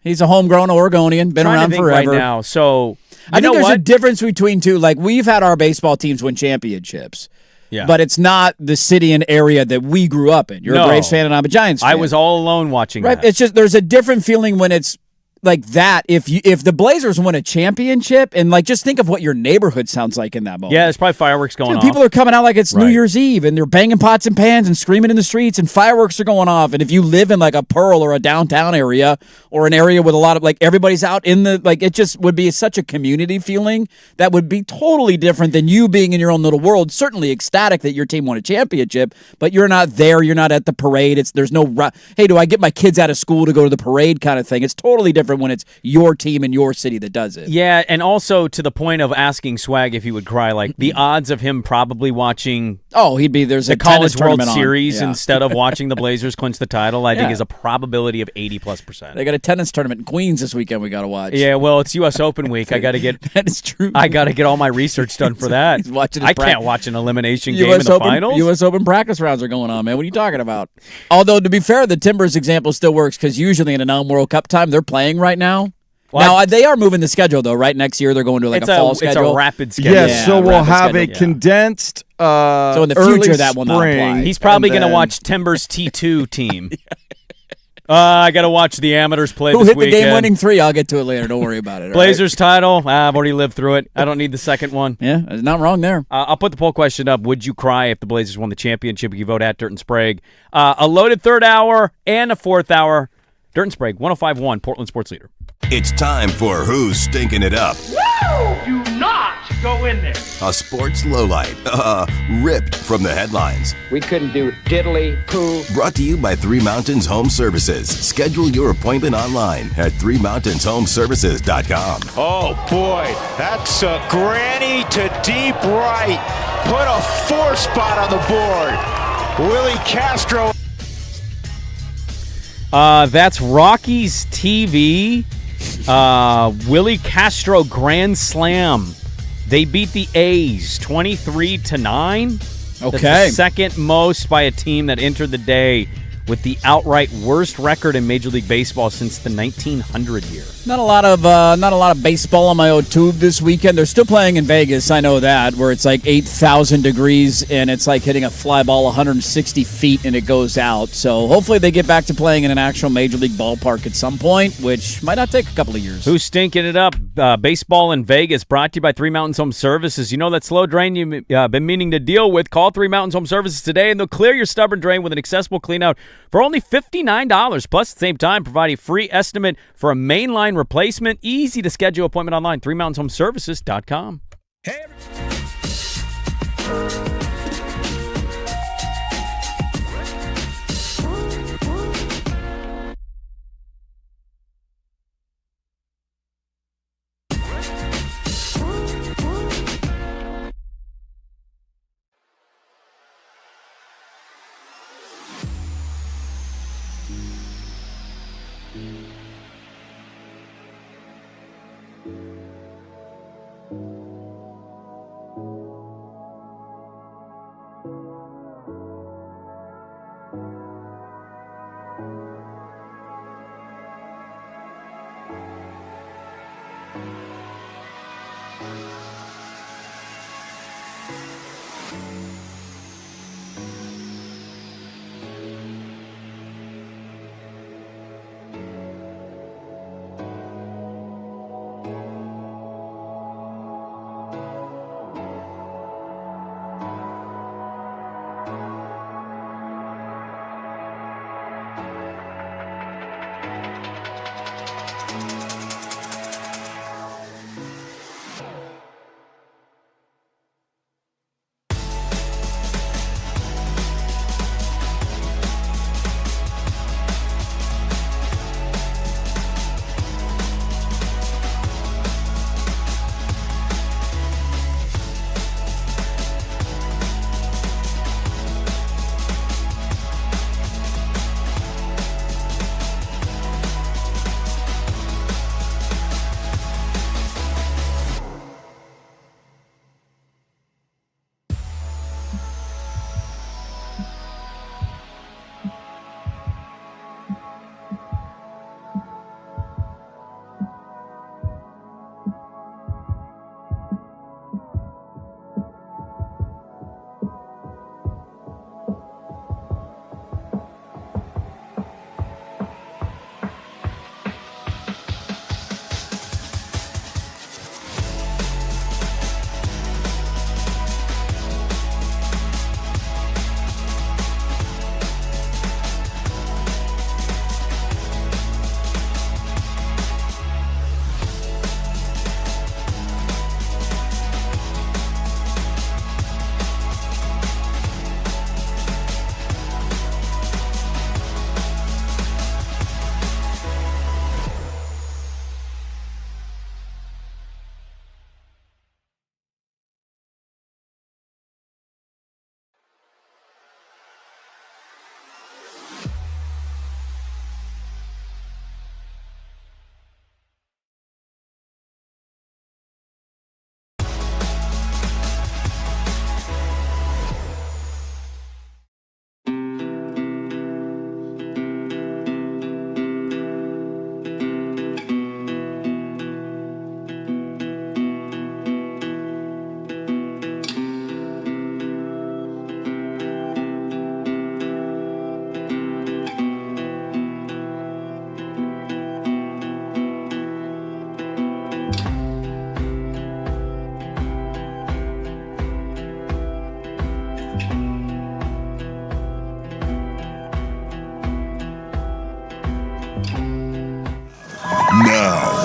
He's a homegrown Oregonian, been Trying to around think forever. right now. So, I think know there's a what? difference between two. Like, we've had our baseball teams win championships. Yeah. But it's not the city and area that we grew up in. You're a Braves fan and I'm a Giants fan. I was all alone watching Right. that. It's just there's a different feeling when it's like that. If the Blazers win a championship, and like just think of what your neighborhood sounds like in that moment. Yeah, there's probably fireworks going off. People are coming out like it's New Year's Eve, and they're banging pots and pans and screaming in the streets, and fireworks are going off. And if you live in like a Pearl or a downtown area, or an area with a lot of like everybody's out in the like, it just would be such a community feeling that would be totally different than you being in your own little world. Certainly ecstatic that your team won a championship, but you're not there. You're not at the parade. There's no hey, do I get my kids out of school to go to the parade kind of thing. It's totally different when it's your team in your city that does it. Yeah, and also to the point of asking Swag if he would cry, like the odds of him probably watching there's the a College tennis World tournament on. Series Yeah. instead of watching the Blazers clinch the title, I think Yeah. is a probability of 80+%. They got a tennis tournament in Queens this weekend we got to watch. Yeah, well, it's U.S. Open week. I got to get that is true. I got to get all my research done for that. He's watching his I can't watch an elimination game in US the Open, finals. U.S. Open practice rounds are going on, man. What are you talking about? Although, to be fair, the Timbers example still works because usually in a non-World Cup time, they're playing right now. Well, Now, they are moving the schedule, though, right? Next year, they're going to like a fall schedule. It's a rapid schedule. Yes, so we'll have a condensed So in the early future, that will not spring, apply. He's probably and going to then- watch Timbers T2 team. I got to watch the amateurs play Who this hit weekend. the game-winning three? I'll get to it later. Don't worry about it. all right? Blazers title. I've already lived through it. I don't need the second one. Yeah, there's not wrong there. I'll put the poll question up. Would you cry if the Blazers won the championship? You vote at Dirt and Sprague. A loaded third hour and a fourth hour. Dirt and Sprague, 105.1, Portland Sports Leader. It's time for Who's Stinking It Up. Do not go in there. A sports lowlight, ripped from the headlines. We couldn't do diddly poo. Brought to you by Three Mountains Home Services. Schedule your appointment online at threemountainshomservices.com. Oh boy, that's a granny to deep right. Put a 4 spot on the board. Willie Castro. That's Rockies TV. Willie Castro grand slam. They beat the A's 23-9. Okay. That's the second most by a team that entered the day with the outright worst record in Major League Baseball since the 1900 year. Not a lot of baseball on my old tube this weekend. They're still playing in Vegas, I know that, where it's like 8,000 degrees and it's like hitting a fly ball 160 feet and it goes out. So hopefully they get back to playing in an actual Major League ballpark at some point, which might not take a couple of years. Who's stinking it up? Baseball in Vegas, brought to you by Three Mountains Home Services. You know that slow drain you've been meaning to deal with? Call Three Mountains Home Services today and they'll clear your stubborn drain with an accessible clean out for only $59. Plus, at the same time, provide a free estimate for a mainline replacement. Easy to schedule appointment online. ThreeMountainsHomeServices.com. Hey,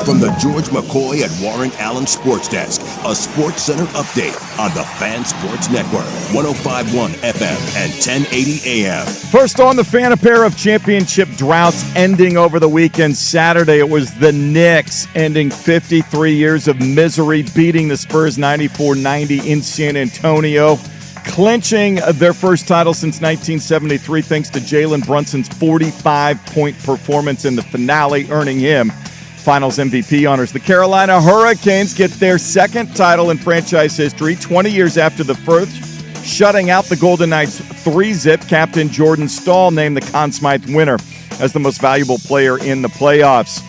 From the George McCoy at Warren Allen Sports Desk, a Sports Center update on the Fan Sports Network, 105.1 FM and 1080 AM. First on the Fan, a pair of championship droughts ending over the weekend. Saturday, it was the Knicks ending 53 years of misery, beating the Spurs 94-90 in San Antonio, clinching their first title since 1973 thanks to Jalen Brunson's 45-point performance in the finale, earning him Finals MVP honors. The Carolina Hurricanes get their second title in franchise history, 20 years after the first, shutting out the Golden Knights 3-zip. Captain Jordan Staal named the Conn Smythe winner as the most valuable player in the playoffs.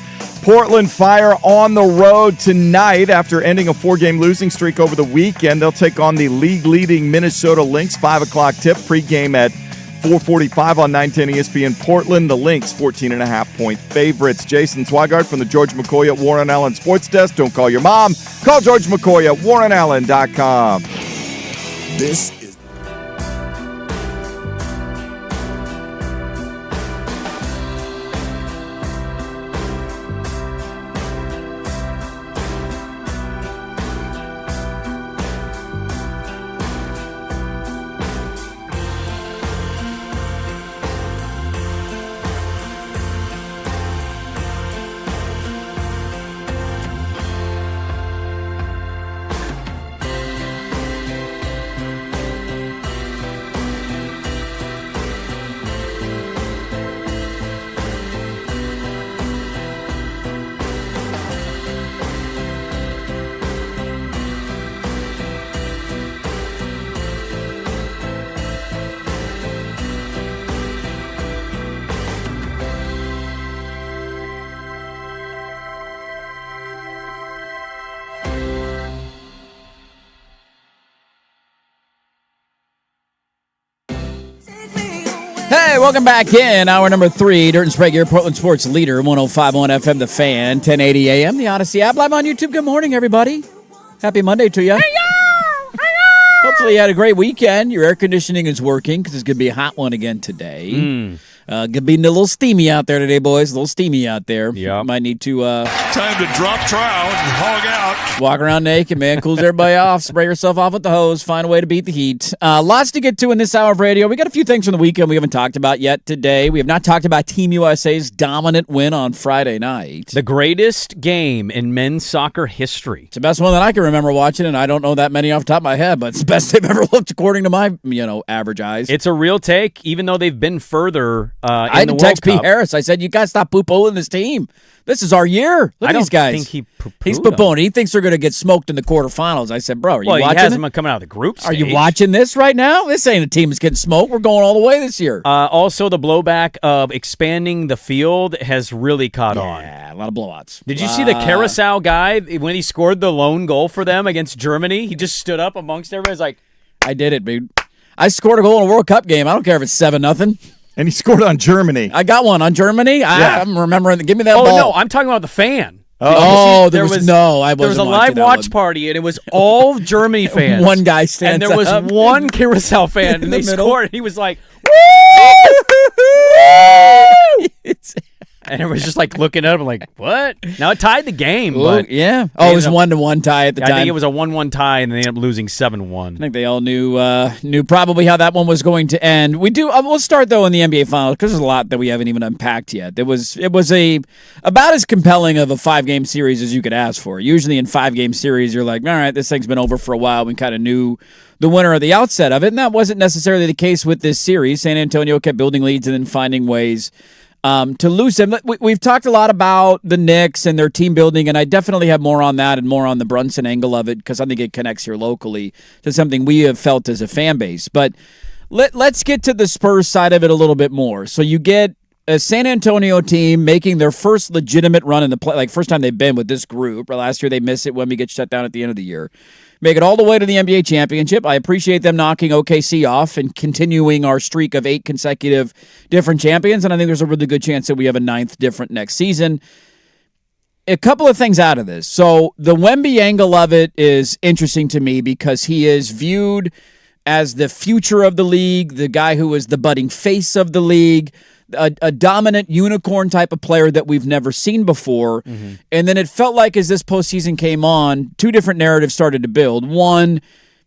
Portland Fire on the road tonight after ending a 4-game losing streak over the weekend. They'll take on the league-leading Minnesota Lynx. 5 o'clock tip, pregame at 4:45 on 910 ESPN. Portland, the Lynx, 14.5-point favorites. Jason Swigart from the George McCoy at Warren Allen Sports Desk. Don't call your mom. Call George McCoy at warrenallen.com. This Hey, welcome back in. Hour number 3, Dirt and Sprague, your Portland sports leader, 105.1 FM, The Fan, 1080 AM, the Odyssey app, live on YouTube. Good morning, everybody. Happy Monday to you. Hopefully you had a great weekend. Your air conditioning is working because it's going to be a hot one again today. Going to be a little steamy out there today, boys. A little steamy out there. Yeah. Might need to... Time to drop trout and hog out. Walk around naked, man. Cools everybody off. Spray yourself off with the hose. Find a way to beat the heat. Lots to get to in this hour of radio. We got a few things from the weekend we haven't talked about yet today. We have not talked about Team USA's dominant win on Friday night. The greatest game in men's soccer history. It's the best one that I can remember watching, and I don't know that many off the top of my head, but it's the best they've ever looked according to my, average eyes. It's a real take, even though they've been further I had to text Pete Harris. I said, you got to stop poo-pooing this team. This is our year. Look at these guys. I don't think he poo-pooed He's poo-pooing. He thinks they're going to get smoked in the quarterfinals. I said, bro, are you watching he has it? them coming out of the group stage. Are you watching this right now? This ain't a team that's getting smoked. We're going all the way this year. Also, the blowback of expanding the field has really caught on. Yeah, a lot of blowouts. Did you see the Carousel guy when he scored the lone goal for them against Germany? He just stood up amongst everybody. He's like, I did it, dude. I scored a goal in a World Cup game. I don't care if it's 7-0. And he scored on Germany. I got one on Germany. Yeah. I'm remembering. Give me that ball. Oh, no, I'm talking about the fan. There was a live watch party, and it was all Germany fans. One guy stands and there was up. one Carousel fan, and they scored, and he was like, woo! And it was just like looking at him like, what? Now it tied the game. But yeah. Oh, it was 1-1 tie at the time. I think it was a 1-1 tie, and they ended up losing 7-1. I think they all knew probably how that one was going to end. We'll start though in the NBA Finals because there's a lot that we haven't even unpacked yet. It was about as compelling of a 5-game series as you could ask for. Usually in 5-game series, you're like, all right, this thing's been over for a while. We kind of knew the winner at the outset of it, and that wasn't necessarily the case with this series. San Antonio kept building leads and then finding ways to lose them. We've talked a lot about the Knicks and their team building, and I definitely have more on that and more on the Brunson angle of it because I think it connects here locally to something we have felt as a fan base. But let's get to the Spurs side of it a little bit more. So you get a San Antonio team making their first legitimate run in the play, like first time they've been with this group. Last year they missed it when we get shut down at the end of the year. Make it all the way to the NBA championship. I appreciate them knocking OKC off and continuing our streak of 8 consecutive different champions, and I think there's a really good chance that we have a 9th different next season. A couple of things out of this. So the Wemby angle of it is interesting to me because he is viewed as the future of the league, the guy who is the budding face of the league, a dominant unicorn type of player that we've never seen before. Mm-hmm. And then it felt like as this postseason came on, two different narratives started to build. One,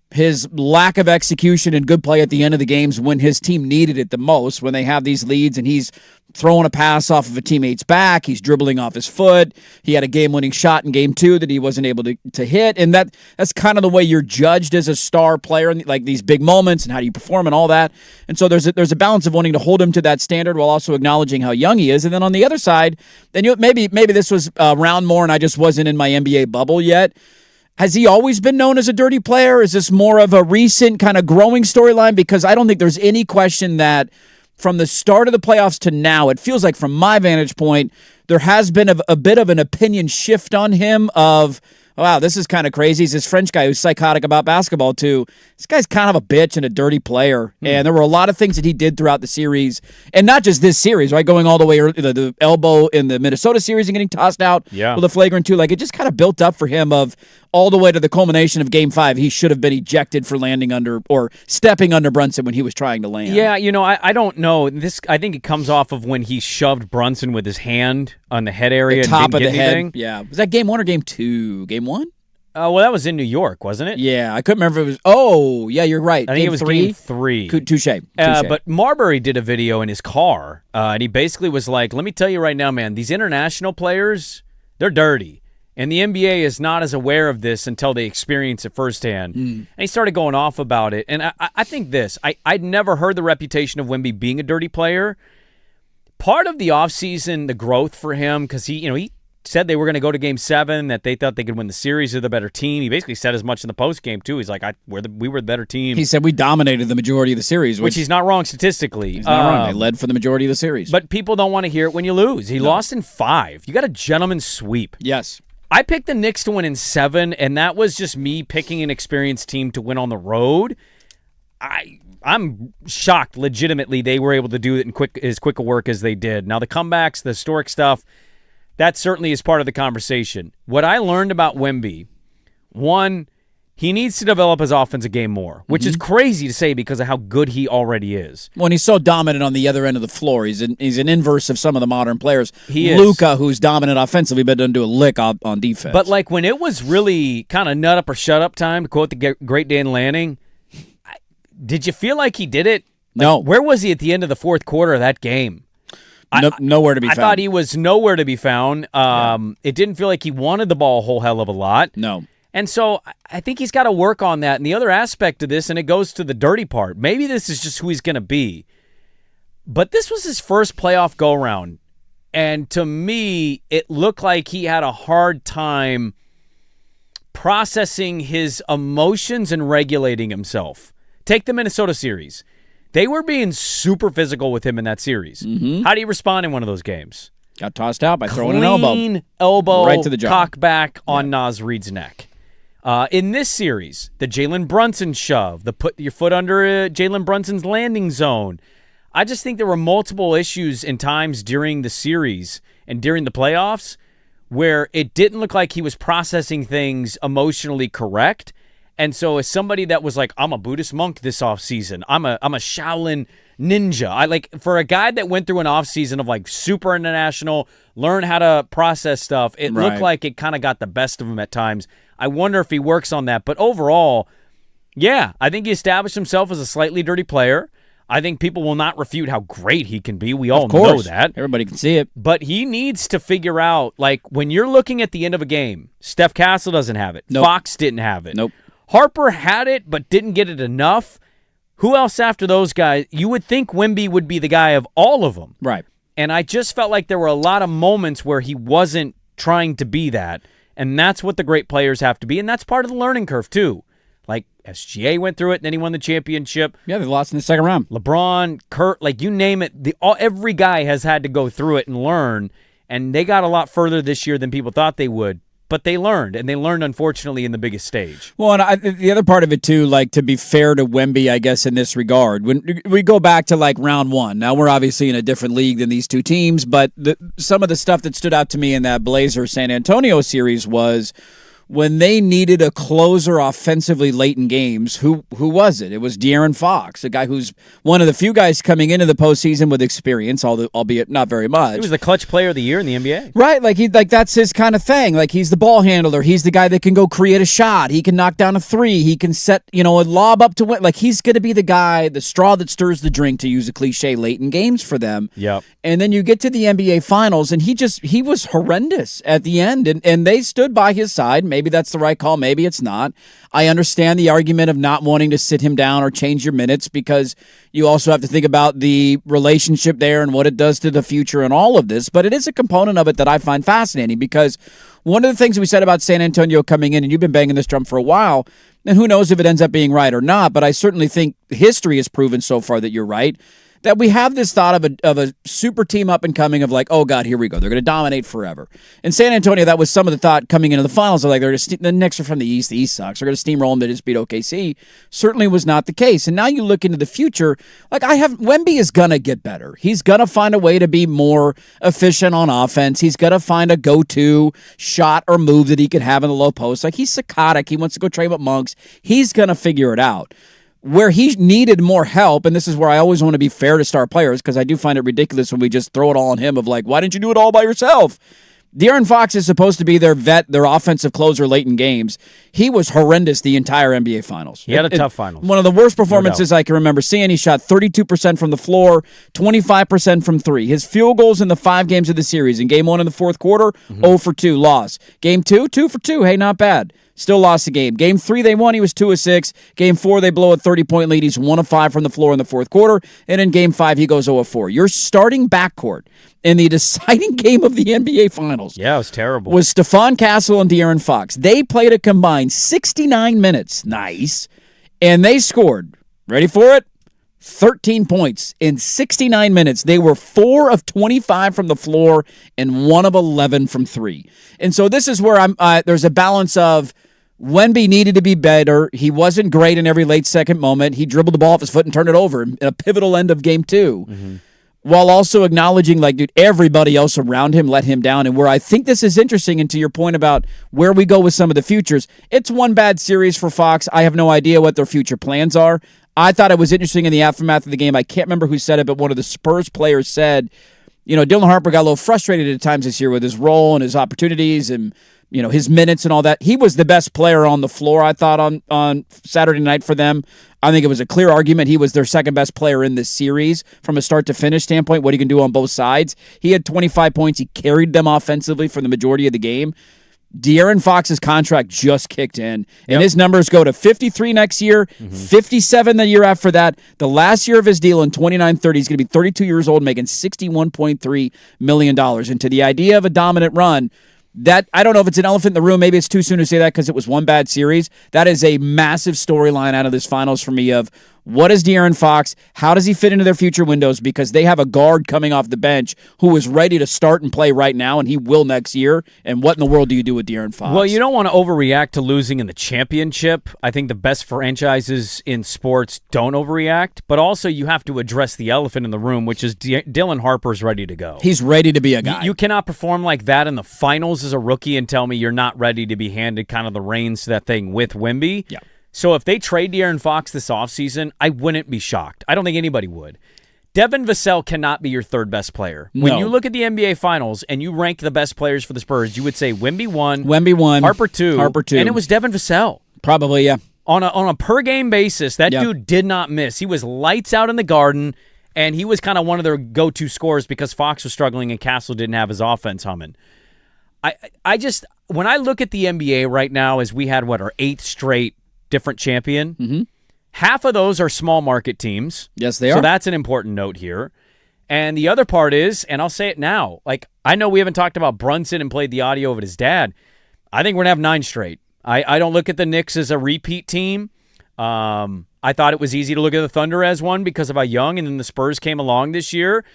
his lack of execution and good play at the end of the games when his team needed it the most, when they have these leads and he's throwing a pass off of a teammate's back, he's dribbling off his foot. He had a game-winning shot in game 2 that he wasn't able to hit, and that's kind of the way you're judged as a star player, like these big moments and how do you perform and all that. And so there's a balance of wanting to hold him to that standard while also acknowledging how young he is. And then on the other side, then maybe this was around more and I just wasn't in my NBA bubble yet. Has he always been known as a dirty player? Is this more of a recent kind of growing storyline? Because I don't think there's any question that from the start of the playoffs to now, it feels like from my vantage point, there has been a bit of an opinion shift on him of, wow, this is kind of crazy. He's this French guy who's psychotic about basketball, too. This guy's kind of a bitch and a dirty player. And there were a lot of things that he did throughout the series. And not just this series, right? Going all the way to the elbow in the Minnesota series and getting tossed out with a flagrant 2. Like, it just kind of built up for him of all the way to the culmination of Game 5. He should have been ejected for landing under or stepping under Brunson when he was trying to land. Yeah, I don't know. I think it comes off of when he shoved Brunson with his hand on the head area. The top and of didn't the get head. anything. Yeah. Was that Game 1 or Game 2? Game 1? Well, that was in New York, wasn't it? Yeah, I couldn't remember if it was. Oh, yeah, you're right. I think it was Game 3. Touche. But Marbury did a video in his car, and he basically was like, let me tell you right now, man, these international players, they're dirty. And the NBA is not as aware of this until they experience it firsthand. And he started going off about it. And I think this. I'd never heard the reputation of Wemby being a dirty player. Part of the offseason, the growth for him, because he said they were going to go to Game 7, that they thought they could win the series. They're the better team. He basically said as much in the postgame, too. He's like, we were the better team. He said we dominated the majority of the series. Which he's not wrong statistically. He's not wrong. They led for the majority of the series. But people don't want to hear it when you lose. He lost in 5. You got a gentleman's sweep. Yes. I picked the Knicks to win in 7, and that was just me picking an experienced team to win on the road. I'm shocked, legitimately, they were able to do it in as quick a work as they did. Now, the comebacks, the historic stuff, that certainly is part of the conversation. What I learned about Wemby, one, he needs to develop his offensive game more, which is crazy to say because of how good he already is. When he's so dominant on the other end of the floor, he's an inverse of some of the modern players. He is. Luka, who's dominant offensively, but doesn't do a lick on defense. But like when it was really kind of nut up or shut up time, to quote the great Dan Lanning, did you feel like he did it? No. Where was he at the end of the fourth quarter of that game? Nowhere to be found. I thought he was nowhere to be found. It didn't feel like he wanted the ball a whole hell of a lot. No. And so I think he's got to work on that. And the other aspect of this, and it goes to the dirty part, maybe this is just who he's going to be. But this was his first playoff go-around. And to me, it looked like he had a hard time processing his emotions and regulating himself. Take the Minnesota series. They were being super physical with him in that series. How do you respond in one of those games? Got tossed out by throwing an elbow. Clean elbow right to the jaw. Cock back on Naz Reid's neck. In this series, the Jalen Brunson shove, the put your foot under Jalen Brunson's landing zone. I just think there were multiple issues and times during the series and during the playoffs where it didn't look like he was processing things emotionally correct. And so as somebody that was like, I'm a Buddhist monk this offseason, I'm a Shaolin ninja. For a guy that went through an offseason of like super international, learn how to process stuff, it looked like it kind of got the best of him at times. I wonder if he works on that. But overall, yeah, I think he established himself as a slightly dirty player. I think people will not refute how great he can be. We all know that. Everybody can see it. But he needs to figure out, like, when you're looking at the end of a game, Steph Castle doesn't have it. Nope. Fox didn't have it. Nope. Harper had it but didn't get it enough. Who else after those guys? You would think Wemby would be the guy of all of them. Right. And I just felt like there were a lot of moments where he wasn't trying to be that. And that's what the great players have to be. And that's part of the learning curve, too. Like, SGA went through it, and then he won the championship. Yeah, they lost in the second round. LeBron, Kurt, like, you name it. Every guy has had to go through it and learn. And they got a lot further this year than people thought they would. But they learned, and they learned, unfortunately, in the biggest stage. Well, and the other part of it, too, like, to be fair to Wemby, I guess, in this regard, when we go back to, like, round 1, now we're obviously in a different league than these two teams, but some of the stuff that stood out to me in that Blazer-San Antonio series was when they needed a closer offensively late in games, who was it? It was De'Aaron Fox, a guy who's one of the few guys coming into the postseason with experience, albeit not very much. He was the clutch player of the year in the NBA. Right, like that's his kind of thing. Like he's the ball handler. He's the guy that can go create a shot. He can knock down a three. He can set, a lob up to win. Like he's going to be the guy, the straw that stirs the drink, to use a cliche, late in games for them. Yep. And then you get to the NBA Finals, and he was horrendous at the end, and they stood by his side. Maybe that's the right call. Maybe it's not. I understand the argument of not wanting to sit him down or change your minutes, because you also have to think about the relationship there and what it does to the future and all of this. But it is a component of it that I find fascinating, because one of the things we said about San Antonio coming in, and you've been banging this drum for a while, and who knows if it ends up being right or not, but I certainly think history has proven so far that you're right, that we have this thought of a super team up and coming of like, oh, God, here we go. They're going to dominate forever. In San Antonio, that was some of the thought coming into the finals. Of like, the Knicks are from the East. The East sucks. They're going to steamroll them. They just beat OKC. Certainly was not the case. And now you look into the future, like Wemby is going to get better. He's going to find a way to be more efficient on offense. He's going to find a go-to shot or move that he could have in the low post. Like, he's psychotic. He wants to go train with monks. He's going to figure it out. Where he needed more help, and this is where I always want to be fair to star players, because I do find it ridiculous when we just throw it all on him of like, why didn't you do it all by yourself? De'Aaron Fox is supposed to be their vet, their offensive closer late in games. He was horrendous the entire NBA Finals. He had a tough finals. One of the worst performances I can remember seeing. He shot 32% from the floor, 25% from three. His field goals in the 5 games of the series. In game 1 in the fourth quarter, 0 for 2, loss. Game 2, 2 for 2. Hey, not bad. Still lost the game. Game 3, they won. He was 2 of 6. Game 4, they blow a 30-point lead. He's 1 of 5 from the floor in the fourth quarter. And in Game 5, he goes 0 of 4. Your starting backcourt in the deciding game of the NBA Finals. Yeah, it was terrible. Was Stephon Castle and De'Aaron Fox. They played a combined 69 minutes. Nice. And they scored, ready for it? 13 points in 69 minutes. They were 4 of 25 from the floor and 1 of 11 from 3. And so this is where there's a balance of Wemby needed to be better. He wasn't great in every late second moment. He dribbled the ball off his foot and turned it over in a pivotal end of game 2. While also acknowledging, like, dude, everybody else around him let him down. And where I think this is interesting, and to your point about where we go with some of the futures, it's one bad series for Fox. I have no idea what their future plans are. I thought it was interesting in the aftermath of the game. I can't remember who said it, but one of the Spurs players said, Dylan Harper got a little frustrated at times this year with his role and his opportunities and, his minutes and all that. He was the best player on the floor, I thought, on Saturday night for them. I think it was a clear argument. He was their second best player in this series from a start to finish standpoint, what he can do on both sides. He had 25 points. He carried them offensively for the majority of the game. De'Aaron Fox's contract just kicked in, and his numbers go to 53 next year, 57 the year after that. The last year of his deal in 29-30, he's going to be 32 years old, making $61.3 million. And to the idea of a dominant run, that I don't know if it's an elephant in the room. Maybe it's too soon to say that because it was one bad series. That is a massive storyline out of this finals for me of what is De'Aaron Fox? How does he fit into their future windows? Because they have a guard coming off the bench who is ready to start and play right now, and he will next year. And what in the world do you do with De'Aaron Fox? Well, you don't want to overreact to losing in the championship. I think the best franchises in sports don't overreact, but also you have to address the elephant in the room, which is Dylan Harper's ready to go. He's ready to be a guy. You cannot perform like that in the finals as a rookie and tell me you're not ready to be handed kind of the reins to that thing with Wemby. Yeah. So if they trade De'Aaron Fox this offseason, I wouldn't be shocked. I don't think anybody would. Devin Vassell cannot be your third best player. No. When you look at the NBA Finals and you rank the best players for the Spurs, you would say Wemby 1, Harper 2, and it was Devin Vassell. Probably, yeah. On a per-game basis, that dude did not miss. He was lights out in the Garden, and he was kind of one of their go-to scorers because Fox was struggling and Castle didn't have his offense humming. I just, when I look at the NBA right now, as we had, our 8th straight different champion, half of those are small market teams. Yes, they are. So that's an important note here. And the other part is, and I'll say it now, like, I know we haven't talked about Brunson and played the audio of his dad. I think we're going to have 9 straight. I don't look at the Knicks as a repeat team. I thought it was easy to look at the Thunder as one because of how young, and then the Spurs came along this year.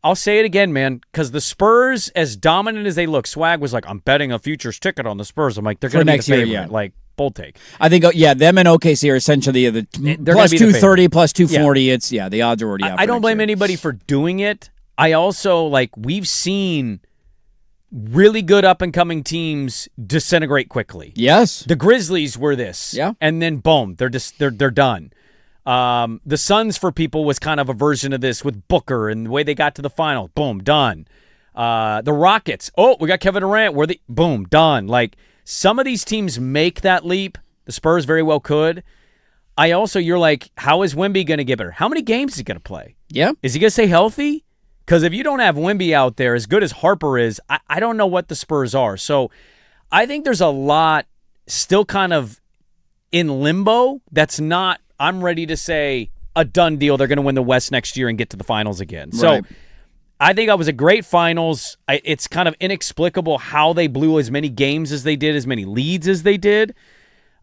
I'll say it again, man, because the Spurs, as dominant as they look, Swag was like, I'm betting a futures ticket on the Spurs. I'm like, they're going to be the favorite. Year, yeah. Like, bold take. I think, them and OKC are essentially the plus 230, plus 240. Yeah. It's, the odds are already out. I don't blame anybody for doing it. I also, we've seen really good up-and-coming teams disintegrate quickly. Yes. The Grizzlies were this. Yeah. And then, boom, they're done. The Suns, for people, was kind of a version of this with Booker and the way they got to the final. Boom, done. The Rockets, we got Kevin Durant. Boom, done. Like, some of these teams make that leap. The Spurs very well could. You're like, how is Wemby going to get better? How many games is he going to play? Yeah. Is he going to stay healthy? Because if you don't have Wemby out there, as good as Harper is, I don't know what the Spurs are. So I think there's a lot still kind of in limbo that's not, I'm ready to say, a done deal. They're going to win the West next year and get to the finals again. Right. So I think it was a great finals. It's kind of inexplicable how they blew as many games as they did, as many leads as they did.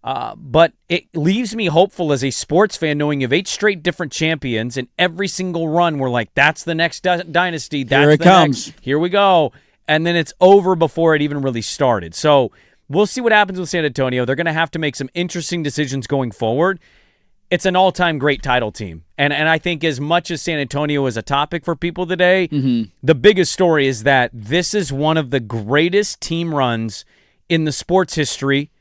But it leaves me hopeful as a sports fan knowing you have 8 straight different champions, and every single run we're like, that's the next dynasty. That's Here it comes. Next. Here we go. And then it's over before it even really started. So we'll see what happens with San Antonio. They're going to have to make some interesting decisions going forward. It's an all-time great title team. And I think as much as San Antonio is a topic for people today, the biggest story is that this is one of the greatest team runs in the sports history.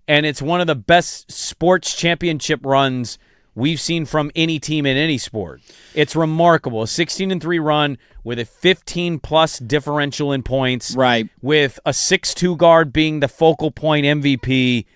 And it's one of the best sports championship runs we've seen from any team in any sport. It's remarkable. A 16-3 run with a 15-plus differential in points. Right. With a 6'2 guard being the focal point MVP.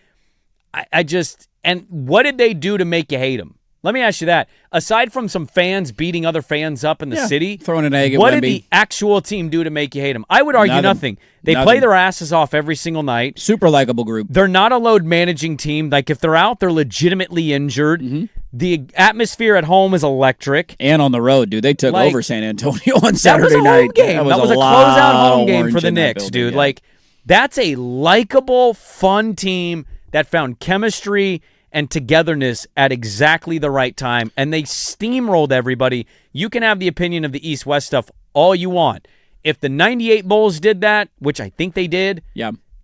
And what did they do to make you hate them? Let me ask you that. Aside from some fans beating other fans up in the city, throwing an egg at what Wemby. did the actual team do to make you hate them? I would argue nothing. They play their asses off every single night. Super likable group. They're not a load managing team. Like, if they're out, they're legitimately injured. The atmosphere at home is electric. And on the road, dude. They took over San Antonio on Saturday that was a night. home game. That was a closeout home game for the Knicks, dude. Yeah. Like, that's a likable, fun team that found chemistry and togetherness at exactly the right time, and they steamrolled everybody. You can have the opinion of the East-West stuff all you want. If the 98 Bulls did that, which I think they did,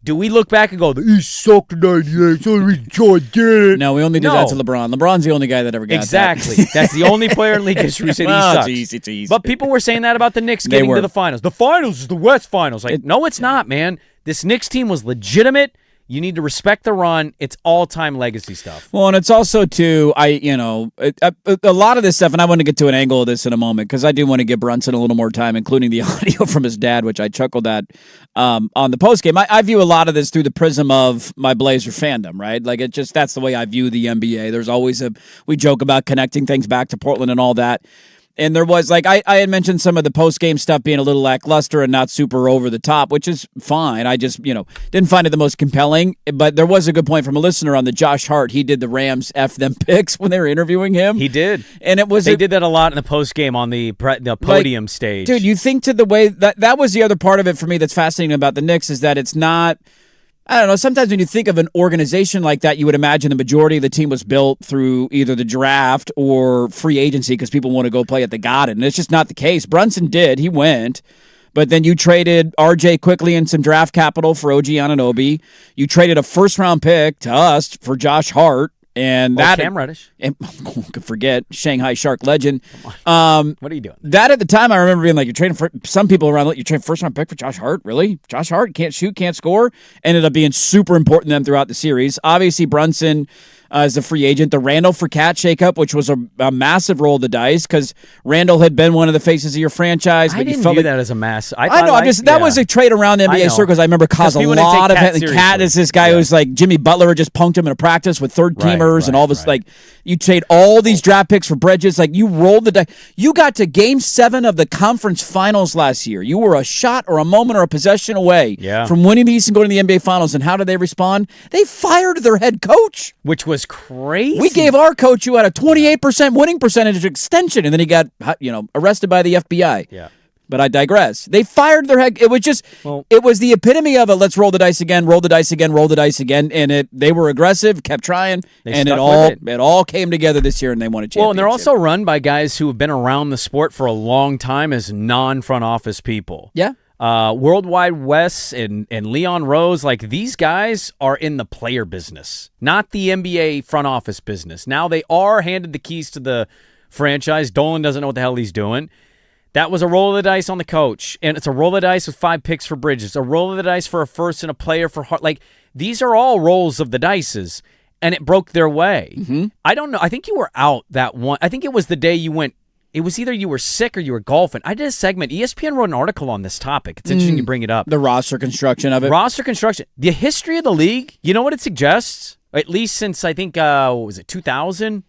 do we look back and go, the East sucked in 98, so we did it? No, we only did that to LeBron. LeBron's the only guy that ever got exactly. that. That's the only player in league history who said he sucks. It's easy. But people were saying that about the Knicks getting to the finals. The finals is the West Finals. No, it's not, man. This Knicks team was legitimate. You need to respect the run. It's all-time legacy stuff. Well, and it's also, too, a lot of this stuff, and I want to get to an angle of this in a moment, because I do want to give Brunson a little more time, including the audio from his dad, which I chuckled at on the postgame. I view a lot of this through the prism of my Blazer fandom, right? Like, that's the way I view the NBA. There's always we joke about connecting things back to Portland and all that. And there was, like, I had mentioned some of the post-game stuff being a little lackluster and not super over the top, which is fine. I just, didn't find it the most compelling. But there was a good point from a listener on the Josh Hart. He did the Rams F them picks when they were interviewing him. He did. And it was they did that a lot in the post-game on the podium stage. Dude, you think to the way that was the other part of it for me that's fascinating about the Knicks is that it's not, I don't know, sometimes when you think of an organization like that, you would imagine the majority of the team was built through either the draft or free agency because people want to go play at the Garden. And it's just not the case. Brunson did. He went. But then you traded RJ quickly and some draft capital for OG Anunoby. You traded a first-round pick to us for Josh Hart. And Cam Reddish. And could forget Shanghai Shark legend. What are you doing? That at the time, I remember being like, you're trading for some people around. You trade first round pick for Josh Hart, really? Josh Hart can't shoot, can't score. Ended up being super important to them throughout the series. Obviously, Brunson as a free agent. The Randall for Cat shakeup, which was a massive roll of the dice because Randall had been one of the faces of your franchise. But I didn't you felt view like, that as a mass. I know. That was a trade around the NBA circles. I remember caused a lot of it. And Cat is this guy who's like Jimmy Butler just punked him in a practice with third teamers and all this. Like you trade all these draft picks for Bridges. Like you rolled the dice. You got to Game 7 of the conference finals last year. You were a shot or a moment or a possession away from winning the East and going to the NBA finals. And how did they respond? They fired their head coach, which was crazy. We gave our coach who had a 28% winning percentage extension, and then he got arrested by the FBI. Yeah. But I digress. They fired their head. It was just, it was the epitome of a let's roll the dice again, roll the dice again, roll the dice again. And they were aggressive, kept trying, and it all came together this year, and they won a championship. Well, and they're also run by guys who have been around the sport for a long time as non-front office people. Yeah. Worldwide Wes and Leon Rose, like these guys are in the player business, not the NBA front office business. Now they are handed the keys to the franchise. Dolan doesn't know what the hell he's doing. That was a roll of the dice on the coach, and it's a roll of the dice with 5 picks for Bridges, a roll of the dice for a first and a player for Hart. Like, these are all rolls of the dices, and it broke their way. Mm-hmm. I don't know. I think you were out that one. I think it was the day you went. It was either you were sick or you were golfing. I did a segment. ESPN wrote an article on this topic. It's interesting you bring it up. The roster construction of it. Roster construction. The history of the league, you know what it suggests? At least since, I think, what was it, 2000?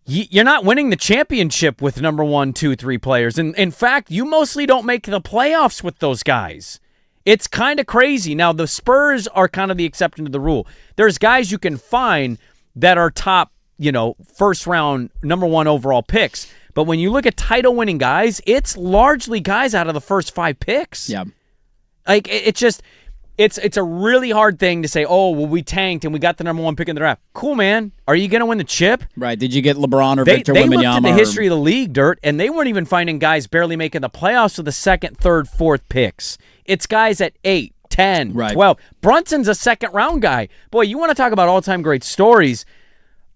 You're not winning the championship with number 1, 2, 3 players. And in fact, you mostly don't make the playoffs with those guys. It's kind of crazy. Now, the Spurs are kind of the exception to the rule. There's guys you can find that are top, first round, number 1 overall picks. But when you look at title-winning guys, it's largely guys out of the first 5 picks. Yeah. Like, it's a really hard thing to say, oh, well, we tanked and we got the number 1 pick in the draft. Cool, man. Are you going to win the chip? Right. Did you get LeBron or Victor Wembanyama? They looked at the history of the league, Dirt, and they weren't even finding guys barely making the playoffs with the 2nd, 3rd, 4th picks. It's guys at 8, 10, 12. Brunson's a second-round guy. Boy, you want to talk about all-time great stories.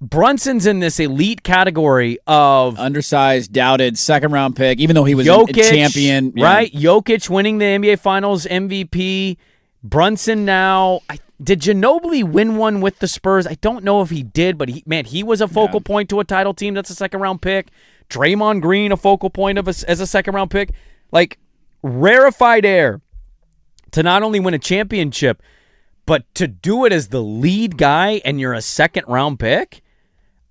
Brunson's in this elite category of undersized, doubted, second-round pick, even though he was Jokic, a champion. Right? Jokic winning the NBA Finals MVP. Brunson now. Did Ginobili win one with the Spurs? I don't know if he did, but he was a focal point to a title team that's a second-round pick. Draymond Green, a focal point as a second-round pick. Like, rarefied air to not only win a championship, but to do it as the lead guy and you're a second-round pick?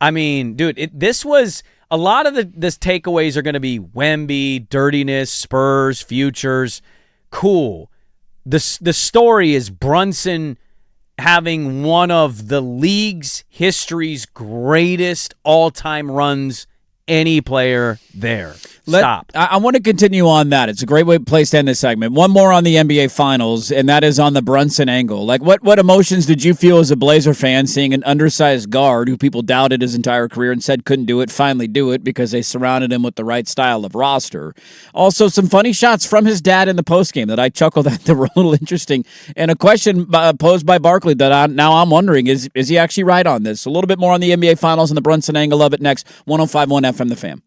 I mean, dude, this was a lot of this takeaways are going to be Wemby, dirtiness, Spurs, futures. Cool. The story is Brunson having one of the league's history's greatest all-time runs, any player there. Stop. I want to continue on that. It's a great place to end this segment. One more on the NBA Finals, and that is on the Brunson angle. Like, what emotions did you feel as a Blazer fan seeing an undersized guard who people doubted his entire career and said couldn't do it, finally do it because they surrounded him with the right style of roster? Also, some funny shots from his dad in the postgame that I chuckled at that were a little interesting. And a question posed by Barkley that I'm wondering, is he actually right on this? A little bit more on the NBA Finals and the Brunson angle of it next. 105.1 FM The Fan.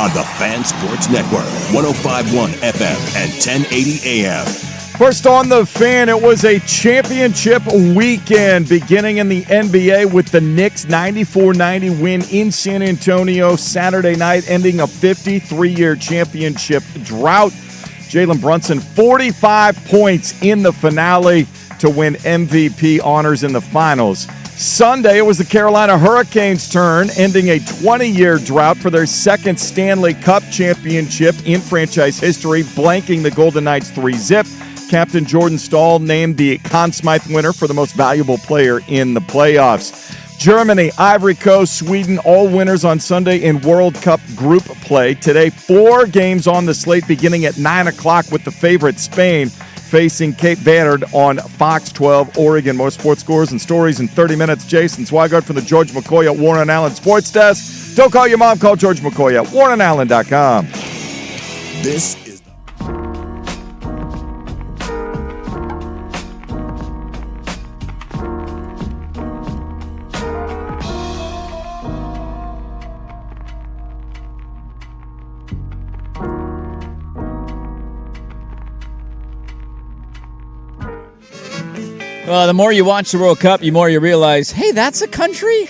on the Fan Sports Network, 105.1 FM and 1080 AM. First on the Fan, it was a championship weekend beginning in the NBA with the Knicks' 94-90 win in San Antonio Saturday night, ending a 53-year championship drought. Jalen Brunson, 45 points in the finale to win MVP honors in the finals. Sunday, it was the Carolina Hurricanes' turn, ending a 20-year drought for their second Stanley Cup championship in franchise history, blanking the Golden Knights 3-zip. Captain Jordan Stahl named the Conn Smythe winner for the most valuable player in the playoffs. Germany, Ivory Coast, Sweden, all winners on Sunday in World Cup group play. Today, 4 games on the slate beginning at 9 o'clock with the favorite Spain facing Cape Verde on Fox 12 Oregon. More sports scores and stories in 30 minutes. Jason Swigart from the George McCoy at Warren Allen Sports Desk. Don't call your mom, call George McCoy at warrenallen.com. This Well, the more you watch the World Cup, the more you realize, hey, that's a country?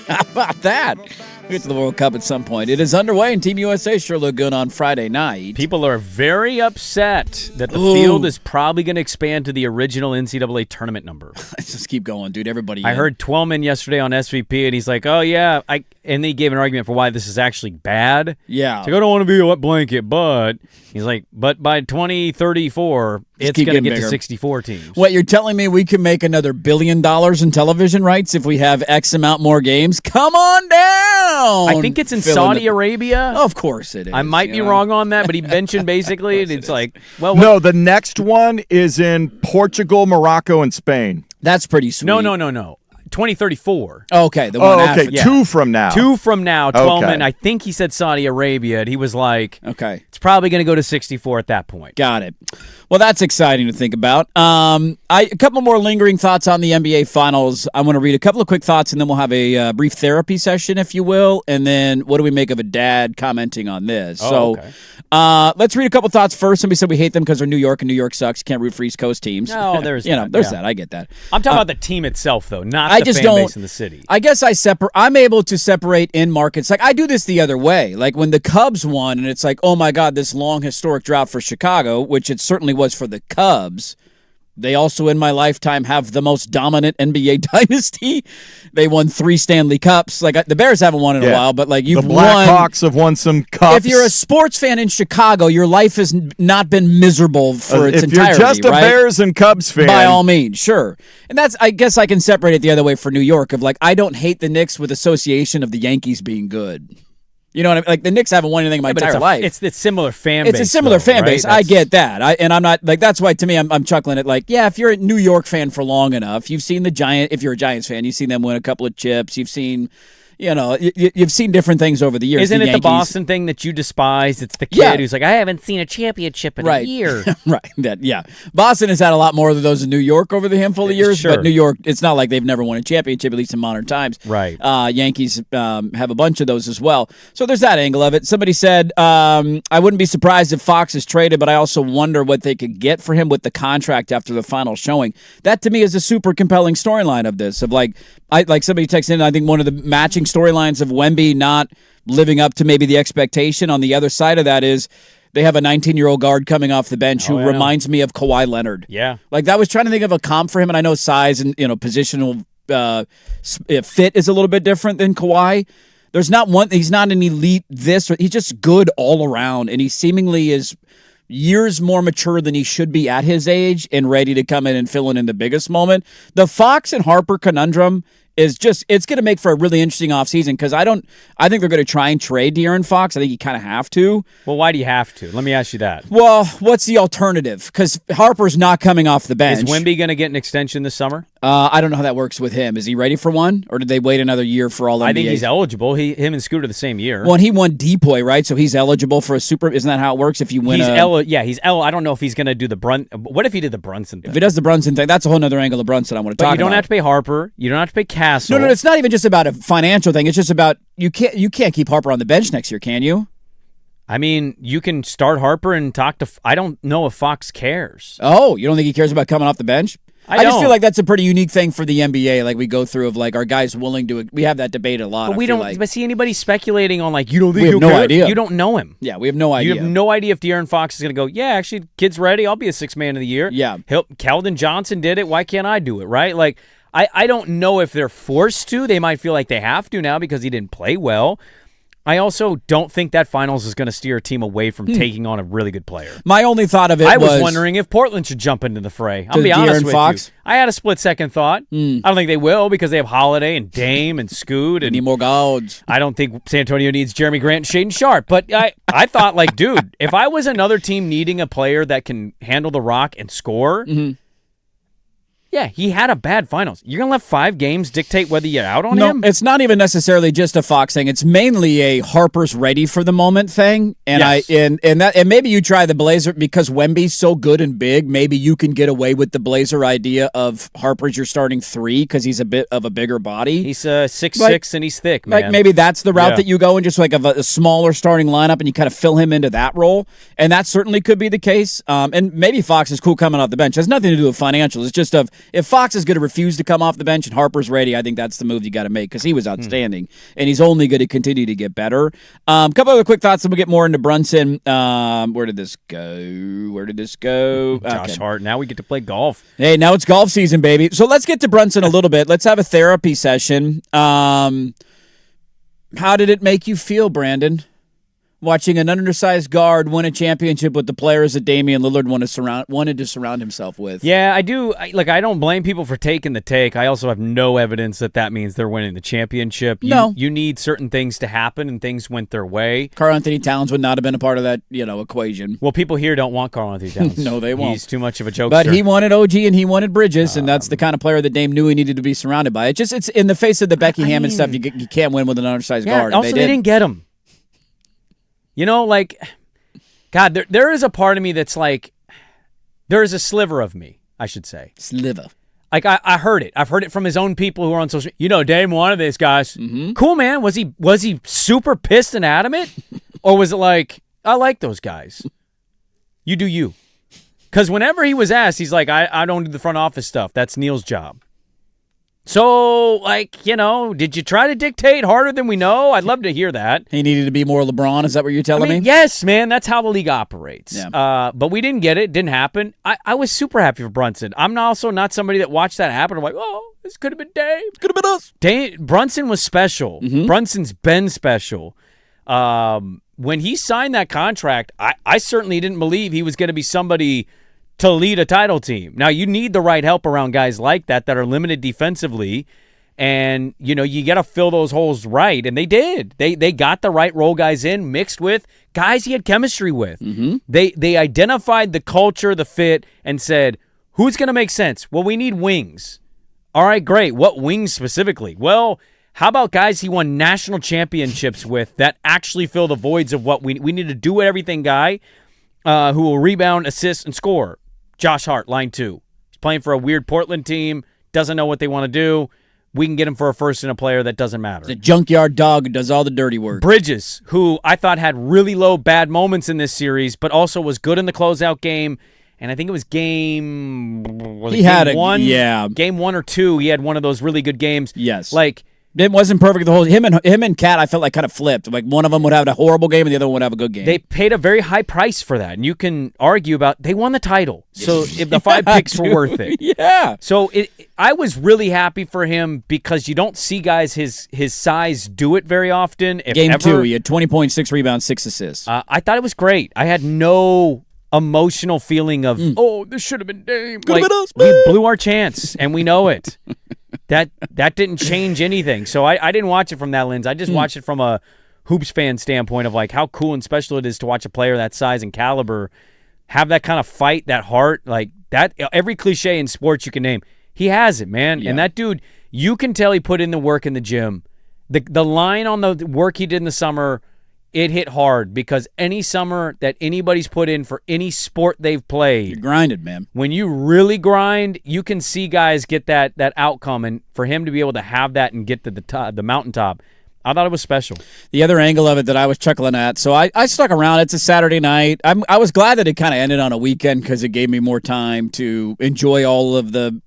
How about that? We'll get to the World Cup at some point. It is underway, and Team USA sure looked good on Friday night. People are very upset that the field is probably going to expand to the original NCAA tournament number. Let's just keep going, dude. Everybody. I heard Twellman yesterday on SVP, and he's like, oh, yeah. And he gave an argument for why this is actually bad. Yeah. He's like, I don't want to be a wet blanket, but he's like, but by 2034, it's going to get to 64 teams. What, you're telling me we can make another $1 billion in television rights if we have X amount more games? Come on down. I think it's in Saudi Arabia. Of course it is. I might be wrong on that, but he mentioned basically it's like, well. No, the next one is in Portugal, Morocco, and Spain. That's pretty sweet. No. 2034. Okay, the one after. Okay, 2 from now. 2 from now. Twellman, Okay. I think he said Saudi Arabia, and he was like, okay, it's probably going to go to 64 at that point. Got it. Well, that's exciting to think about. A couple more lingering thoughts on the NBA Finals. I want to read a couple of quick thoughts, and then we'll have a brief therapy session, if you will, and then what do we make of a dad commenting on this? Okay. Let's read a couple thoughts first. Somebody said we hate them because they're New York, and New York sucks. Can't root for East Coast teams. No, there's that. I get that. I'm talking about the team itself, though, not the fan base in the city. I guess I'm able to separate in markets. Like, I do this the other way. Like, when the Cubs won, and it's like, oh, my God, this long historic drought for Chicago, which it certainly was for the Cubs. They also, in my lifetime, have the most dominant NBA dynasty. They won 3 Stanley Cups. Like, the Bears haven't won in a while, but like you've won. The Blackhawks have won some cups. If you're a sports fan in Chicago, your life has not been miserable for its entirety. If you're just a Bears and Cubs fan, by all means, sure. And that's, I guess, I can separate it the other way for New York. Of like, I don't hate the Knicks with association of the Yankees being good. You know what I mean? Like, the Knicks haven't won anything in my entire life. It's similar fan base. It's a similar fan right? base. I get that. And I'm not, like, that's why to me I'm chuckling at, like, yeah, if you're a New York fan for long enough, you've seen if you're a Giants fan, you've seen them win a couple of chips. You've seen, you've seen different things over the years. Isn't it Yankees. the Boston thing that you despise? It's the kid who's like, I haven't seen a championship in a year. Right. Boston has had a lot more of those in New York over the handful of years, but New York, it's not like they've never won a championship, at least in modern times. Right. Yankees have a bunch of those as well. So there's that angle of it. Somebody said, I wouldn't be surprised if Fox is traded, but I also wonder what they could get for him with the contract after the final showing. That, to me, is a super compelling storyline of this. Of like somebody texted in, I think one of the matching storylines of Wemby not living up to maybe the expectation. On the other side of that is they have a 19-year-old guard coming off the bench who reminds me of Kawhi Leonard. Yeah. Like, I was trying to think of a comp for him, and I know size and positional fit is a little bit different than Kawhi. There's not one. He's not an elite this. He's just good all around, and he seemingly is years more mature than he should be at his age and ready to come in and fill in the biggest moment. The Fox and Harper conundrum is just, it's going to make for a really interesting offseason because I think they're going to try and trade De'Aaron Fox. I think you kind of have to. Well, why do you have to? Let me ask you that. Well, what's the alternative? Because Harper's not coming off the bench. Is Wemby going to get an extension this summer? I don't know how that works with him. Is he ready for one, or did they wait another year for all NBA? I think he's eligible. Him and Scooter the same year. Well, and he won DPOY, right? So he's eligible for a super. Isn't that how it works? If you win, he's I don't know if he's going to do the What if he did the Brunson thing? If he does the Brunson thing, that's a whole other angle of Brunson I want to talk about. But you don't have to pay Harper. You don't have to pay Castle. No, it's not even just about a financial thing. It's just about you can't keep Harper on the bench next year, can you? I mean, you can start Harper and talk to. I don't know if Fox cares. Oh, you don't think he cares about coming off the bench? I just don't. feel like that's a pretty unique thing for the NBA. Like we go through of like, are guys willing to? We have that debate a lot. But we don't. But see anybody speculating on like, you don't think we have no care? idea. You don't know him. Yeah, we have no idea. You have no idea if De'Aaron Fox is going to go. Yeah, actually, kid's ready. I'll be a sixth man of the year. Yeah, Keldon Johnson did it. Why can't I do it? Right? Like I don't know if they're forced to. They might feel like they have to now because he didn't play well. I also don't think that finals is going to steer a team away from taking on a really good player. My only thought of it I was wondering if Portland should jump into the fray. I'll be honest with you. I had a split-second thought. I don't think they will because they have Holiday and Dame and Scoot. And need more guards. I don't think San Antonio needs Jeremy Grant and Shaedon Sharp. But I thought, like, dude, if I was another team needing a player that can handle the rock and score, yeah, he had a bad finals. You're going to let 5 games dictate whether you're out on him? No, it's not even necessarily just a Fox thing. It's mainly a Harper's ready for the moment thing. And yes. and maybe you try the Blazer because Wemby's so good and big, maybe you can get away with the Blazer idea of Harper's your starting 3 because he's a bit of a bigger body. He's 6'6" and he's thick, man. Like maybe that's the route that you go in, just like a smaller starting lineup, and you kind of fill him into that role. And that certainly could be the case. And maybe Fox is cool coming off the bench. It has nothing to do with financials. It's just if Fox is going to refuse to come off the bench and Harper's ready, I think that's the move you got to make because he was outstanding, and he's only going to continue to get better. A couple other quick thoughts, and we'll get more into Brunson. Where did this go? Josh Hart. Now we get to play golf. Hey, now it's golf season, baby. So let's get to Brunson a little bit. Let's have a therapy session. How did it make you feel, Brandon? Watching an undersized guard win a championship with the players that Damian Lillard wanted to surround himself with. Yeah, I do. I don't blame people for taking the take. I also have no evidence that means they're winning the championship. You need certain things to happen, and things went their way. Karl Anthony Towns would not have been a part of that, equation. Well, people here don't want Karl Anthony Towns. No, they won't. He's too much of a jokester. But he wanted OG and he wanted Bridges, and that's the kind of player that Dame knew he needed to be surrounded by. It's in the face of the Becky Hammond stuff. You can't win with an undersized guard. Also, they didn't get him. God, there is a part of me that's like, there is a sliver of me, I should say. Sliver. Like, I heard it. I've heard it from his own people who are on social media. Dame wanted these guys. Mm-hmm. Cool, man. Was he super pissed and adamant? Or was it like, I like those guys. You do you. Because whenever he was asked, he's like, I don't do the front office stuff. That's Neil's job. So, did you try to dictate harder than we know? I'd love to hear that. He needed to be more LeBron. Is that what you're telling me? Yes, man. That's how the league operates. Yeah. But we didn't get it. It didn't happen. I was super happy for Brunson. I'm also not somebody that watched that happen. I'm like, oh, this could have been Dame. Could have been us. Brunson was special. Mm-hmm. Brunson's been special. When he signed that contract, I certainly didn't believe he was going to be somebody to lead a title team. Now, you need the right help around guys like that are limited defensively, and, you got to fill those holes right, and they did. They got the right role guys in, mixed with guys he had chemistry with. Mm-hmm. They identified the culture, the fit, and said, who's going to make sense? Well, we need wings. All right, great. What wings specifically? Well, how about guys he won national championships with that actually fill the voids of what we need to do everything guy who will rebound, assist, and score. Josh Hart, line 2. He's playing for a weird Portland team, doesn't know what they want to do. We can get him for a first and a player that doesn't matter. The junkyard dog who does all the dirty work. Bridges, who I thought had really low bad moments in this series, but also was good in the closeout game. And I think it was game 1? Yeah. Game 1 or 2, he had one of those really good games. Yes. It wasn't perfect the whole him and Kat, I felt like kind of flipped. Like one of them would have a horrible game and the other one would have a good game. They paid a very high price for that, and you can argue about they won the title. So if the 5 picks were worth it. Yeah. So I was really happy for him because you don't see guys his size do it very often. Game 2, he had 20 points, 6 rebounds, 6 assists. I thought it was great. I had no emotional feeling of, this should have been Dame. Could have been us, we blew our chance, and we know it. That didn't change anything. So I didn't watch it from that lens. I just watched it from a hoops fan standpoint of like how cool and special it is to watch a player that size and caliber have that kind of fight, that heart, like that. Every cliche in sports you can name, he has it, man. Yeah. And that dude, you can tell he put in the work in the gym. The line on the work he did in the summer, it hit hard because any summer that anybody's put in for any sport they've played, you grinded, man. When you really grind, you can see guys get that outcome, and for him to be able to have that and get to the mountaintop, I thought it was special. The other angle of it that I was chuckling at, so I stuck around. It's a Saturday night. I was glad that it kind of ended on a weekend because it gave me more time to enjoy all of the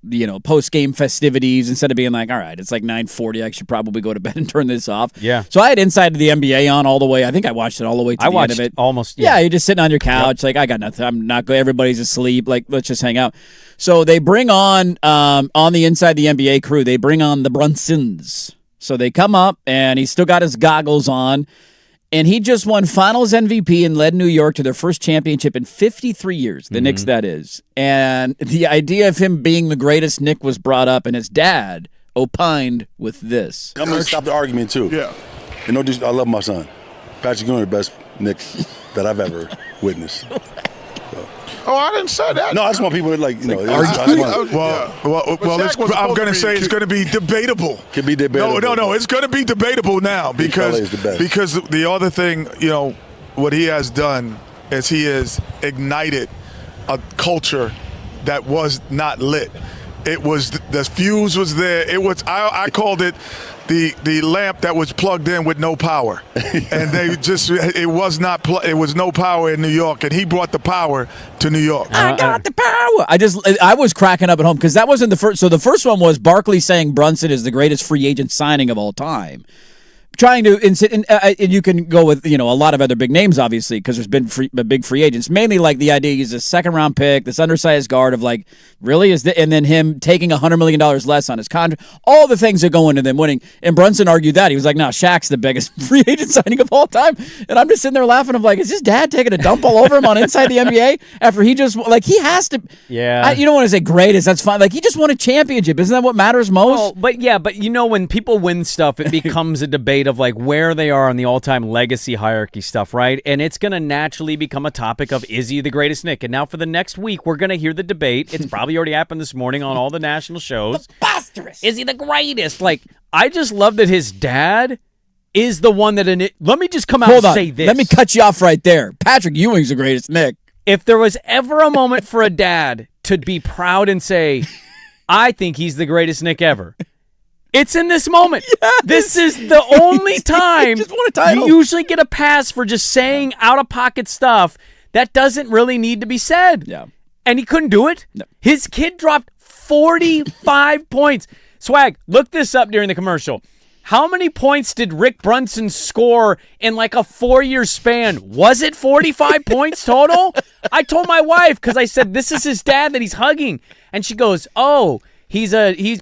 post-game festivities instead of being like, all right, it's like 9:40. I should probably go to bed and turn this off. Yeah. So I had Inside the NBA on all the way. I think I watched it all the way to the end of it. Almost. Yeah, you're just sitting on your couch like, I got nothing. I'm not good. Everybody's asleep. Like, let's just hang out. So they bring on the Inside the NBA crew, they bring on the Brunsons. So they come up, and he's still got his goggles on, and he just won Finals MVP and led New York to their first championship in 53 years, the Knicks, that is. And the idea of him being the greatest Knick was brought up, and his dad opined with this. I'm going to stop the argument, too. Yeah. And I love my son. Patrick Ewing, the best Knick that I've ever witnessed. Oh, I didn't say that. No, I just want people to I'm going to say it's going to be debatable. Can be debatable. No, it's going to be debatable now because the other thing, what he has done is he has ignited a culture that was not lit. It was the fuse was there. It was I called it the lamp that was plugged in with no power, and it was no power in New York, and he brought the power to New York. I got the power. I was cracking up at home because that wasn't the first. So the first one was Barkley saying Brunson is the greatest free agent signing of all time. Trying to and you can go with a lot of other big names obviously because there's been big free agents, mainly like the idea he's a second-round pick, this undersized guard of like really and then him taking $100 million less on his contract, all the things that go into them winning. And Brunson argued that he was like, no, Shaq's the biggest free agent signing of all time. And I'm just sitting there laughing. I'm like, is his dad taking a dump all over him on Inside the NBA after he just like he has to? Yeah, you don't want to say greatest. That's fine. Like he just won a championship. Isn't that what matters most? Oh, but when people win stuff, it becomes a debate of like where they are on the all-time legacy hierarchy stuff, right? And it's going to naturally become a topic of, is he the greatest Knick? And now for the next week, we're going to hear the debate. It's probably already happened this morning on all the national shows. Preposterous. Is he the greatest? Like, I just love that his dad is the one that... Let me just come out and say this. Let me cut you off right there. Patrick Ewing's the greatest Knick. If there was ever a moment for a dad to be proud and say, I think he's the greatest Knick ever... It's in this moment. Yes. This is the only time you usually get a pass for just saying out-of-pocket stuff that doesn't really need to be said. Yeah. And he couldn't do it. No. His kid dropped 45 points. Swag, look this up during the commercial. How many points did Rick Brunson score in like a 4-year span? Was it 45 points total? I told my wife because I said, this is his dad that he's hugging. And she goes, oh, he's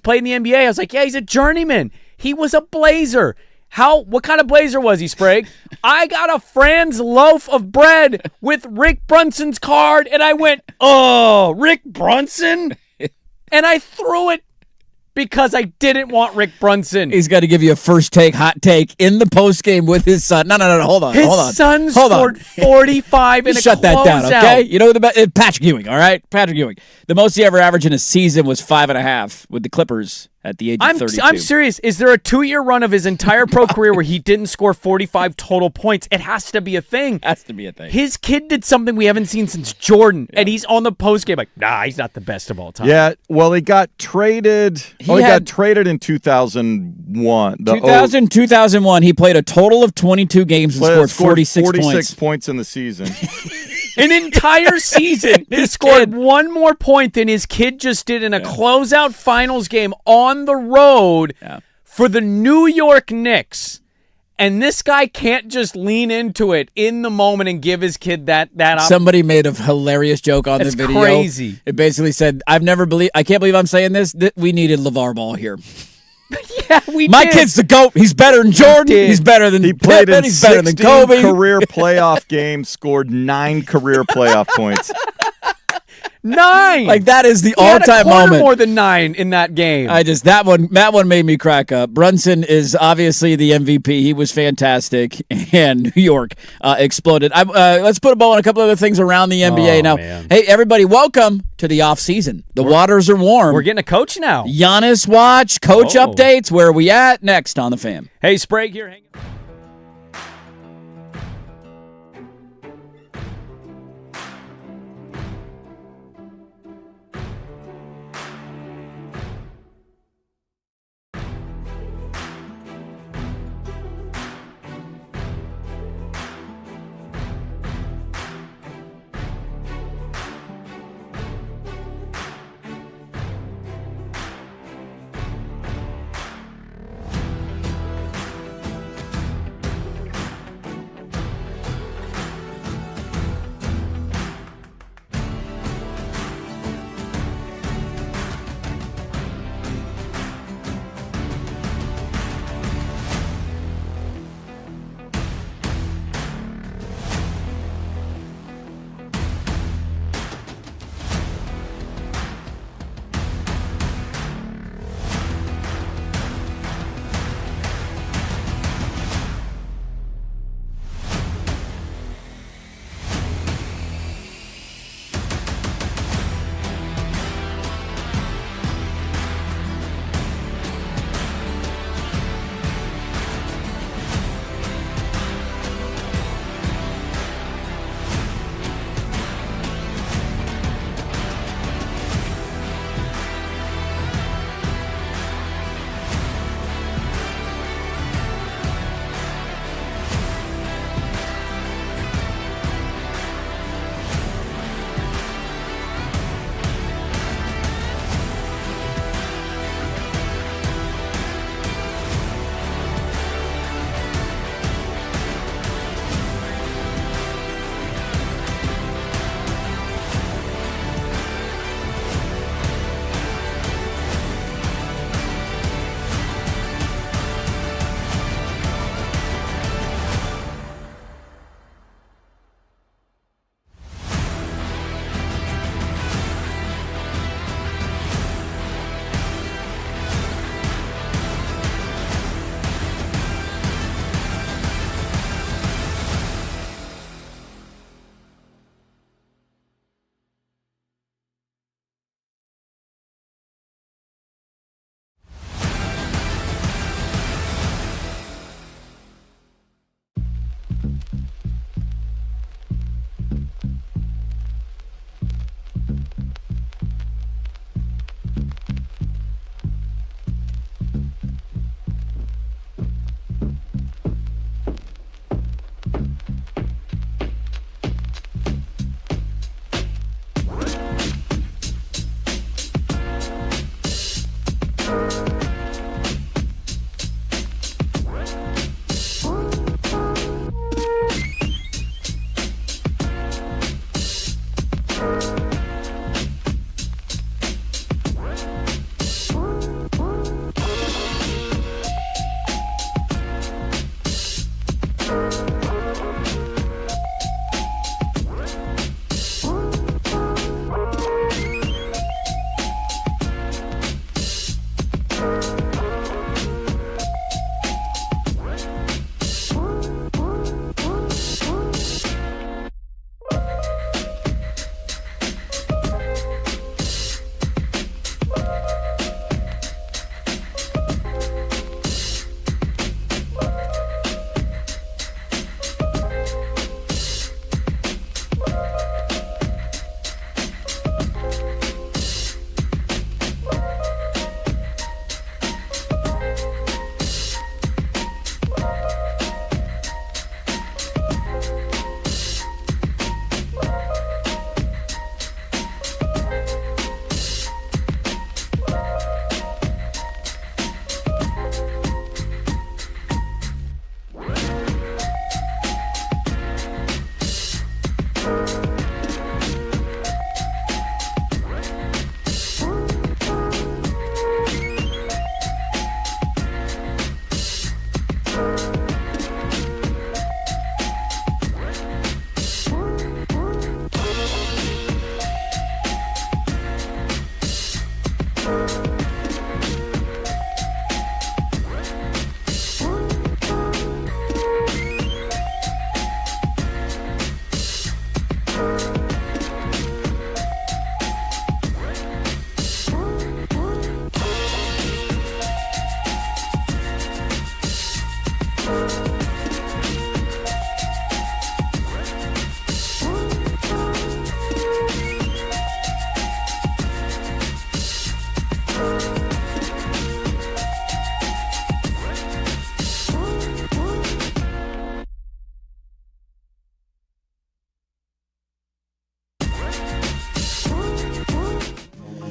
played in the NBA. I was like, yeah, he's a journeyman. He was a Blazer. What kind of Blazer was he, Sprague? I got a Franz loaf of bread with Rick Brunson's card, and I went, oh, Rick Brunson? And I threw it because I didn't want Rick Brunson. He's got to give you a first take, hot take in the postgame with his son. No, hold on. His son scored 45 in a shut that down, okay? You know the Patrick Ewing, all right? Patrick Ewing. The most he ever averaged in a season was 5.5 with the Clippers at the age of 32. I'm serious. Is there a 2-year run of his entire pro career where he didn't score 45 total points? It has to be a thing. Has to be a thing. His kid did something we haven't seen since Jordan, and he's on the postgame like, nah, he's not the best of all time. Yeah, well, he got traded. He got traded in 2001. 2001, he played a total of 22 games and scored 46 points in the season. An entire season, he scored one more point than his kid just did in a closeout finals game on the road for the New York Knicks. And this guy can't just lean into it in the moment and give his kid that Somebody made a hilarious joke on the video. It's crazy. It basically said, I can't believe I'm saying this. We needed LeVar Ball here. Yeah, My kid's the GOAT. He's better than Jordan. He's better than Pippen. He's better than Kobe. Career playoff games, scored 9 career playoff points. 9. Like that is the all-time moment. More than 9 in that game. That one made me crack up. Brunson is obviously the MVP. He was fantastic, and New York exploded. Let's put a bow on a couple other things around the NBA now. Man. Hey, everybody, welcome to the off season. The waters are warm. We're getting a coach now. Giannis watch, coach updates. Where are we at next on the Fam? Hey, Sprague here. Hang on.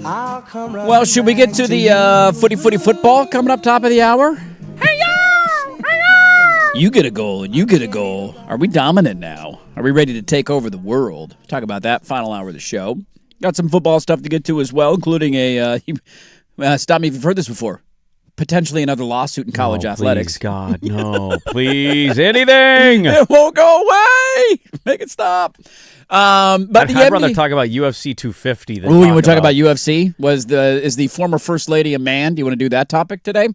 Well, should we get to the footy football coming up top of the hour? You get a goal, and you get a goal. Are we dominant now? Are we ready to take over the world? Talk about that final hour of the show. Got some football stuff to get to as well, including stop me if you've heard this before, potentially another lawsuit in college athletics. Please, God, no. Please, anything. It won't go away. Make it stop. But I'd rather talk about UFC 250 than you want to talk about UFC? Is the former First Lady a man? Do you want to do that topic today?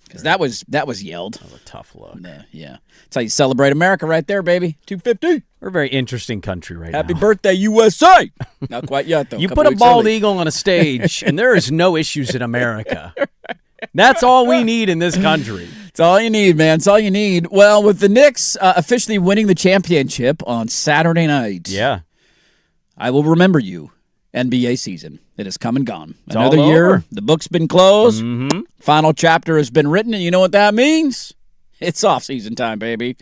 Because that was yelled. That was a tough look. Yeah. That's how you celebrate America right there, baby. 250. We're a very interesting country right now. Happy birthday, USA. Not quite yet, though. You put a bald eagle on a stage, and there is no issues in America. That's all we need in this country. It's all you need, man. It's all you need. Well, with the Knicks officially winning the championship on Saturday night. Yeah. I will remember you. NBA season. It has come and gone. It's Another all year. over. The book's been closed. Mm-hmm. Final chapter has been written, and you know what that means? It's off-season time, baby.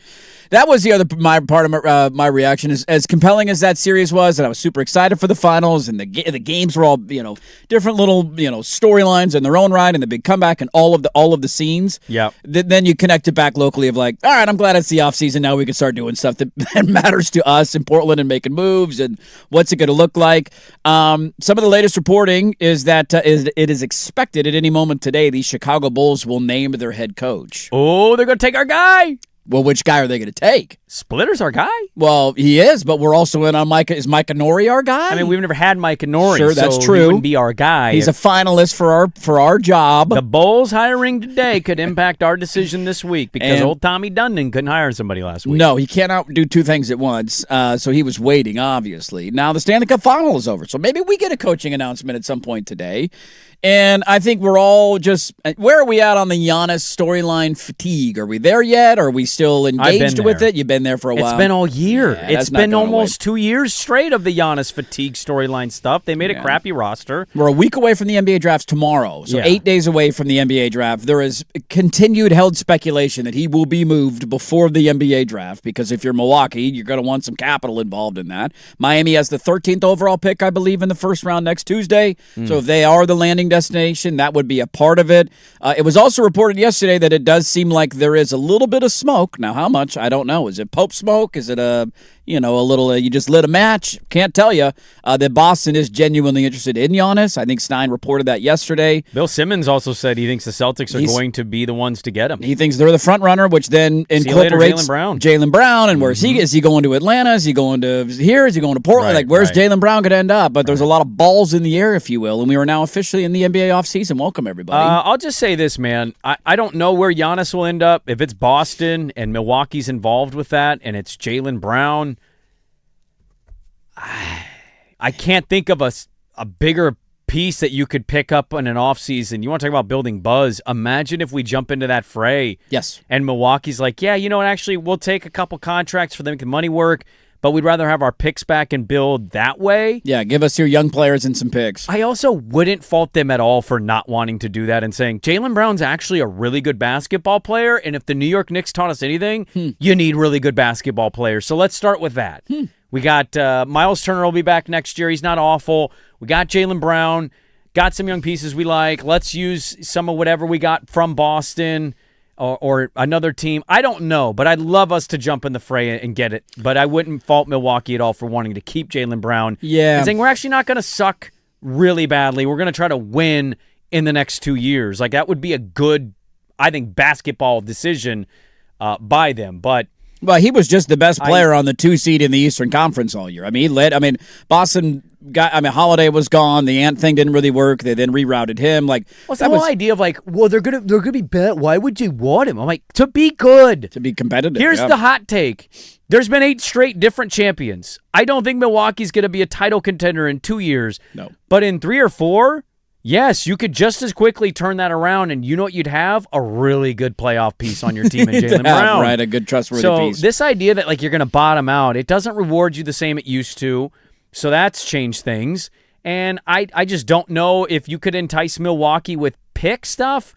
That was the other part of my reaction. As compelling as that series was, and I was super excited for the finals, and the games were all different little storylines in their own right, and the big comeback, and all of the scenes. Yeah. Then you connect it back locally of like, all right, I'm glad it's the off-season. Now we can start doing stuff that matters to us in Portland and making moves, and what's it going to look like. Some of the latest reporting is that it is expected at any moment today the Chicago Bulls will name their head coach. Oh, they're going to take our guy. Well, which guy are they going to take? Splitter's our guy. Well, he is, but we're also in on Micah. Is Micah Nori our guy? I mean, we've never had Micah Nori. Sure, that's so true. He wouldn't be our guy. He's a finalist for our job. The Bulls hiring today could impact our decision this week because old Tommy Dundon couldn't hire somebody last week. No, he cannot do two things at once, so he was waiting, obviously. Now the Stanley Cup Final is over, so maybe we get a coaching announcement at some point today. And I think we're all just – where are we at on the Giannis storyline fatigue? Are we there yet? Are we still engaged with it? You've been there for a while. It's been all year. Yeah, it's been almost 2 years straight of the Giannis fatigue storyline stuff. They made a crappy roster. We're a week away from the NBA drafts tomorrow, so 8 days away from the NBA draft. There is continued held speculation that he will be moved before the NBA draft because if you're Milwaukee, you're going to want some capital involved in that. Miami has the 13th overall pick, I believe, in the first round next Tuesday. So if they are the landing destination, that would be a part of it. It was also reported yesterday that it does seem like there is a little bit of smoke. Now, how much? I don't know. Is it Pope smoke? Is it a little, you just lit a match? Can't tell you. That Boston is genuinely interested in Giannis. I think Stein reported that yesterday. Bill Simmons also said he thinks the Celtics are going to be the ones to get him. He thinks they're the front runner, which then incorporates Jaylen Brown. And where's he? Is he going to Atlanta? Is he going to here? Is he going to Portland? Where's Jaylen Brown going to end up? But there's a lot of balls in the air, if you will. And we are now officially in the NBA offseason. Welcome, everybody. I'll just say this, man. I don't know where Giannis will end up. If it's Boston and Milwaukee's involved with that and it's Jaylen Brown, I can't think of a bigger piece that you could pick up in an offseason. You want to talk about building buzz? Imagine if we jump into that fray. Yes. And Milwaukee's like, yeah, you know what? Actually, we'll take a couple contracts for them to make the money work, but we'd rather have our picks back and build that way. Yeah, give us your young players and some picks. I also wouldn't fault them at all for not wanting to do that and saying, Jaylen Brown's actually a really good basketball player, and if the New York Knicks taught us anything, you need really good basketball players. So let's start with that. We got Miles Turner will be back next year. He's not awful. We got Jaylen Brown. Got some young pieces we like. Let's use some of whatever we got from Boston or another team. I don't know, but I'd love us to jump in the fray and get it. But I wouldn't fault Milwaukee at all for wanting to keep Jaylen Brown. Yeah. And saying we're actually not going to suck really badly. We're going to try to win in the next 2 years. Like, that would be a good, I think, basketball decision by them. But well, he was just the best player on the 2 seed in the Eastern Conference all year. I mean, he led. I mean, Boston got. I mean, Holiday was gone. The Ant thing didn't really work. They then rerouted him. Like, what's the whole idea of like, well, they're gonna be bad. Why would you want him? I'm like, to be good, to be competitive. Here's the hot take: there's been 8 straight different champions. I don't think Milwaukee's gonna be a title contender in 2 years. No, but in 3 or 4. Yes, you could just as quickly turn that around, and you know what you'd have? A really good playoff piece on your team in Jaylen Brown. Right, a good trustworthy piece. So this idea that like you're going to bottom out, it doesn't reward you the same it used to, so that's changed things. And I just don't know if you could entice Milwaukee with pick stuff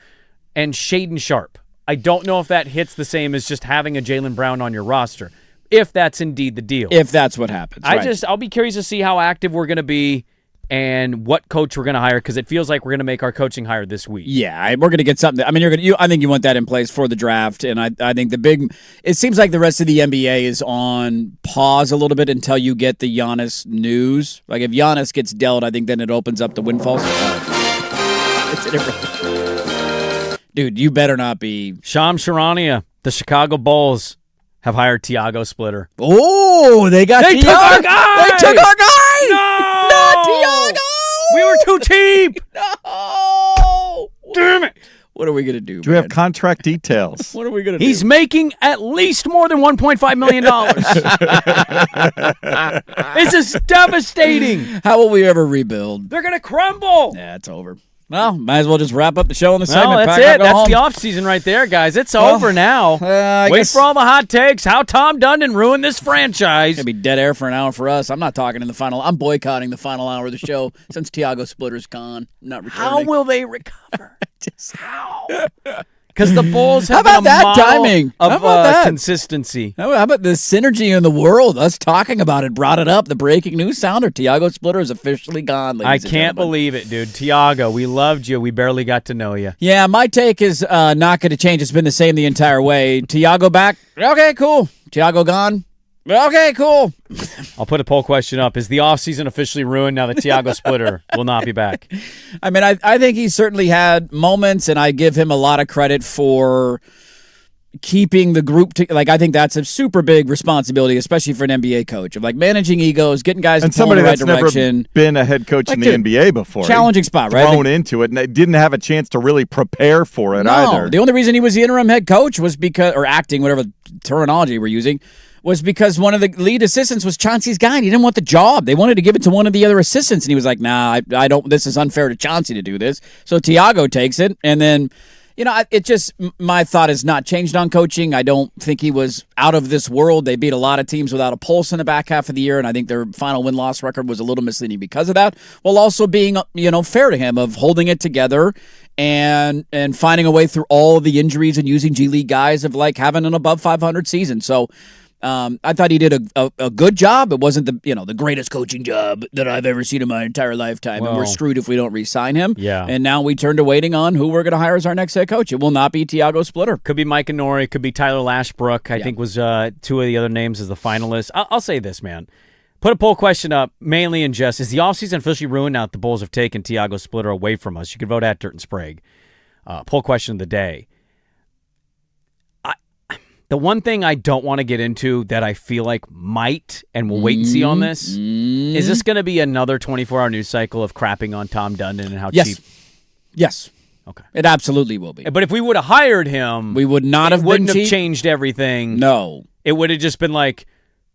and Shaedon Sharpe. I don't know if that hits the same as just having a Jaylen Brown on your roster, if that's indeed the deal. If that's what happens. I'll be curious to see how active we're going to be and what coach we're going to hire, because it feels like we're going to make our coaching hire this week. Yeah, we're going to get something. I mean, I think you want that in place for the draft, and I think it seems like the rest of the NBA is on pause a little bit until you get the Giannis news. Like if Giannis gets dealt, I think then it opens up the windfall. Dude, you better not be. Shams Charania, the Chicago Bulls have hired Tiago Splitter. Oh, they took our guy. They took our guy. No, not Tiago. We were too cheap. No, damn it. What are we gonna do? Do we have contract details? What are we gonna do? He's making at least more than $1.5 million. This is devastating. How will we ever rebuild? They're gonna crumble. Yeah, it's over. Well, might as well just wrap up the show on the segment. Well, that's it. That's the offseason right there, guys. It's over now. Wait for all the hot takes. How Tom Dundon ruined this franchise. It's going to be dead air for an hour for us. I'm not talking in the final. I'm boycotting the final hour of the show since Tiago Splitter's gone. I'm not returning. How will they recover? How? Because the Bulls have How about been a that model timing? of How about that? consistency. How about the synergy in the world? Us talking about it brought it up. The breaking news sounder. Tiago Splitter is officially gone, ladies I and can't gentlemen. believe it, dude. Tiago, we loved you. We barely got to know you. Yeah, my take is not going to change. It's been the same the entire way. Tiago back. Okay, cool. Tiago gone. Okay, cool. I'll put a poll question up. Is the offseason officially ruined now that Tiago Splitter will not be back? I mean, I think he certainly had moments, and I give him a lot of credit for keeping the group I think that's a super big responsibility, especially for an NBA coach, of like managing egos, getting guys and to pull in somebody the right that's direction. never been a head coach in the NBA before. Challenging spot, right? Thrown into it, and they didn't have a chance to really prepare for it either. The only reason he was the interim head coach was because, or acting, whatever terminology we're using, was because one of the lead assistants was Chauncey's guy, and he didn't want the job. They wanted to give it to one of the other assistants, and he was like, nah, I don't, this is unfair to Chauncey to do this. So Tiago takes it, and then, it just, my thought has not changed on coaching. I don't think he was out of this world. They beat a lot of teams without a pulse in the back half of the year, and I think their final win-loss record was a little misleading because of that, while also being, fair to him of holding it together and finding a way through all of the injuries and using G League guys of like having an above 500 season. So I thought he did a good job. It wasn't the greatest coaching job that I've ever seen in my entire lifetime, and we're screwed if we don't re-sign him. Yeah. And now we turn to waiting on who we're going to hire as our next head coach. It will not be Tiago Splitter. Could be Mike Inori. Could be Tyler Lashbrook. I think was two of the other names as the finalists. I'll say this, man. Put a poll question up, mainly in just, is the offseason officially ruined now that the Bulls have taken Tiago Splitter away from us? You can vote at Dirt and Sprague. Poll question of the day. The one thing I don't want to get into that I feel like might, and we'll wait and see on this, is this going to be another 24-hour news cycle of crapping on Tom Dundon and how cheap? Yes. Okay. It absolutely will be. But if we would have hired him, we would not have wouldn't been have cheap. changed everything. No. It would have just been like,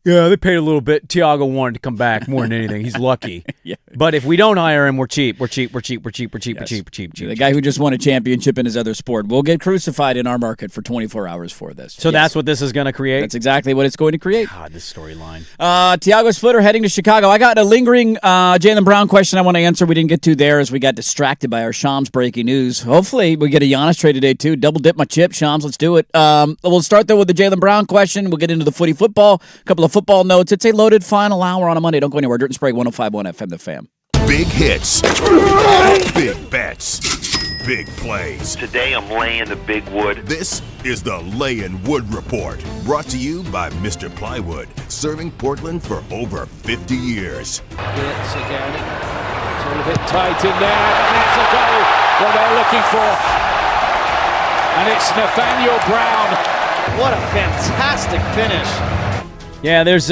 yeah, they paid a little bit. Tiago wanted to come back more than anything. He's lucky. Yeah. But if we don't hire him, we're cheap. We're cheap. The guy who just won a championship in his other sport will get crucified in our market for 24 hours for this. So that's what this is going to create? That's exactly what it's going to create. God, this storyline. Tiago Splitter heading to Chicago. I got a lingering Jaylen Brown question I want to answer. We didn't get to there as we got distracted by our Shams breaking news. Hopefully we get a Giannis trade today too. Double dip my chip, Shams. Let's do it. We'll start though with the Jaylen Brown question. We'll get into the football. A couple of football notes. It's a loaded final hour on a Monday. Don't go anywhere. Dirt and Sprague 105.1 FM The Fan. Big hits, big bets, big plays. Today I'm laying the big wood. This is the Layin' Wood Report, brought to you by Mr. Plywood, serving Portland for over 50 years. Hits again. It's all a bit tight in there, and it's a goal that they're looking for. And it's Nathaniel Brown. What a fantastic finish. Yeah, there's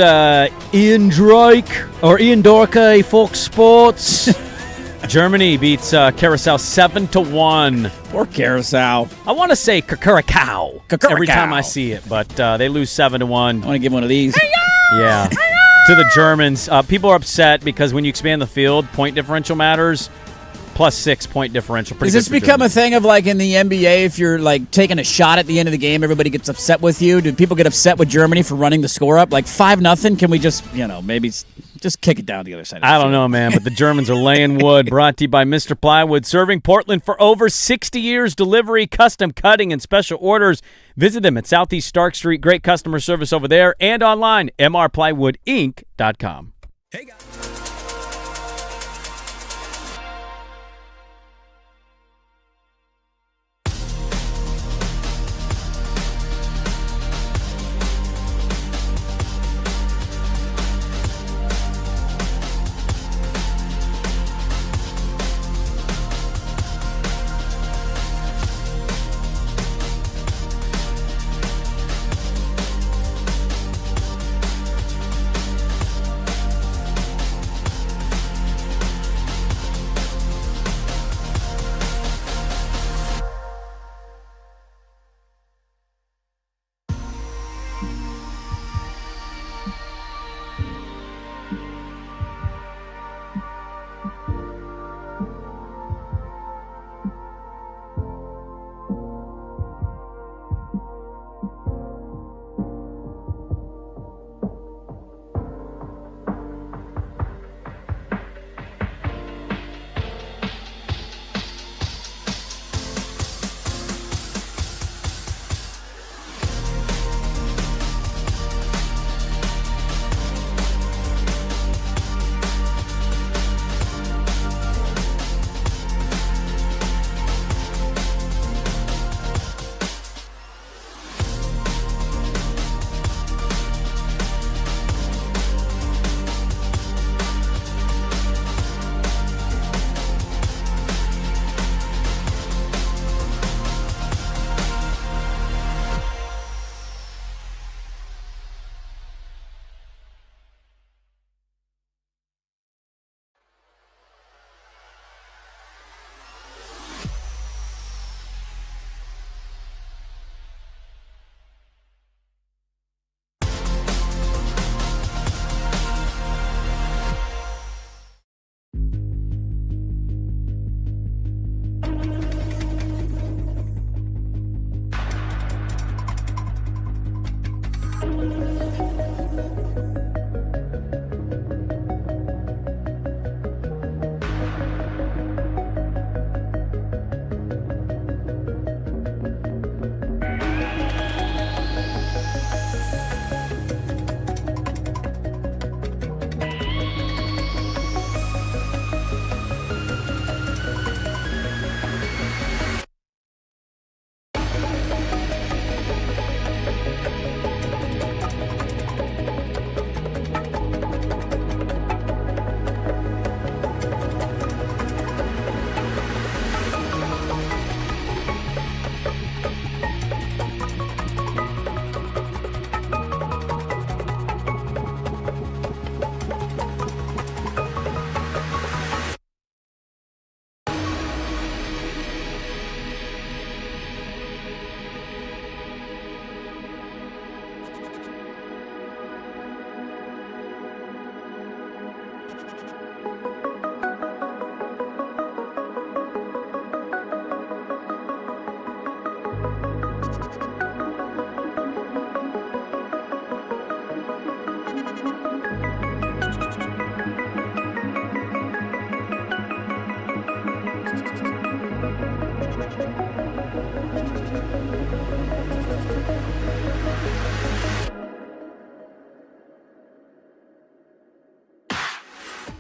Ian Drake or Ian Dorke, Fox Sports. Germany beats Curacao 7-1. Poor Curacao. I want to say Curacao every time I see it, but they lose 7-1. I want to give one of these. Yeah. To the Germans. People are upset because when you expand the field, point differential matters. +6 point differential. Does this become a thing of like in the NBA, if you're like taking a shot at the end of the game, everybody gets upset with you? Do people get upset with Germany for running the score up? Like 5-0? Can we just, maybe just kick it down the other side? I don't know, man, but the Germans are laying wood. Brought to you by Mr. Plywood, serving Portland for over 60 years. Delivery, custom cutting, and special orders. Visit them at Southeast Stark Street. Great customer service over there and online, mrplywoodinc.com. Hey, guys.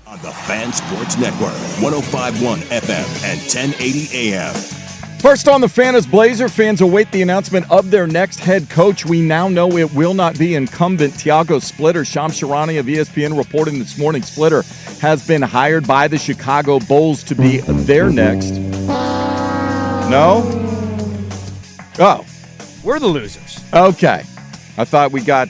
On the Fan Sports Network, 105.1 FM and 1080 AM. First on the Fan as Blazer fans await the announcement of their next head coach. We now know it will not be incumbent Tiago Splitter. Shams Charania of ESPN reporting this morning Splitter has been hired by the Chicago Bulls to be their next. No? Oh. We're the losers. Okay. I thought we got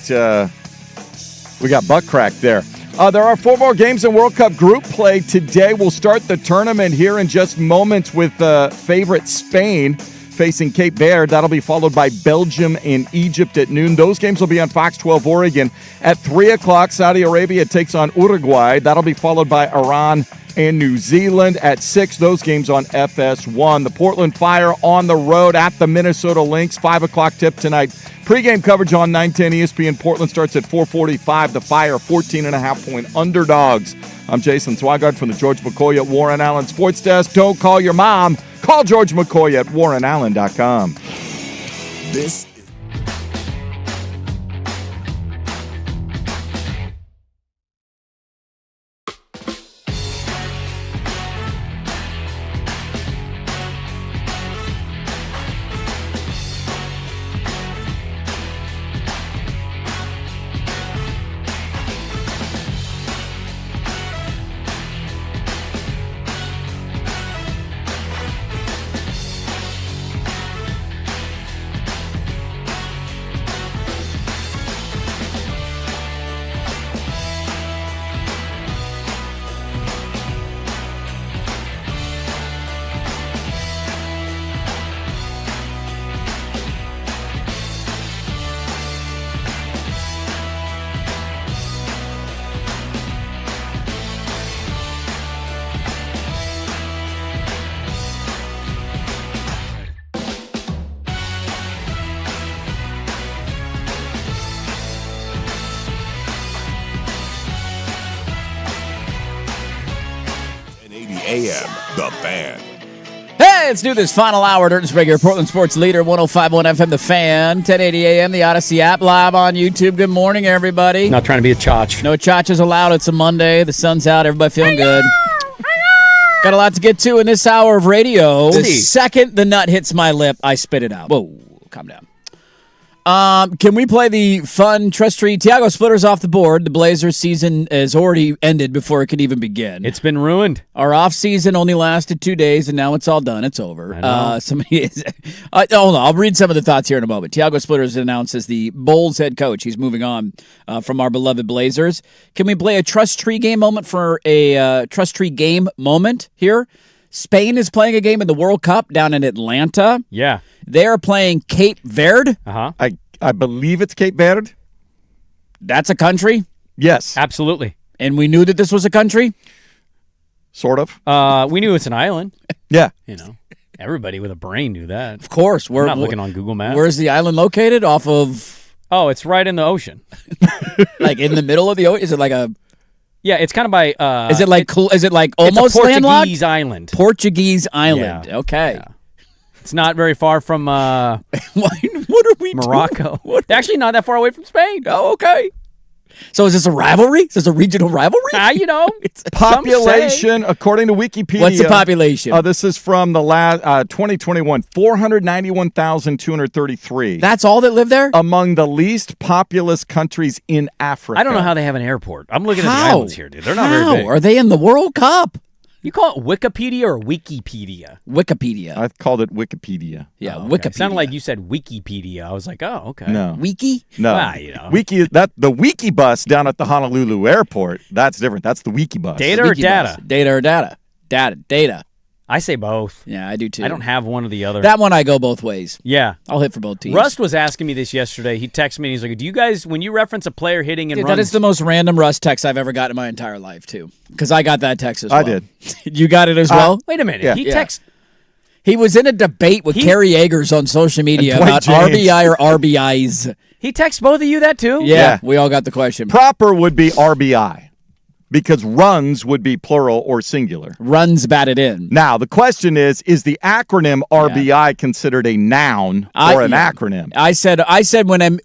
butt cracked there. There are 4 more games in World Cup group play today. We'll start the tournament here in just moments with favorite Spain facing Cape Verde. That'll be followed by Belgium and Egypt at noon. Those games will be on Fox 12 Oregon. At 3 o'clock, Saudi Arabia takes on Uruguay. That'll be followed by Iran and New Zealand. At 6, those games on FS1. The Portland Fire on the road at the Minnesota Lynx. 5 o'clock tip tonight. Pre-game coverage on 910 ESPN. Portland starts at 4:45. The Fire 14.5-point underdogs. I'm Jason Swigard from the George McCoy at Warren Allen Sports Desk. Don't call your mom. Call George McCoy at warrenallen.com. This AM, The Fan. Hey, let's do this final hour. Dirt and Sprague, your Portland sports leader, 105.1 FM, The Fan, 1080 AM, the Odyssey app, live on YouTube. Good morning, everybody. Not trying to be a chotch. No chotches allowed. It's a Monday. The sun's out. Everybody feeling good. Got a lot to get to in this hour of radio. The second the nut hits my lip, I spit it out. Whoa, calm down. Can we play the fun trust tree? Tiago Splitter's off the board. The Blazers season has already ended before it could even begin. It's been ruined. Our off season only lasted 2 days, and now it's all done. It's over. Hold on. I'll read some of the thoughts here in a moment. Tiago Splitter is announced as the Bulls head coach. He's moving on from our beloved Blazers. Can we play a trust tree game moment for a trust tree game moment here? Spain is playing a game in the World Cup down in Atlanta. Yeah. They are playing Cape Verde. Uh-huh. I believe it's Cape Verde. That's a country? Yes. Absolutely. And we knew that this was a country? Sort of. We knew it's an island. Yeah. You know, everybody with a brain knew that. Of course. We're not looking on Google Maps. Where's the island located? Off of... Oh, it's right in the ocean. Like in the middle of the ocean? Is it like a... Yeah, it's kind of by... is it like almost it's a landlocked? Portuguese island. Portuguese island. Yeah. Okay. Yeah. It's not very far from what are we Morocco. doing? Actually, not that far away from Spain. Oh, okay. So is this a rivalry? Is this a regional rivalry? You know. Population, according to Wikipedia. What's the population? This is from the last 2021, 491,233. That's all that live there? Among the least populous countries in Africa. I don't know how they have an airport. I'm looking at the islands here, dude. They're not very big. Are they in the World Cup? You call it Wikipedia or Wikipedia? Wikipedia. I called it Wikipedia. Yeah, okay. Wikipedia. It sounded like you said Wikipedia. I was like, oh, okay. No. Wiki? No. You know. The Wiki bus down at the Honolulu airport, that's different. That's the Wiki bus. Data or data? Data or data? Data. I say both. Yeah, I do too. I don't have one or the other. That one I go both ways. Yeah. I'll hit for both teams. Rust was asking me this yesterday. He texted me and he's like, do you guys, when you reference a player hitting and runs... That is the most random Rust text I've ever got in my entire life, too. Because I got that text as well. I did. You got it as well? Wait a minute. Yeah. He texted... He was in a debate with Kerry Eggers on social media about RBI or RBIs. He texted both of you that too? Yeah, we all got the question. Proper would be RBI. Because runs would be plural or singular. Runs batted in. Now, the question is the acronym RBI considered a noun or an acronym? I said when in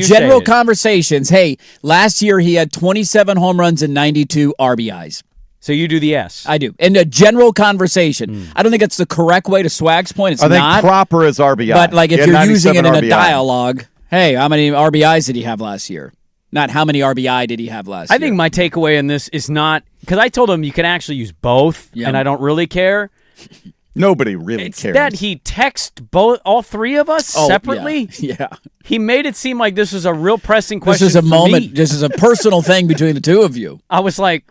general conversations, hey, last year he had 27 home runs and 92 RBIs. So you do the S. I do. In a general conversation. I don't think it's the correct way to Swag's point. It's I think not. proper is RBI. But like if you're using it in RBI. a dialogue, hey, how many RBIs did he have last year? Not how many RBI did he have last year. I think my takeaway in this is not, because I told him you can actually use both, and I don't really care. Nobody really it's cares. That he texted all three of us separately. Yeah. He made it seem like this was a real pressing question. This is a moment. Me. This is a personal thing between the two of you. I was like,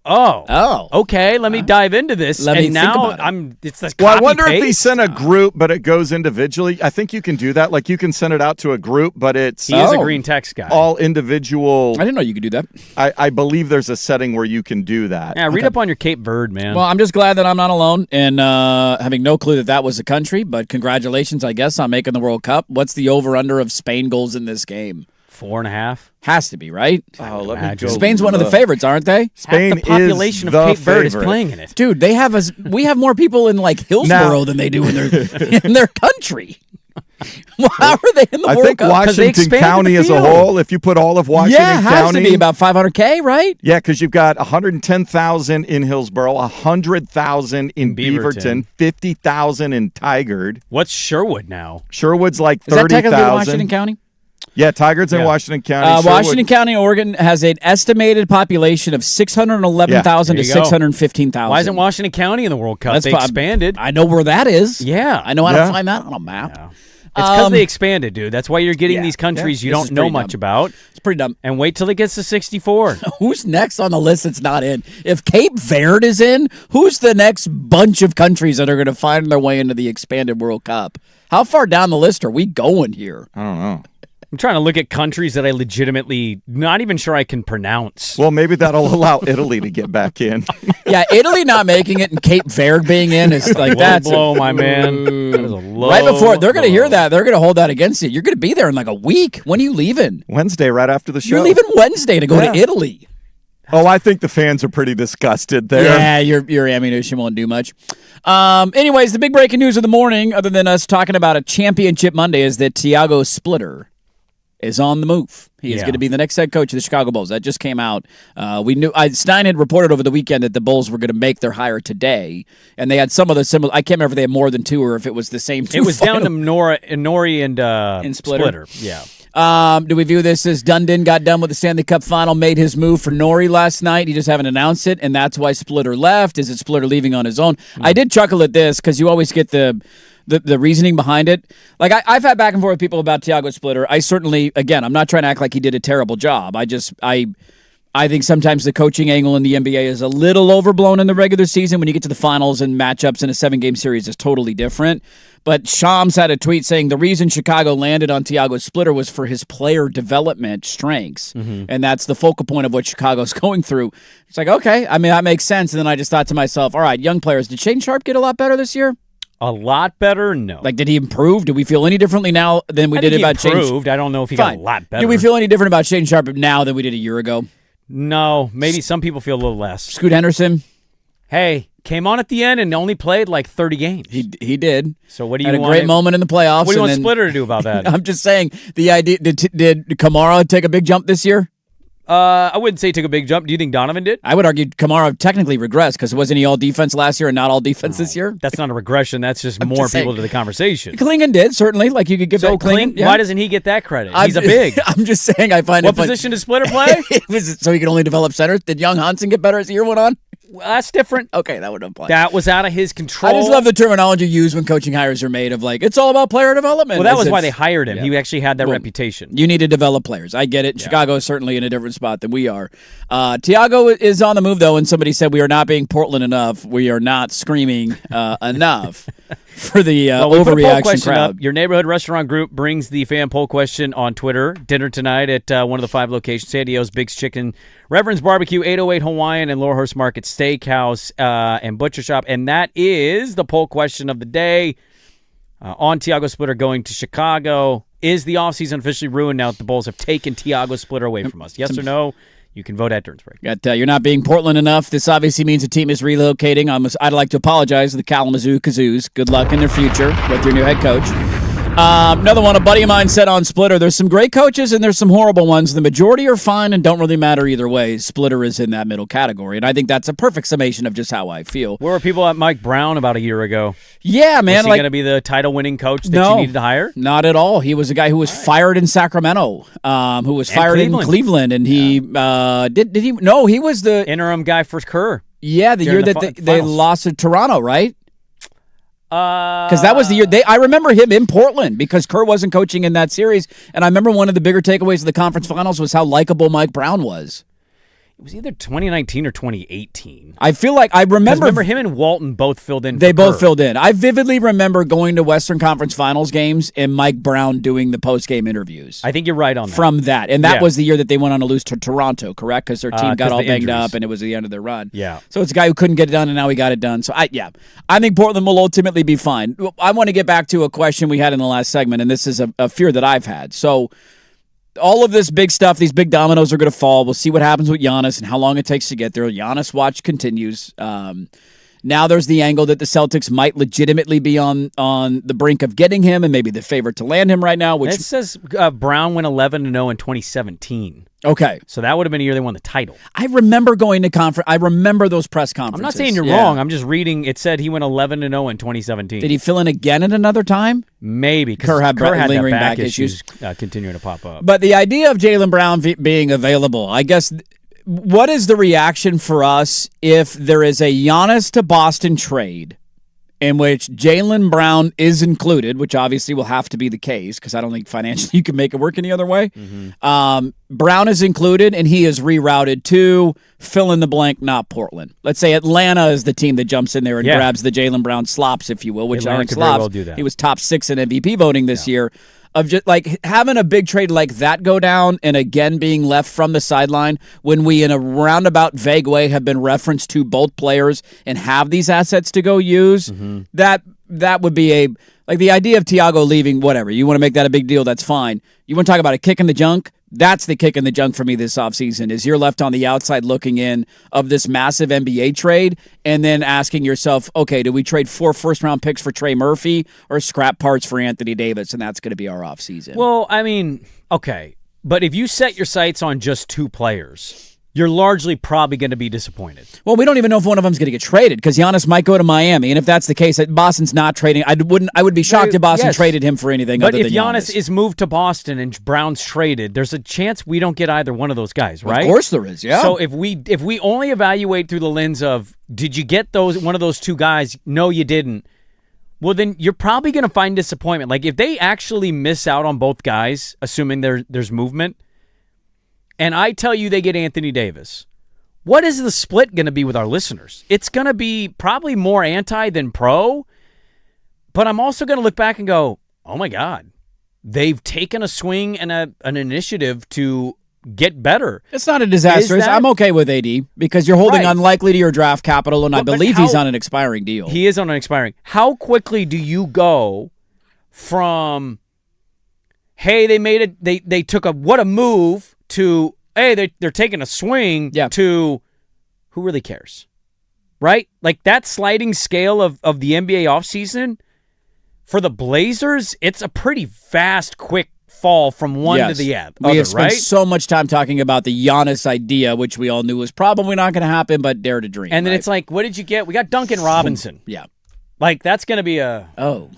okay, let me dive into this. Let me think now about it. It's this Well, I wonder if he sent a group, but it goes individually. I think you can do that. Like you can send it out to a group, but it's he is a green text guy. All individual. I didn't know you could do that. I believe there's a setting where you can do that. Yeah, read up on your Cape Verde, man. Well, I'm just glad that I'm not alone and having no clue that was a country. But congratulations, I guess, on making the World Cup. What's the over/under of Spain goals in this game? 4.5. Has to be, right? Oh, let me go. Spain's one of the favorites, aren't they? Spain Half the population is of the Cape Verde is favorite. playing in it. Dude, we have more people in like Hillsborough than they do in their country. Well, how are they in the I World think Cup? Washington County as a whole, if you put all of Washington County. County. Has to be about 500K, right? Yeah, because you've got 110,000 in Hillsborough, 100,000 in Beaverton, 50,000 in Tigard. What's Sherwood now? Sherwood's like Is that technically 30,000. Washington County? Yeah, Tigard's in Washington County. Washington County, Oregon has an estimated population of 611,000 to 615,000. Why isn't Washington County in the World Cup? They expanded. I know where that is. Yeah. I know how to find that on a map. Yeah. It's because they expanded, dude. That's why you're getting these countries you don't know much about. It's pretty dumb. And wait till it gets to 64. Who's next on the list that's not in? If Cape Verde is in, who's the next bunch of countries that are going to find their way into the expanded World Cup? How far down the list are we going here? I don't know. I'm trying to look at countries that I legitimately not even sure I can pronounce. Well, maybe that'll allow Italy to get back in. Yeah, Italy not making it and Cape Verde being in is like that's blow, my man. That is a low right before they're going to hear that, they're going to hold that against you. You're going to be there in like a week. When are you leaving? Wednesday, right after the show. You're leaving Wednesday to go to Italy. Oh, I think the fans are pretty disgusted there. Yeah, your ammunition won't do much. Anyways, the big breaking news of the morning, other than us talking about a championship Monday, is that Tiago Splitter is on the move. He is going to be the next head coach of the Chicago Bulls. That just came out. We knew Stein had reported over the weekend that the Bulls were going to make their hire today, and they had some of the similar. I can't remember if they had more than two or if it was the same two. It was down to Nori and Splitter. Yeah. Do we view this as Dundon got done with the Stanley Cup final, made his move for Nori last night? He just haven't announced it, and that's why Splitter left. Is it Splitter leaving on his own? I did chuckle at this because you always get the reasoning behind it. Like, I've had back and forth with people about Tiago Splitter. I certainly, again, I'm not trying to act like he did a terrible job. I think sometimes the coaching angle in the NBA is a little overblown in the regular season. When you get to the finals and matchups in a 7-game series is totally different. But Shams had a tweet saying the reason Chicago landed on Tiago Splitter was for his player development strengths. And that's the focal point of what Chicago's going through. It's like, okay, I mean, that makes sense. And then I just thought to myself, all right, young players, did Shane Sharp get a lot better this year? A lot better? No. Like, did he improve? Do we feel any differently now than we did about Shane? Improved. I don't know if he got a lot better. Do we feel any different about Shane Sharp now than we did a year ago? No. Maybe some people feel a little less. Scoot Henderson? Hey, came on at the end and only played like 30 games. He did. So what do you Had want? a great moment in the playoffs. What do you want Splitter to do about that? I'm just saying, the idea, did Kamara take a big jump this year? I wouldn't say he took a big jump. Do you think Donovan did? I would argue Kamara technically regressed because wasn't he all defense last year and not all defense this year? That's not a regression. That's just more people to the conversation. Klingon did, certainly. Like, you could give that Klingon. Yeah. Why doesn't he get that credit? He's a big. I'm just saying, I find What position does Splitter play? So he could only develop center? Did young Hansen get better as the year went on? Well, that's different. Okay, that would apply. That was out of his control. I just love the terminology used when coaching hires are made of like, it's all about player development. Well, that was why they hired him. Yeah. He actually had that reputation. You need to develop players. I get it. Yeah. Chicago is certainly in a different spot than we are. Tiago is on the move, though, and somebody said we are not being Portland enough. We are not screaming enough for the overreaction crowd. Up. Your neighborhood restaurant group brings the fan poll question on Twitter. Dinner tonight at one of the 5 locations: San Diego's Big's Chicken, Reverend's Barbecue, 808 Hawaiian, and Laurel Horse Market Steakhouse and Butcher Shop. And that is the poll question of the day. On Tiago Splitter going to Chicago. Is the offseason officially ruined now that the Bulls have taken Tiago Splitter away from us? Yes or no? You can vote at Durnsburg. You're not being Portland enough. This obviously means the team is relocating. I'd like to apologize to the Kalamazoo Kazoos. Good luck in their future with your new head coach. Another one, a buddy of mine said on Splitter, there's some great coaches and there's some horrible ones. The majority are fine and don't really matter either way. Splitter is in that middle category, and I think that's a perfect summation of just how I feel. Where were people at Mike Brown about a year ago? Yeah, man. Was he going to be the title-winning coach that you needed to hire? Not at all. He was a guy who was fired in Sacramento, who was fired in Cleveland, and he did he? No, he was the interim guy for Kerr. Yeah, the year that they lost to Toronto, right? Because that was the year I remember him in Portland because Kerr wasn't coaching in that series, and I remember one of the bigger takeaways of the conference finals was how likable Mike Brown was. It was either 2019 or 2018. I feel like I remember him and Walton both filled in. They both filled in. I vividly remember going to Western Conference Finals games and Mike Brown doing the post-game interviews. I think you're right on that. From that. And that was the year that they went on to lose to Toronto, correct? Because their team got all banged up and it was the end of their run. Yeah. So it's a guy who couldn't get it done and now he got it done. So I think Portland will ultimately be fine. I want to get back to a question we had in the last segment, and this is a fear that I've had. So all of this big stuff, these big dominoes are going to fall. We'll see what happens with Giannis and how long it takes to get there. Giannis watch continues. Now there's the angle that the Celtics might legitimately be on the brink of getting him and maybe the favorite to land him right now. Which it says Brown went 11-0 in 2017. Okay. So that would have been the year they won the title. I remember going to conference. I remember those press conferences. I'm not saying you're wrong. I'm just reading. It said he went 11-0 in 2017. Did he fill in again at another time? Maybe. Kerr had lingering back issues continuing to pop up. But the idea of Jaylen Brown being available, I guess, what is the reaction for us if there is a Giannis to Boston trade in which Jaylen Brown is included, which obviously will have to be the case because I don't think financially you can make it work any other way. Mm-hmm. Brown is included, and he is rerouted to fill in the blank, not Portland. Let's say Atlanta is the team that jumps in there and grabs the Jaylen Brown slops, if you will, which aren't slops. Well do that. He was top 6 in MVP voting this year. Of just like having a big trade like that go down and again being left from the sideline when we in a roundabout vague way have been referenced to both players and have these assets to go use, that would be like the idea of Tiago leaving, whatever. You want to make that a big deal, that's fine. You want to talk about a kick in the junk? That's the kick in the junk for me this offseason is you're left on the outside looking in of this massive NBA trade and then asking yourself, okay, do we trade 4 first-round picks for Trey Murphy or scrap parts for Anthony Davis? And that's going to be our offseason. Well, I mean, okay. But if you set your sights on just 2 players, you're largely probably going to be disappointed. Well, we don't even know if one of them's going to get traded because Giannis might go to Miami, and if that's the case, Boston's not trading. I would be shocked if Boston traded him for anything other than Giannis. But if Giannis is moved to Boston and Brown's traded, there's a chance we don't get either one of those guys, right? Of course there is, yeah. So if we only evaluate through the lens of did you get one of those 2 guys? No, you didn't. Well, then you're probably going to find disappointment. Like if they actually miss out on both guys, assuming there's movement, and I tell you they get Anthony Davis, what is the split going to be with our listeners? It's going to be probably more anti than pro, but I'm also going to look back and go, oh my God, they've taken a swing and an initiative to get better. It's not a disaster. I'm okay with AD because you're holding unlikely to your draft capital, and I believe he's on an expiring deal. He is on an expiring. How quickly do you go from, hey, they made it, they took what a move, to, hey, they're taking a swing, to who really cares? Right? Like that sliding scale of the NBA offseason, for the Blazers, it's a pretty fast, quick fall from one to the other. We have spent so much time talking about the Giannis idea, which we all knew was probably not going to happen, but dare to dream. And then it's like, what did you get? We got Duncan Robinson. Yeah. Like, that's going to be a... Oh.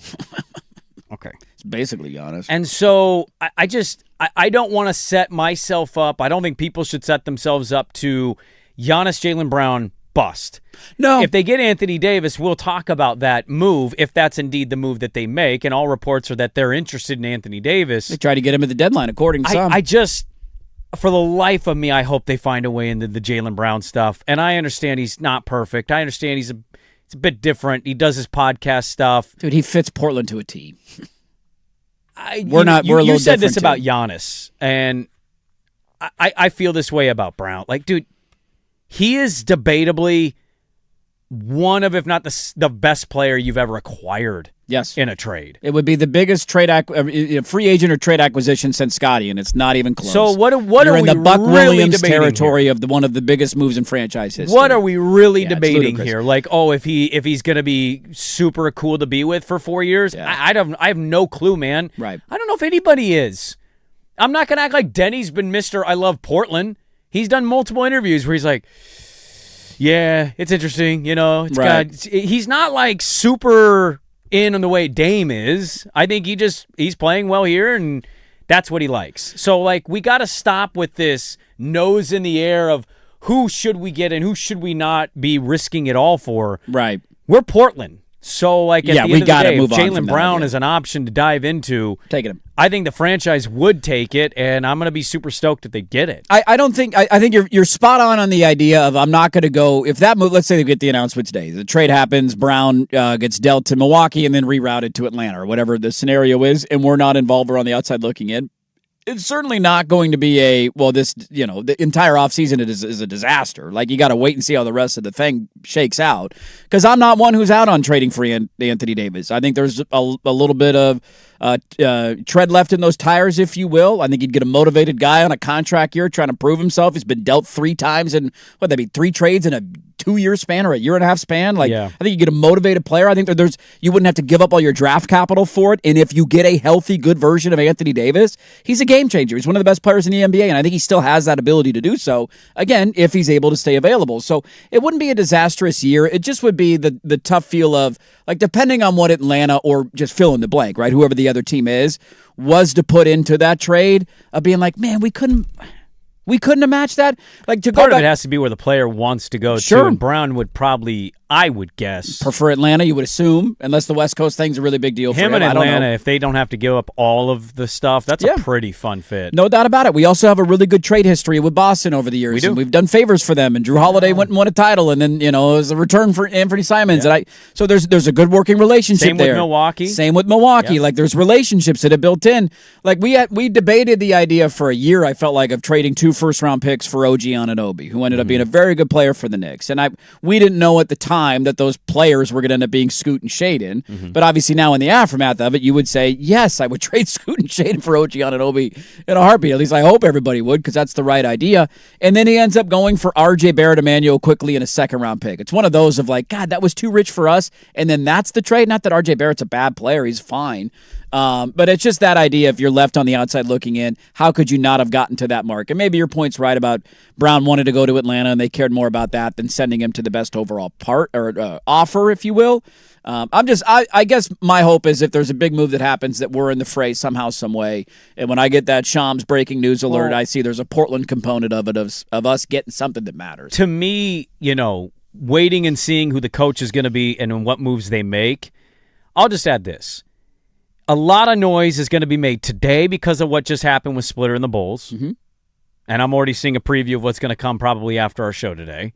Okay. It's basically Giannis. And so I don't want to set myself up. I don't think people should set themselves up to Giannis, Jaylen Brown, bust. No. If they get Anthony Davis, we'll talk about that move, if that's indeed the move that they make. And all reports are that they're interested in Anthony Davis. They try to get him at the dedeadline, according to some. I just, for the life of me, I hope they find a way into the Jaylen Brown stuff. And I understand he's not perfect. I understand he's a bit different. He does his podcast stuff. Dude, he fits Portland to a T. You said this about Giannis, and I feel this way about Brown. Like, dude, he is debatably one of, if not the best player you've ever acquired. Yes, in a trade. It would be the biggest free agent or trade acquisition since Scotty, and it's not even close. So what are You're we in the Buck really Williams debating territory here? of one of the biggest moves in franchise history. What are we really debating it's here? Like, if he's going to be super cool to be with for 4 years? Yeah. I have no clue, man. Right. I don't know if anybody is. I'm not going to act like Denny's been Mr. I love Portland. He's done multiple interviews where he's like, yeah, it's interesting. He's not like super in on the way Dame is. I think he's playing well here, and that's what he likes. So, like, we got to stop with this nose in the air of who should we get and who should we not be risking it all for. Right. We're Portland. So, like, at the end we of got the to day, move if on Jaylen from Brown that, is an option to dive into, taking him. I think the franchise would take it, and I'm going to be super stoked if they get it. I don't think I think you're spot on the idea of I'm not going to go if that move. Let's say they get the announcement today, the trade happens, Brown gets dealt to Milwaukee and then rerouted to Atlanta or whatever the scenario is, and we're not involved or on the outside looking in. It's certainly not going to be the entire offseason is a disaster. Like, you got to wait and see how the rest of the thing shakes out. Because I'm not one who's out on trading for Anthony Davis. I think there's a little bit of tread left in those tires, if you will. I think you'd get a motivated guy on a contract year trying to prove himself. He's been dealt 3 times in, 3 trades in a 2-year span or a 1.5-year span. Like, I think you get a motivated player. I think you wouldn't have to give up all your draft capital for it. And if you get a healthy, good version of Anthony Davis, he's a game changer. He's one of the best players in the NBA, and I think he still has that ability to do so, again, if he's able to stay available. So it wouldn't be a disastrous year. It just would be the tough feel of, like, depending on what Atlanta or just fill in the blank, right, whoever the other team is, was to put into that trade of being like, man, we couldn't have matched that. Like, to Part go of it has to be where the player wants to go to, and Brown would probably, I would guess, prefer Atlanta, you would assume, unless the West Coast thing's a really big deal for him. And Atlanta, if they don't have to give up all of the stuff, that's a pretty fun fit. No doubt about it. We also have a really good trade history with Boston over the years. We do. And we've done favors for them, and Drew Holiday went and won a title, and then, it was a return for Anthony Simons. Yeah. And so there's a good working relationship Same there. Same with Milwaukee. Like, there's relationships that are built in. Like, we debated the idea for a year, I felt like, of trading 2 first-round picks for OG Anunoby, who ended up being a very good player for the Knicks. And we didn't know at the time that those players were going to end up being Scoot and Shaden. But obviously now in the aftermath of it, you would say, yes, I would trade Scoot and Shaden for OG Anunoby in a heartbeat. At least I hope everybody would, because that's the right idea. And then he ends up going for RJ Barrett Emmanuel quickly in a 2nd-round pick. It's one of those of like, God, that was too rich for us. And then that's the trade. Not that RJ Barrett's a bad player. He's fine. But it's just that idea, if you're left on the outside looking in, how could you not have gotten to that mark? And maybe your point's right about Brown wanted to go to Atlanta, and they cared more about that than sending him to the best overall offer, if you will. I guess my hope is if there's a big move that happens that we're in the fray somehow, some way. And when I get that Shams breaking news alert, I see there's a Portland component of it, of us getting something that matters. To me, waiting and seeing who the coach is going to be and what moves they make, I'll just add this. A lot of noise is going to be made today because of what just happened with Splitter and the Bulls. And I'm already seeing a preview of what's going to come probably after our show today.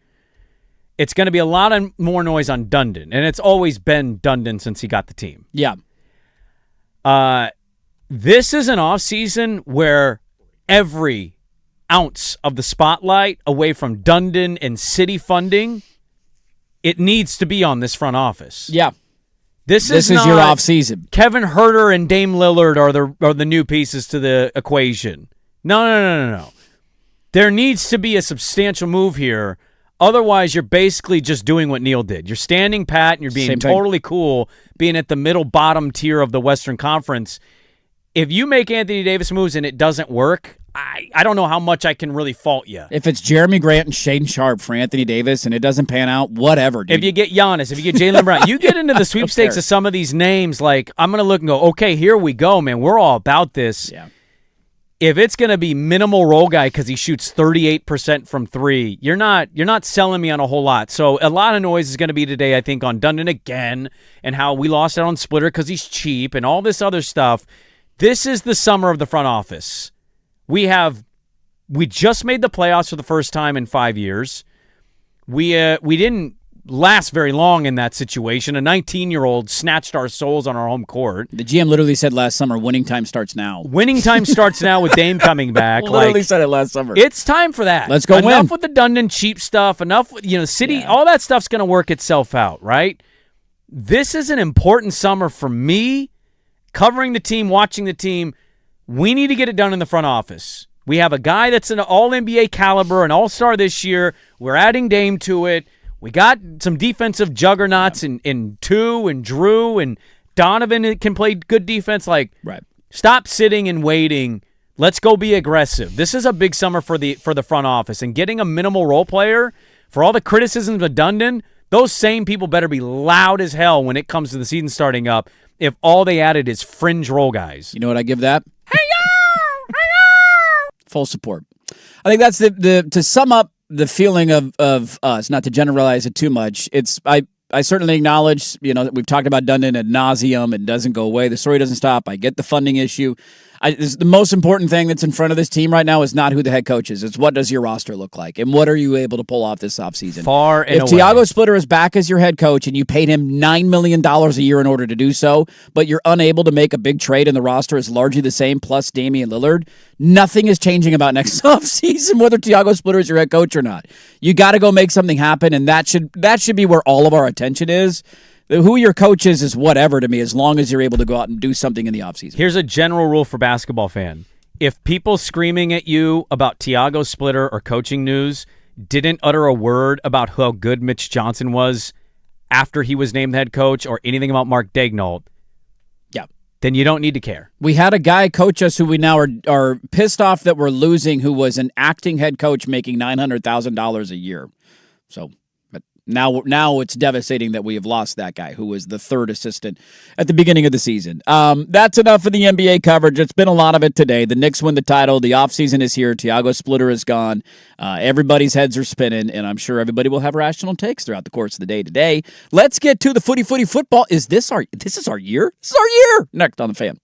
It's going to be a lot of more noise on Dundon, and it's always been Dundon since he got the team. Yeah. This is an offseason where every ounce of the spotlight away from Dundon and city funding, it needs to be on this front office. Yeah. This is your offseason. Kevin Huerter and Dame Lillard are the new pieces to the equation. No. There needs to be a substantial move here. Otherwise, you're basically just doing what Neil did. You're standing pat and you're being totally cool, being at the middle bottom tier of the Western Conference. If you make Anthony Davis moves and it doesn't work, I don't know how much I can really fault you. If it's Jeremy Grant and Shaden Sharp for Anthony Davis and it doesn't pan out, whatever, dude. If you get Giannis, if you get Jaylen Brown, you get into the sweepstakes of some of these names, like I'm going to look and go, okay, here we go, man. We're all about this. Yeah. If it's going to be minimal role guy because he shoots 38% from three, you're not selling me on a whole lot. So a lot of noise is going to be today, I think, on Dundon again and how we lost out on Splitter because he's cheap and all this other stuff. This is the summer of the front office. We just made the playoffs for the first time in 5 years. We didn't last very long in that situation. A 19-year-old snatched our souls on our home court. The GM literally said last summer, winning time starts now. Winning time starts now with Dame coming back. Literally said it last summer. It's time for that. Let's go win. Enough with the Dundon cheap stuff. Enough, city, all that stuff's going to work itself out, right? This is an important summer for me, covering the team, watching the team. We need to get it done in the front office. We have a guy that's an all-NBA caliber, an all-star this year. We're adding Dame to it. We got some defensive juggernauts in Tu and Drew, and Donovan can play good defense. Stop sitting and waiting. Let's go be aggressive. This is a big summer for the front office, and getting a minimal role player, for all the criticisms of Dundon, those same people better be loud as hell when it comes to the season starting up if all they added is fringe role guys. You know what I give that? Full support. I think that's to sum up the feeling of us, not to generalize it too much. I certainly acknowledge, we've talked about Dundon ad nauseum. It doesn't go away. The story doesn't stop. I get the funding issue. The most important thing that's in front of this team right now is not who the head coach is. It's what does your roster look like, and what are you able to pull off this offseason? If Tiago Splitter is back as your head coach and you paid him $9 million a year in order to do so, but you're unable to make a big trade and the roster is largely the same plus Damian Lillard, nothing is changing about next offseason, whether Tiago Splitter is your head coach or not. You got to go make something happen, and that should be where all of our attention is. Who your coach is whatever to me, as long as you're able to go out and do something in the offseason. Here's a general rule for basketball fan. If people screaming at you about Tiago Splitter or coaching news didn't utter a word about how good Mitch Johnson was after he was named head coach or anything about Mark Daignault, then you don't need to care. We had a guy coach us who we now are pissed off that we're losing, who was an acting head coach making $900,000 a year. So... Now it's devastating that we have lost that guy who was the third assistant at the beginning of the season. That's enough for the NBA coverage. It's been a lot of it today. The Knicks win the title. The offseason is here. Tiago Splitter is gone. Everybody's heads are spinning, and I'm sure everybody will have rational takes throughout the course of the day today. Let's get to the footy football. This is our year? This is our year. Next on The Fan.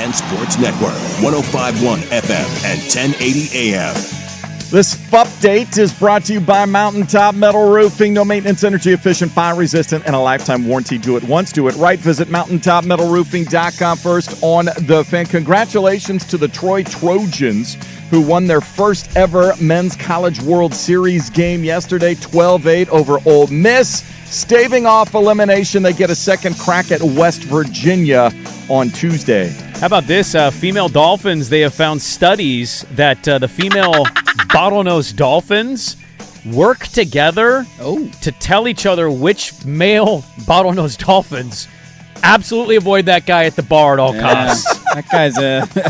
Fan Sports Network, 105.1 FM and 1080 AM. This update is brought to you by Mountaintop Metal Roofing. No maintenance, energy efficient, fire resistant, and a lifetime warranty. Do it once, do it right. Visit mountaintopmetalroofing.com first on the Fan. Congratulations to the Troy Trojans, who won their first ever Men's College World Series game yesterday, 12-8 over Ole Miss. Staving off elimination, they get a second crack at West Virginia on Tuesday. How about this? Female dolphins, they have found studies that the female bottlenose dolphins work together to tell each other which male bottlenose dolphins absolutely avoid that guy at the bar at all costs. That guy's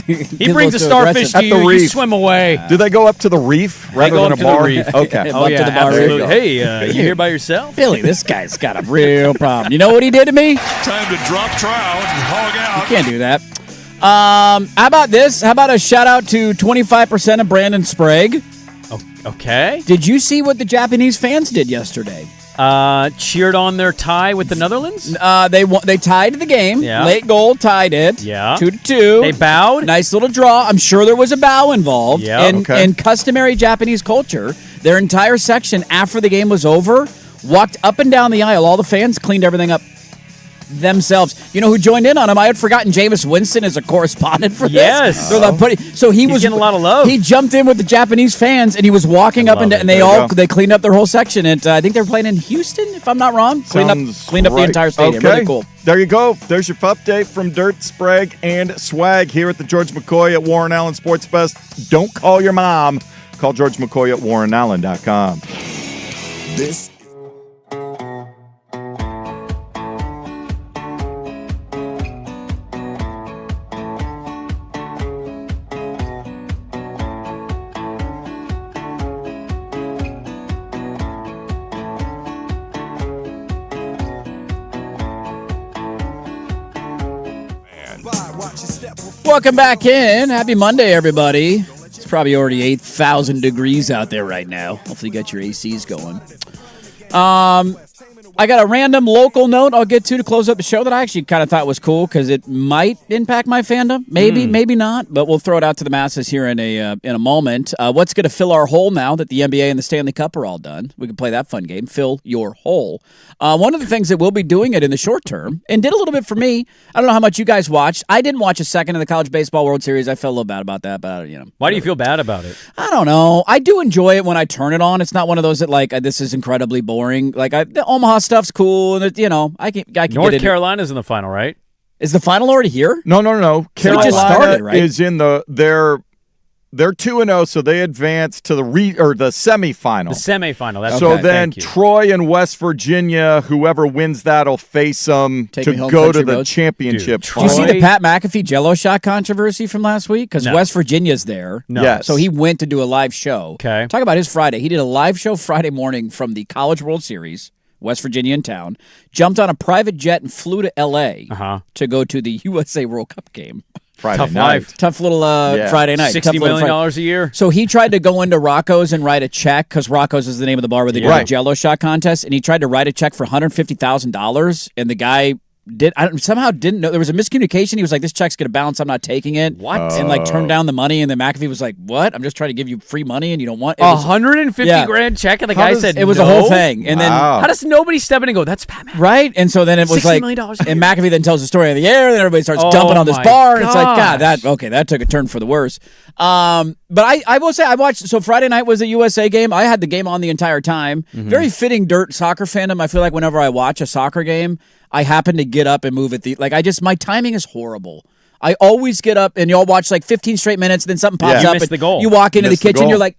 he brings a starfish to you, you swim away. Do they go up to the reef rather than a bar? The reef. Okay. Oh, yeah, absolutely. Hey, you here by yourself? Billy, this guy's got a real problem. You know what he did to me? Time to drop trout and hog out. You can't do that. How about this? How about a shout out to 25% of Brandon Sprague? Okay. Did you see what the Japanese fans did yesterday? Cheered on their tie with the Netherlands? They tied the game. Yeah. Late goal tied it. Yeah. 2-2. They bowed. Nice little draw. I'm sure there was a bow involved. Yeah. In customary Japanese culture, their entire section after the game was over walked up and down the aisle. All the fans cleaned everything up themselves. You know who joined in on him? I had forgotten Jameis Winston is a correspondent for this. Yes. So he's getting a lot of love. He jumped in with the Japanese fans and he was walking up and down, and they cleaned up their whole section. And I think they're playing in Houston, if I'm not wrong. Cleaned up the entire stadium. Okay. Really cool. There you go. There's your update from Dirt, Sprague, and Swag here at the George McCoy at Warren Allen Sports Fest. Don't call your mom. Call George McCoy at warrenallen.com. This Welcome back in. Happy Monday, everybody. It's probably already 8,000 degrees out there right now. Hopefully you got your ACs going. I got a random local note I'll get to close up the show that I actually kind of thought was cool because it might impact my fandom. Maybe, maybe not, but we'll throw it out to the masses here in a moment. What's going to fill our hole now that the NBA and the Stanley Cup are all done? We can play that fun game, Fill Your Hole. One of the things that we'll be doing it in the short term, and did a little bit for me, I don't know how much you guys watched. I didn't watch a second of the College Baseball World Series. I felt a little bad about that, but Why do you feel bad about it? I don't know. I do enjoy it when I turn it on. It's not one of those that this is incredibly boring. The Omaha stuff's cool, and I can North Carolina's in the final, right? Is the final already here? No. Carolina just started, right? is in they're 2-0, so they advance to the semifinal. The semifinal. That's so okay, then Troy and West Virginia, whoever wins that will face them to go to the championship. Did you see the Pat McAfee Jello shot controversy from last week? Because West Virginia's there. No. Yes. So he went to do a live show. Okay. Talk about his Friday. He did a live show Friday morning from the College World Series. West Virginia in town, jumped on a private jet and flew to L.A. To go to the USA World Cup game. Friday night. Tough little Friday night. $60 million a year. So he tried to go into Rocco's and write a check, because Rocco's is the name of the bar where they do the Jello shot contest, and he tried to write a check for $150,000, and the guy somehow didn't know. There was a miscommunication. He was like, this check's going to bounce. I'm not taking it. What? And turned down the money, and then McAfee was like, what? I'm just trying to give you free money, and you don't want it. $150,000 check, and the guy said it was no? a whole thing. And then how does nobody step in and go, that's Pat McAfee? Right? And so then it was $60 million and McAfee then tells the story on the air, and then everybody starts dumping on this bar, and it's like, God, that took a turn for the worse. But I will say I watched. So Friday night was a USA game. I had the game on the entire time. Mm-hmm. Very fitting Dirt soccer fandom. I feel like whenever I watch a soccer game, I happen to get up and move at my timing is horrible. I always get up and y'all watch 15 straight minutes, then something pops up. You miss the goal. You walk into the kitchen, you're like,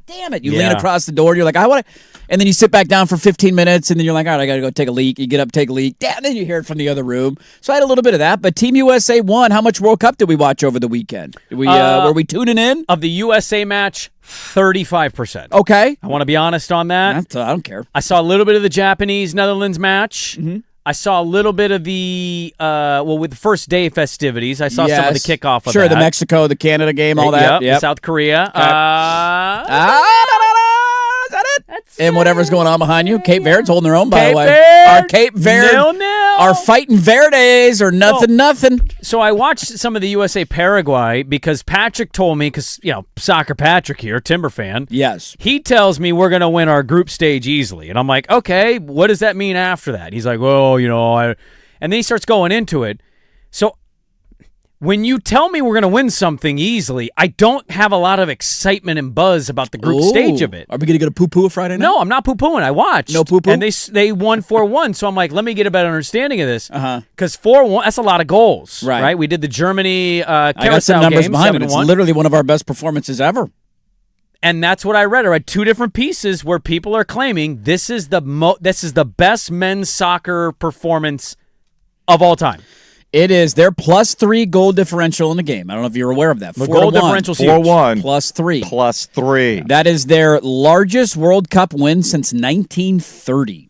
damn it. You lean across the door, you're like, I want to. And then you sit back down for 15 minutes, and then you're like, all right, I got to go take a leak. You get up, take a leak. Damn, then you hear it from the other room. So I had a little bit of that. But Team USA won. How much World Cup did we watch over the weekend? Were we tuning in? Of the USA match, 35%. Okay. I want to be honest on that. I don't care. I saw a little bit of the Japanese-Netherlands match. Mm-hmm. I saw a little bit of the, with the first day festivities. I saw some of the kickoff of that. Sure, the Mexico, the Canada game, all that. Yep. South Korea. Is that it? And whatever's going on behind you. Cape Verde's holding their own, by the way. Our Cape Verde. Our fighting Verdes or nothing. So I watched some of the USA Paraguay because Patrick told me, because, Soccer Patrick here, Timber fan. Yes. He tells me we're going to win our group stage easily. And I'm like, okay, what does that mean after that? He's like, well, and then he starts going into it. So when you tell me we're going to win something easily, I don't have a lot of excitement and buzz about the group stage of it. Are we going to get a poo-poo Friday night? No, I'm not poo-pooing. I watched. No poo-poo? And they won 4-1, so I'm like, let me get a better understanding of this. Because 4-1, that's a lot of goals, right? We did the Germany I got some numbers game, behind it. It's literally one of our best performances ever. And that's what I read. I read two different pieces where people are claiming this is the best men's soccer performance of all time. It is their +3 goal differential in the game. I don't know if you're aware of that. The goal differential 4-1. +3. +3. That is their largest World Cup win since 1930.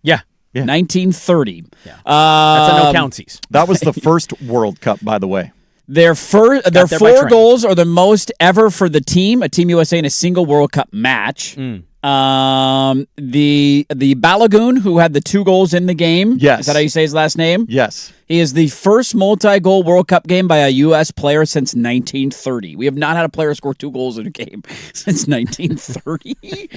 Yeah. 1930. Yeah. That's a no countsies. That was the first World Cup, by the way. Their 4 goals are the most ever for the team, a Team USA in a single World Cup match. The Balogun, who had the 2 goals in the game. Yes. Is that how you say his last name? Yes. He is the first multi-goal World Cup game by a U.S. player since 1930. We have not had a player score 2 goals in a game since 1930.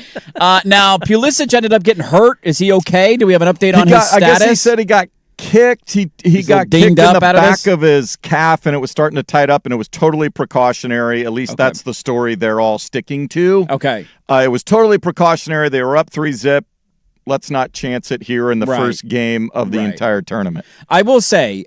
Now, Pulisic ended up getting hurt. Is he okay? Do we have an update on his status? I guess he said he got kicked. He got kicked in the back of his calf, and it was starting to tight up, and it was totally precautionary. At least that's the story they're all sticking to. Okay. It was totally precautionary. They were up 3-0. Let's not chance it here in the first game of the entire tournament. I will say,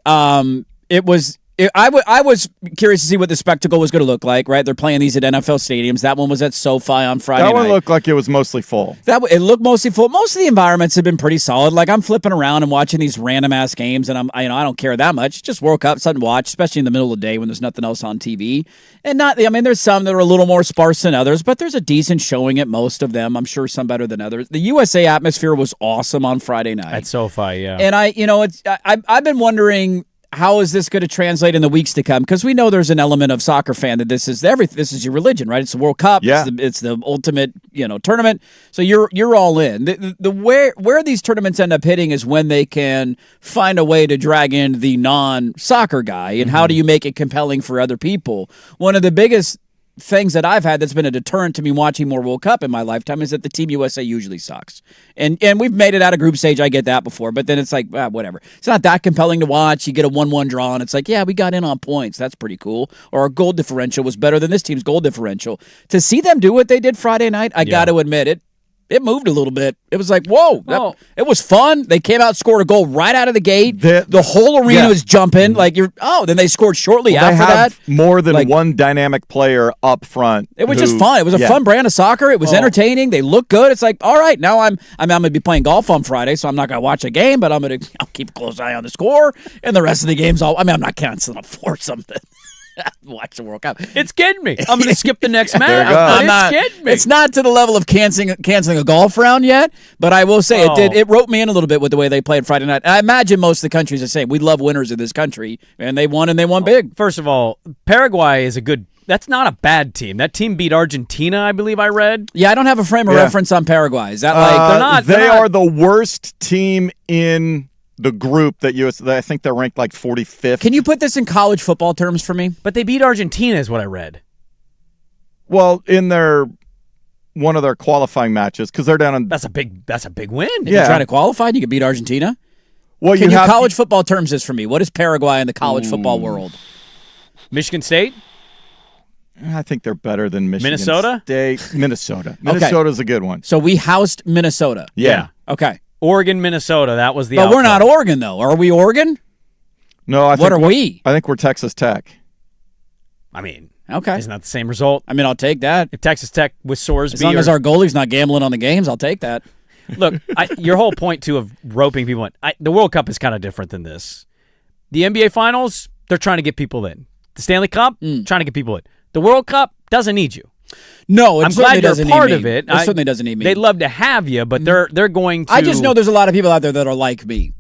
it was I was curious to see what the spectacle was going to look like, right? They're playing these at NFL stadiums. That one was at SoFi on Friday night. That one looked like it was mostly full. It looked mostly full. Most of the environments have been pretty solid. Like, I'm flipping around and watching these random-ass games, and I don't care that much. Just World Cup, something to watch, especially in the middle of the day when there's nothing else on TV. And there's some that are a little more sparse than others, but there's a decent showing at most of them. I'm sure some better than others. The USA atmosphere was awesome on Friday night. At SoFi, yeah. And I've been wondering, how is this going to translate in the weeks to come? Because we know there's an element of soccer fan that this is your religion, right? It's the World Cup. Yeah. It's the ultimate, tournament. So you're all in. Where these tournaments end up hitting is when they can find a way to drag in the non-soccer guy, and how do you make it compelling for other people? One of the biggest things that I've had that's been a deterrent to me watching more World Cup in my lifetime is that the Team USA usually sucks. And we've made it out of group stage. I get that before. But then it's like, whatever. It's not that compelling to watch. You get a 1-1 draw, and it's like, yeah, we got in on points. That's pretty cool. Or our goal differential was better than this team's goal differential. To see them do what they did Friday night, I got to admit it. It moved a little bit. It was like, whoa. It was fun. They came out, scored a goal right out of the gate. The whole arena was jumping. Then they scored shortly after that. More than one dynamic player up front. It was just fun. It was a fun brand of soccer. It was entertaining. They looked good. It's like, all right, now I'm going to be playing golf on Friday, so I'm not going to watch a game, but I'll keep a close eye on the score. And the rest of the games, I'm not canceling up for something. Watch the World Cup. It's getting me. I'm going to skip the next match. It's getting me. It's not to the level of canceling a golf round yet, but I will say it roped me in a little bit with the way they played Friday night. And I imagine most of the countries are saying we love winners of this country, and they won big. First of all, Paraguay is that's not a bad team. That team beat Argentina, I believe I read. Yeah, I don't have a frame of reference on Paraguay. Is that they are the worst team in the group that I think they're ranked like 45th. Can you put this in college football terms for me? But they beat Argentina is what I read. Well, in one of their qualifying matches, because they're down in... That's a big win. If you're trying to qualify, you can beat Argentina. Well, Can you college football terms this for me? What is Paraguay in the college football world? Michigan State? I think they're better than Michigan Minnesota? State. Minnesota. Minnesota's a good one. So we housed Minnesota. Yeah. Okay. Oregon, Minnesota. That was the But outcome. we're not Oregon, though. Are we Oregon? No, What are we? I think we're Texas Tech. I mean, okay. Isn't that the same result? I mean, I'll take that. If Texas Tech with Sorsby... As long as our goalie's not gambling on the games, I'll take that. Look, your whole point, too, of roping people in, the World Cup is kind of different than this. The NBA Finals, they're trying to get people in. The Stanley Cup, trying to get people in. The World Cup doesn't need you. No, I'm glad you're part of it. It certainly doesn't need me. They'd love to have you, but they're going to... I just know there's a lot of people out there that are like me.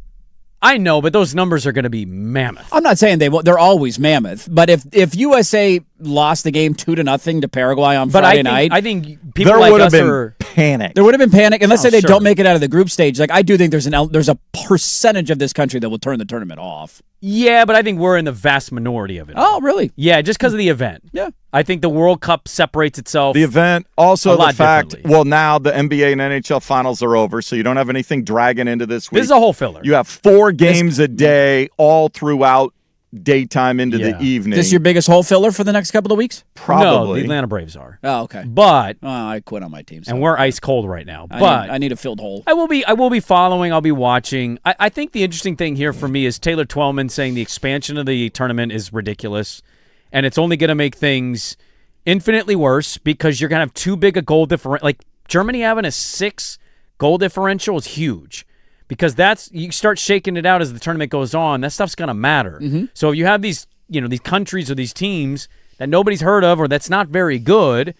I know, but those numbers are going to be mammoth. I'm not saying they're always mammoth, but if USA lost the game 2-0 to Paraguay on Friday night, I think people there like would have us been are panic. There would have been panic, and let's say they sure. don't make it out of the group stage. Like, I do think there's a percentage of this country that will turn the tournament off. Yeah, but I think we're in the vast minority of it. Oh, really? Yeah, just because of the event. Yeah. I think the World Cup separates itself. The event, also a the lot fact, differently. well, now the NBA and NHL finals are over, so you don't have anything dragging into this week. This is a whole filler. You have 4 games a day all throughout daytime into the evening. This your biggest hole filler for the next couple of weeks? No, Probably. the Atlanta Braves are. Oh, okay. But I quit on my team. So and we're ice cold right now. I need a filled hole. I will be following. I'll be watching. I think the interesting thing here for me is Taylor Twellman saying the expansion of the tournament is ridiculous, and it's only going to make things infinitely worse because you're going to have too big a goal differential. Like Germany having a 6 goal differential is huge. Because you start shaking it out as the tournament goes on, that stuff's going to matter. Mm-hmm. So if you have these countries or these teams that nobody's heard of or that's not very good,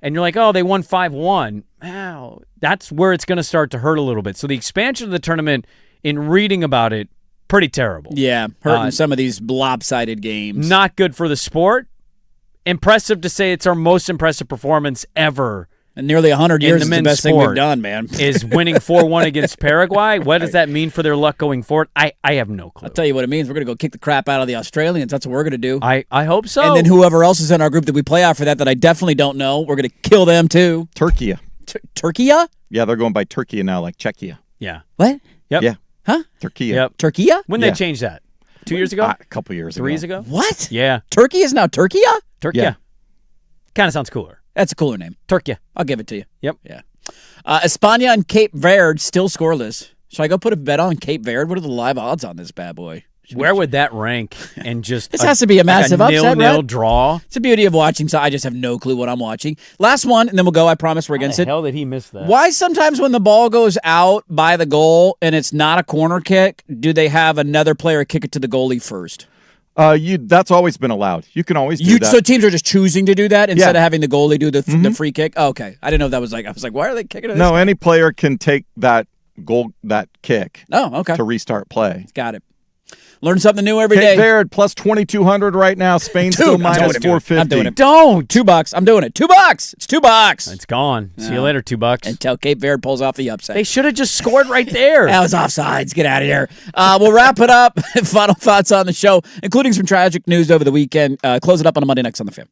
and you're like, oh, they won 5-1, wow, that's where it's going to start to hurt a little bit. So the expansion of the tournament, in reading about it, pretty terrible. Yeah, hurting some of these lopsided games. Not good for the sport. Impressive to say it's our most impressive performance ever. In nearly 100 years, it's the best thing we've sport done, man. is winning 4-1 against Paraguay. What does that mean for their luck going forward? I have no clue. I'll tell you what it means. We're going to go kick the crap out of the Australians. That's what we're going to do. I hope so. And then whoever else is in our group that we play out for that I definitely don't know, we're going to kill them too. Turkey. Turkey-a? Yeah, they're going by Turkey now, like Czechia. Yeah. What? Yep. Yeah. Huh? Turkey. Yep. Turkey-a? When they changed that? 2 years ago? A couple years ago. 3 years ago? What? Yeah. Turkey is now Turkey-a? Turkey. Yeah. Kind of sounds cooler. That's a cooler name. Turkey. I'll give it to you. Yep. Yeah. España and Cape Verde still scoreless. Should I go put a bet on Cape Verde? What are the live odds on this bad boy? Where would that rank? And just this has to be a massive upset, nil-nil right? draw. It's the beauty of watching, so I just have no clue what I'm watching. Last one, and then we'll go. I promise we're against How it. the hell did he miss that? Why sometimes when the ball goes out by the goal and it's not a corner kick, do they have another player kick it to the goalie first? That's always been allowed. You can always do that. So teams are just choosing to do that instead of having the goalie do the free kick? Oh, okay. I didn't know if that was like, I was like, why are they kicking it? No, any player can take that kick. Oh, okay. To restart play. Got it. Learn something new every Cape day. Verde plus 2,200 right now. Spain still minus 450. I'm doing it. Don't. $2. I'm doing it. $2. It's $2. It's gone. See you later, $2. Until Cape Verde pulls off the upset. They should have just scored right there. That was offsides. Get out of here. We'll wrap it up. Final thoughts on the show, including some tragic news over the weekend. Close it up on a Monday Next on the Fan.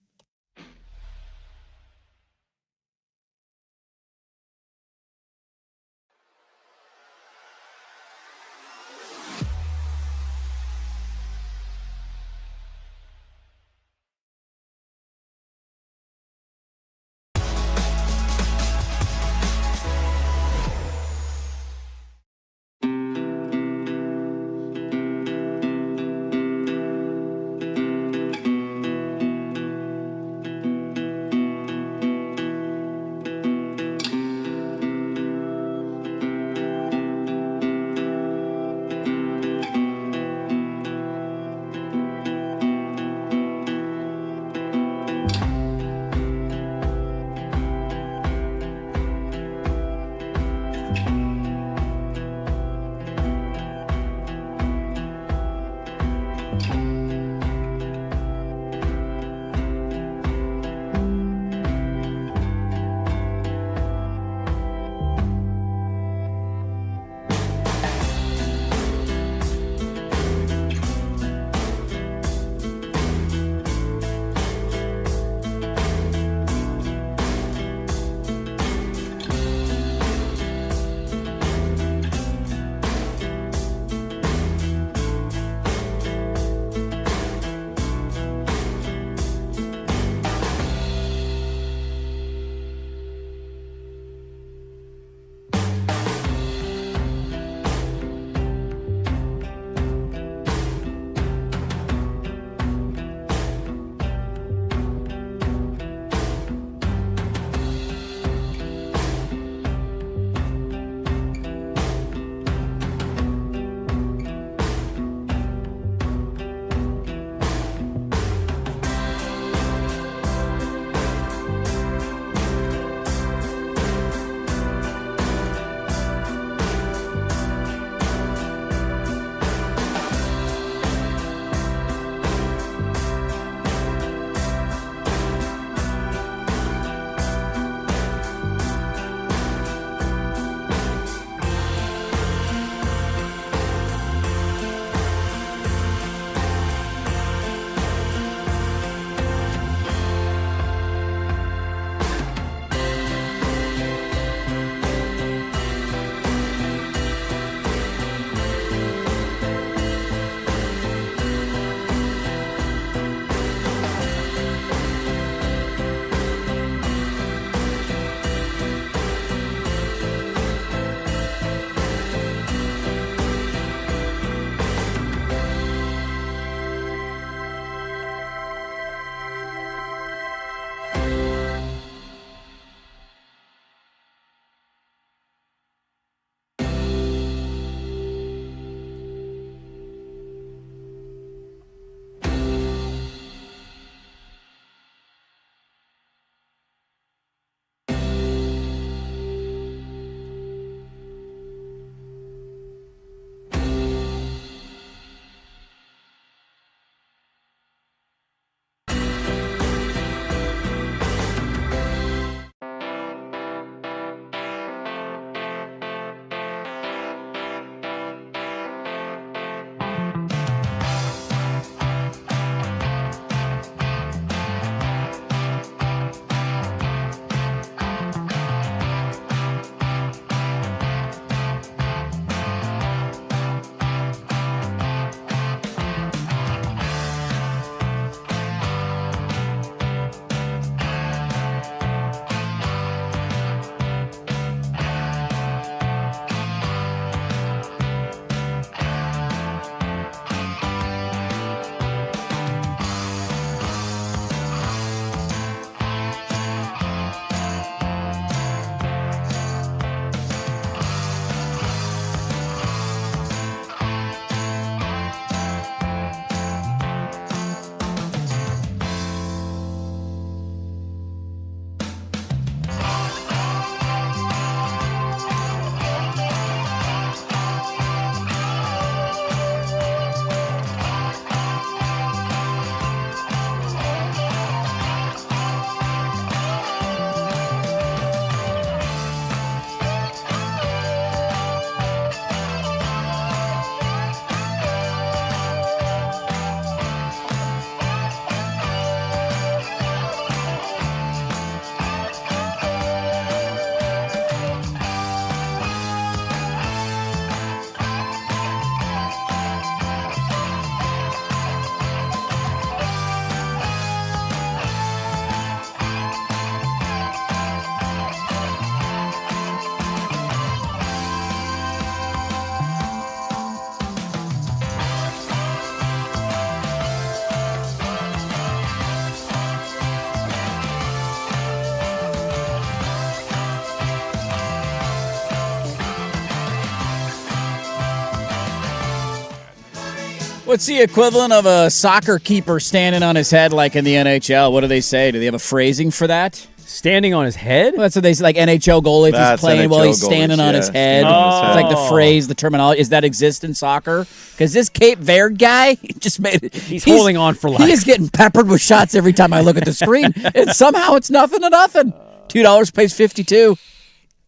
What's the equivalent of a soccer keeper standing on his head like in the NHL? What do they say? Do they have a phrasing for that? Standing on his head? Well, that's what they say, like NHL goalie if he's playing while he's standing on his head. It's like the phrase, the terminology. Does that exist in soccer? Because this Cape Verde guy just made it. He's holding on for life. He is getting peppered with shots every time I look at the screen. And somehow it's nothing to nothing. $2 pays 52.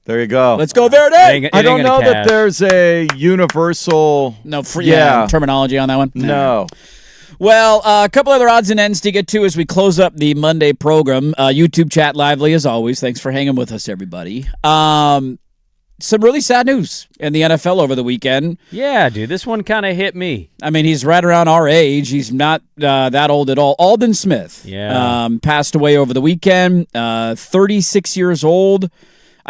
There you go. Let's go Verde. I don't know that there's a universal terminology on that one. No. Well, a couple other odds and ends to get to as we close up the Monday program. YouTube chat lively as always. Thanks for hanging with us, everybody. Some really sad news in the NFL over the weekend. Yeah, dude, this one kind of hit me. I mean, he's right around our age. He's not that old at all. Alden Smith passed away over the weekend, 36 years old.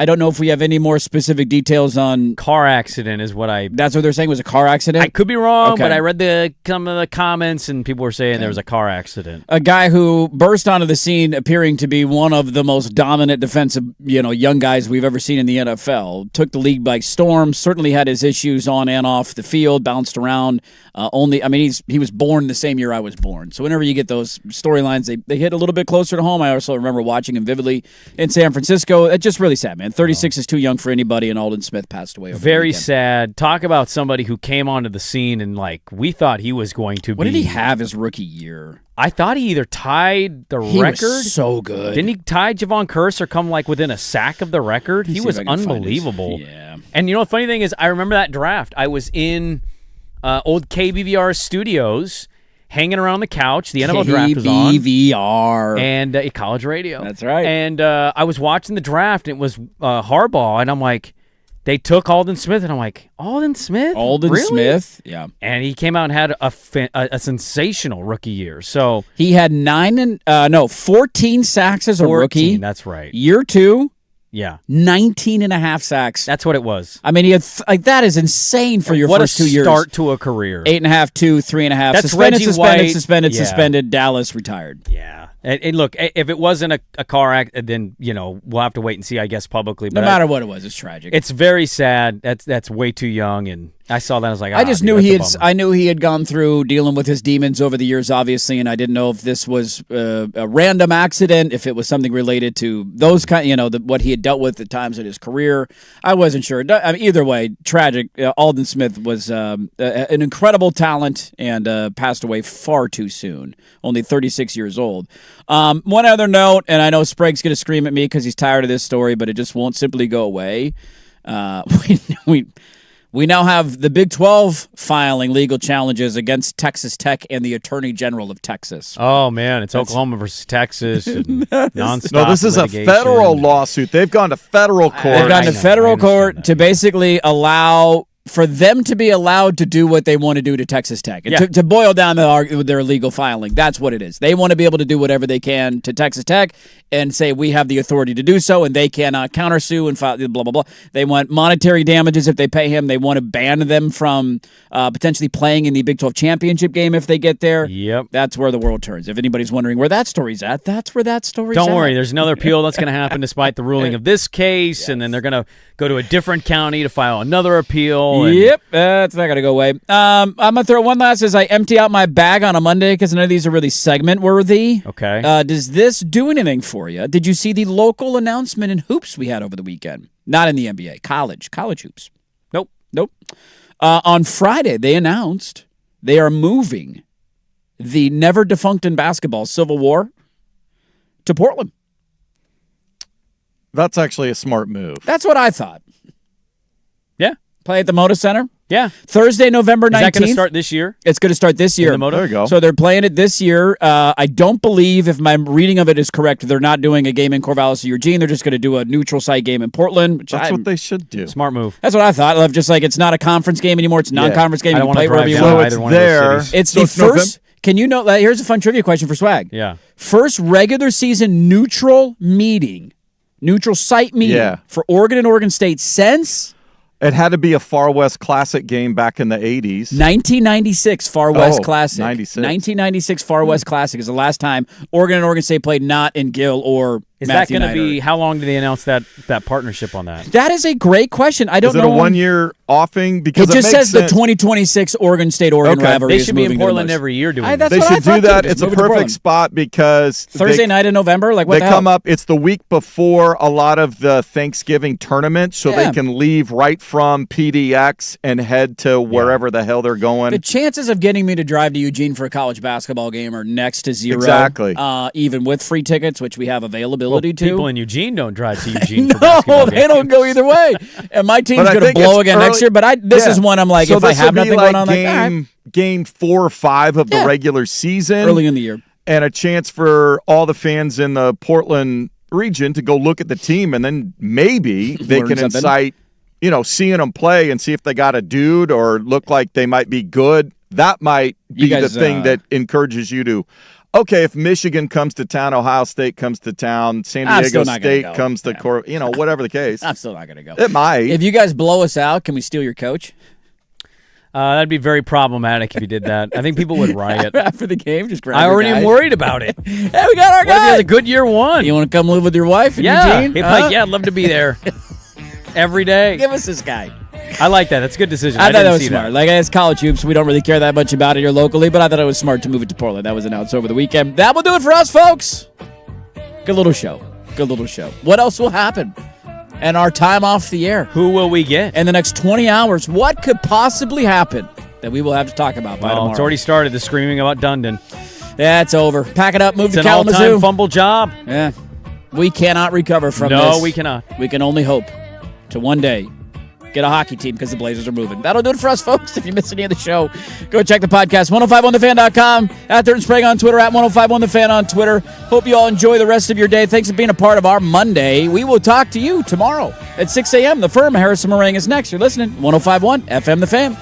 I don't know if we have any more specific details on... Car accident is what I... That's what they're saying, was a car accident? I could be wrong, but I read some of the comments, and people were saying there was a car accident. A guy who burst onto the scene appearing to be one of the most dominant defensive, young guys we've ever seen in the NFL. Took the league by storm, certainly had his issues on and off the field, bounced around. He was born the same year I was born. So whenever you get those storylines, they hit a little bit closer to home. I also remember watching him vividly in San Francisco. It's just really sad, man. 36 is too young for anybody, and Alden Smith passed away. Very sad. Talk about somebody who came onto the scene and, we thought he was going to be. What did he have his rookie year? I thought he either tied the record. He was so good. Didn't he tie Javon Curse or come within a sack of the record? He was unbelievable. Yeah. And the funny thing is, I remember that draft. I was in old KBVR studios, hanging around the couch. The NFL draft was on. KBVR. And college radio. That's right. And I was watching the draft, and it was Harbaugh, and I'm like, they took Alden Smith, and I'm like, Alden Smith? Alden really? Smith, yeah. And he came out and had a sensational rookie year. So he had 14 sacks as a rookie. That's right. Year 2. Yeah. 19 and a half sacks. That's what it was. I mean, he had that is insane for your first 2 years. What a start to a career. 8.5, 2, 3.5. That's Suspended. Dallas retired. Yeah. And look, if it wasn't a car accident, then, we'll have to wait and see, I guess, publicly. But no matter what it was, it's tragic. It's very sad. That's way too young, and I saw that. I was like, I just knew I knew he had gone through dealing with his demons over the years, obviously, and I didn't know if this was a random accident, if it was something related to those what he had dealt with at times in his career. I wasn't sure. Either way, tragic. Alden Smith was an incredible talent and passed away far too soon. Only 36 years old. One other note, and I know Sprague's going to scream at me because he's tired of this story, but it just won't simply go away. We now have the Big 12 filing legal challenges against Texas Tech and the Attorney General of Texas. Oh, man, it's Oklahoma versus Texas. And nonstop no, this is litigation. A federal lawsuit. They've gone to federal court. They've gone to federal court to basically allow for them to be allowed to do what they want to do to Texas Tech. And to boil down their legal filing, that's what it is. They want to be able to do whatever they can to Texas Tech and say we have the authority to do so, and they cannot countersue and file blah, blah, blah. They want monetary damages if they pay him. They want to ban them from potentially playing in the Big 12 championship game if they get there. Yep. That's where the world turns. If anybody's wondering where that story's at, that's where that story's at. Don't worry. There's another appeal that's going to happen despite the ruling of this case, and then they're going to go to a different county to file another appeal. Yep, that's not going to go away. I'm going to throw one last as I empty out my bag on a Monday because none of these are really segment-worthy. Okay. Does this do anything for you? Did you see the local announcement in hoops we had over the weekend? Not in the NBA. College hoops. Nope. On Friday, they announced they are moving the never-defunct in basketball Civil War to Portland. That's actually a smart move. That's what I thought. Yeah. Play at the Moda Center. Yeah. Thursday, November 19th. Is that going to start this year? It's going to start this year. There you go. So they're playing it this year. I don't believe, if my reading of it is correct, they're not doing a game in Corvallis or Eugene. They're just going to do a neutral site game in Portland. That's what they should do. Smart move. That's what I thought. Just like it's not a conference game anymore. It's a non-conference game. I You don't can play want to wherever drive you down want. either one of those cities. It's the first... Can you know... Here's a fun trivia question for Swag. Yeah. First regular season neutral site meeting for Oregon and Oregon State since... It had to be a Far West Classic game back in the 80s. 1996 Far West Classic. 96. 1996 Far West Classic is the last time Oregon and Oregon State played not in Gill or Is that going to be, how long do they announce that partnership on that? That is a great question. I don't know. Is it a 1-year offing? Because it just says sense. the 2026 Oregon State-Oregon rivalry They should be in Portland every year doing that. They should do that. It's a perfect spot because Thursday night in November? Like, what they come up, it's the week before a lot of the Thanksgiving tournaments, so they can leave right from PDX and head to wherever the hell they're going. The chances of getting me to drive to Eugene for a college basketball game are next to zero. Exactly. Even with free tickets, which we have availability to. People in Eugene don't drive to Eugene for basketball games. They don't go either way. And my team's going to blow again next year, but this is one I'm like, so if I have nothing going on, game 4 or 5 of the regular season. Early in the year. And a chance for all the fans in the Portland region to go look at the team, and then maybe they can incite, seeing them play and see if they got a dude or look like they might be good. That might be the thing that encourages you to, okay, if Michigan comes to town, Ohio State comes to town, San Diego State comes to whatever the case. I'm still not going to go. It might. If you guys blow us out, can we steal your coach? That'd be very problematic if you did that. I think people would riot. After the game, just grab I already am worried about it. Hey, we got our guy. What if he has a good year one? You want to come live with your wife in Eugene? I'd love to be there every day. Give us this guy. I like that. That's a good decision. I thought that was smart. Like, it's college hoops. We don't really care that much about it here locally, but I thought it was smart to move it to Portland. That was announced over the weekend. That will do it for us, folks. Good little show. What else will happen? And our time off the air. Who will we get? In the next 20 hours, what could possibly happen that we will have to talk about by tomorrow? It's already started, the screaming about Dundon. Yeah, it's over. Pack it up, move to Kalamazoo. It's an all-time fumble job. Yeah. We cannot recover from this. No, we cannot. We can only hope to one day get a hockey team because the Blazers are moving. That'll do it for us, folks. If you missed any of the show, go check the podcast, 1051thefan.com, at Dirt and Sprague on Twitter, at 1051thefan on Twitter. Hope you all enjoy the rest of your day. Thanks for being a part of our Monday. We will talk to you tomorrow at 6 a.m. The Firm, Harrison Meringue is next. You're listening, 1051 FM The Fan.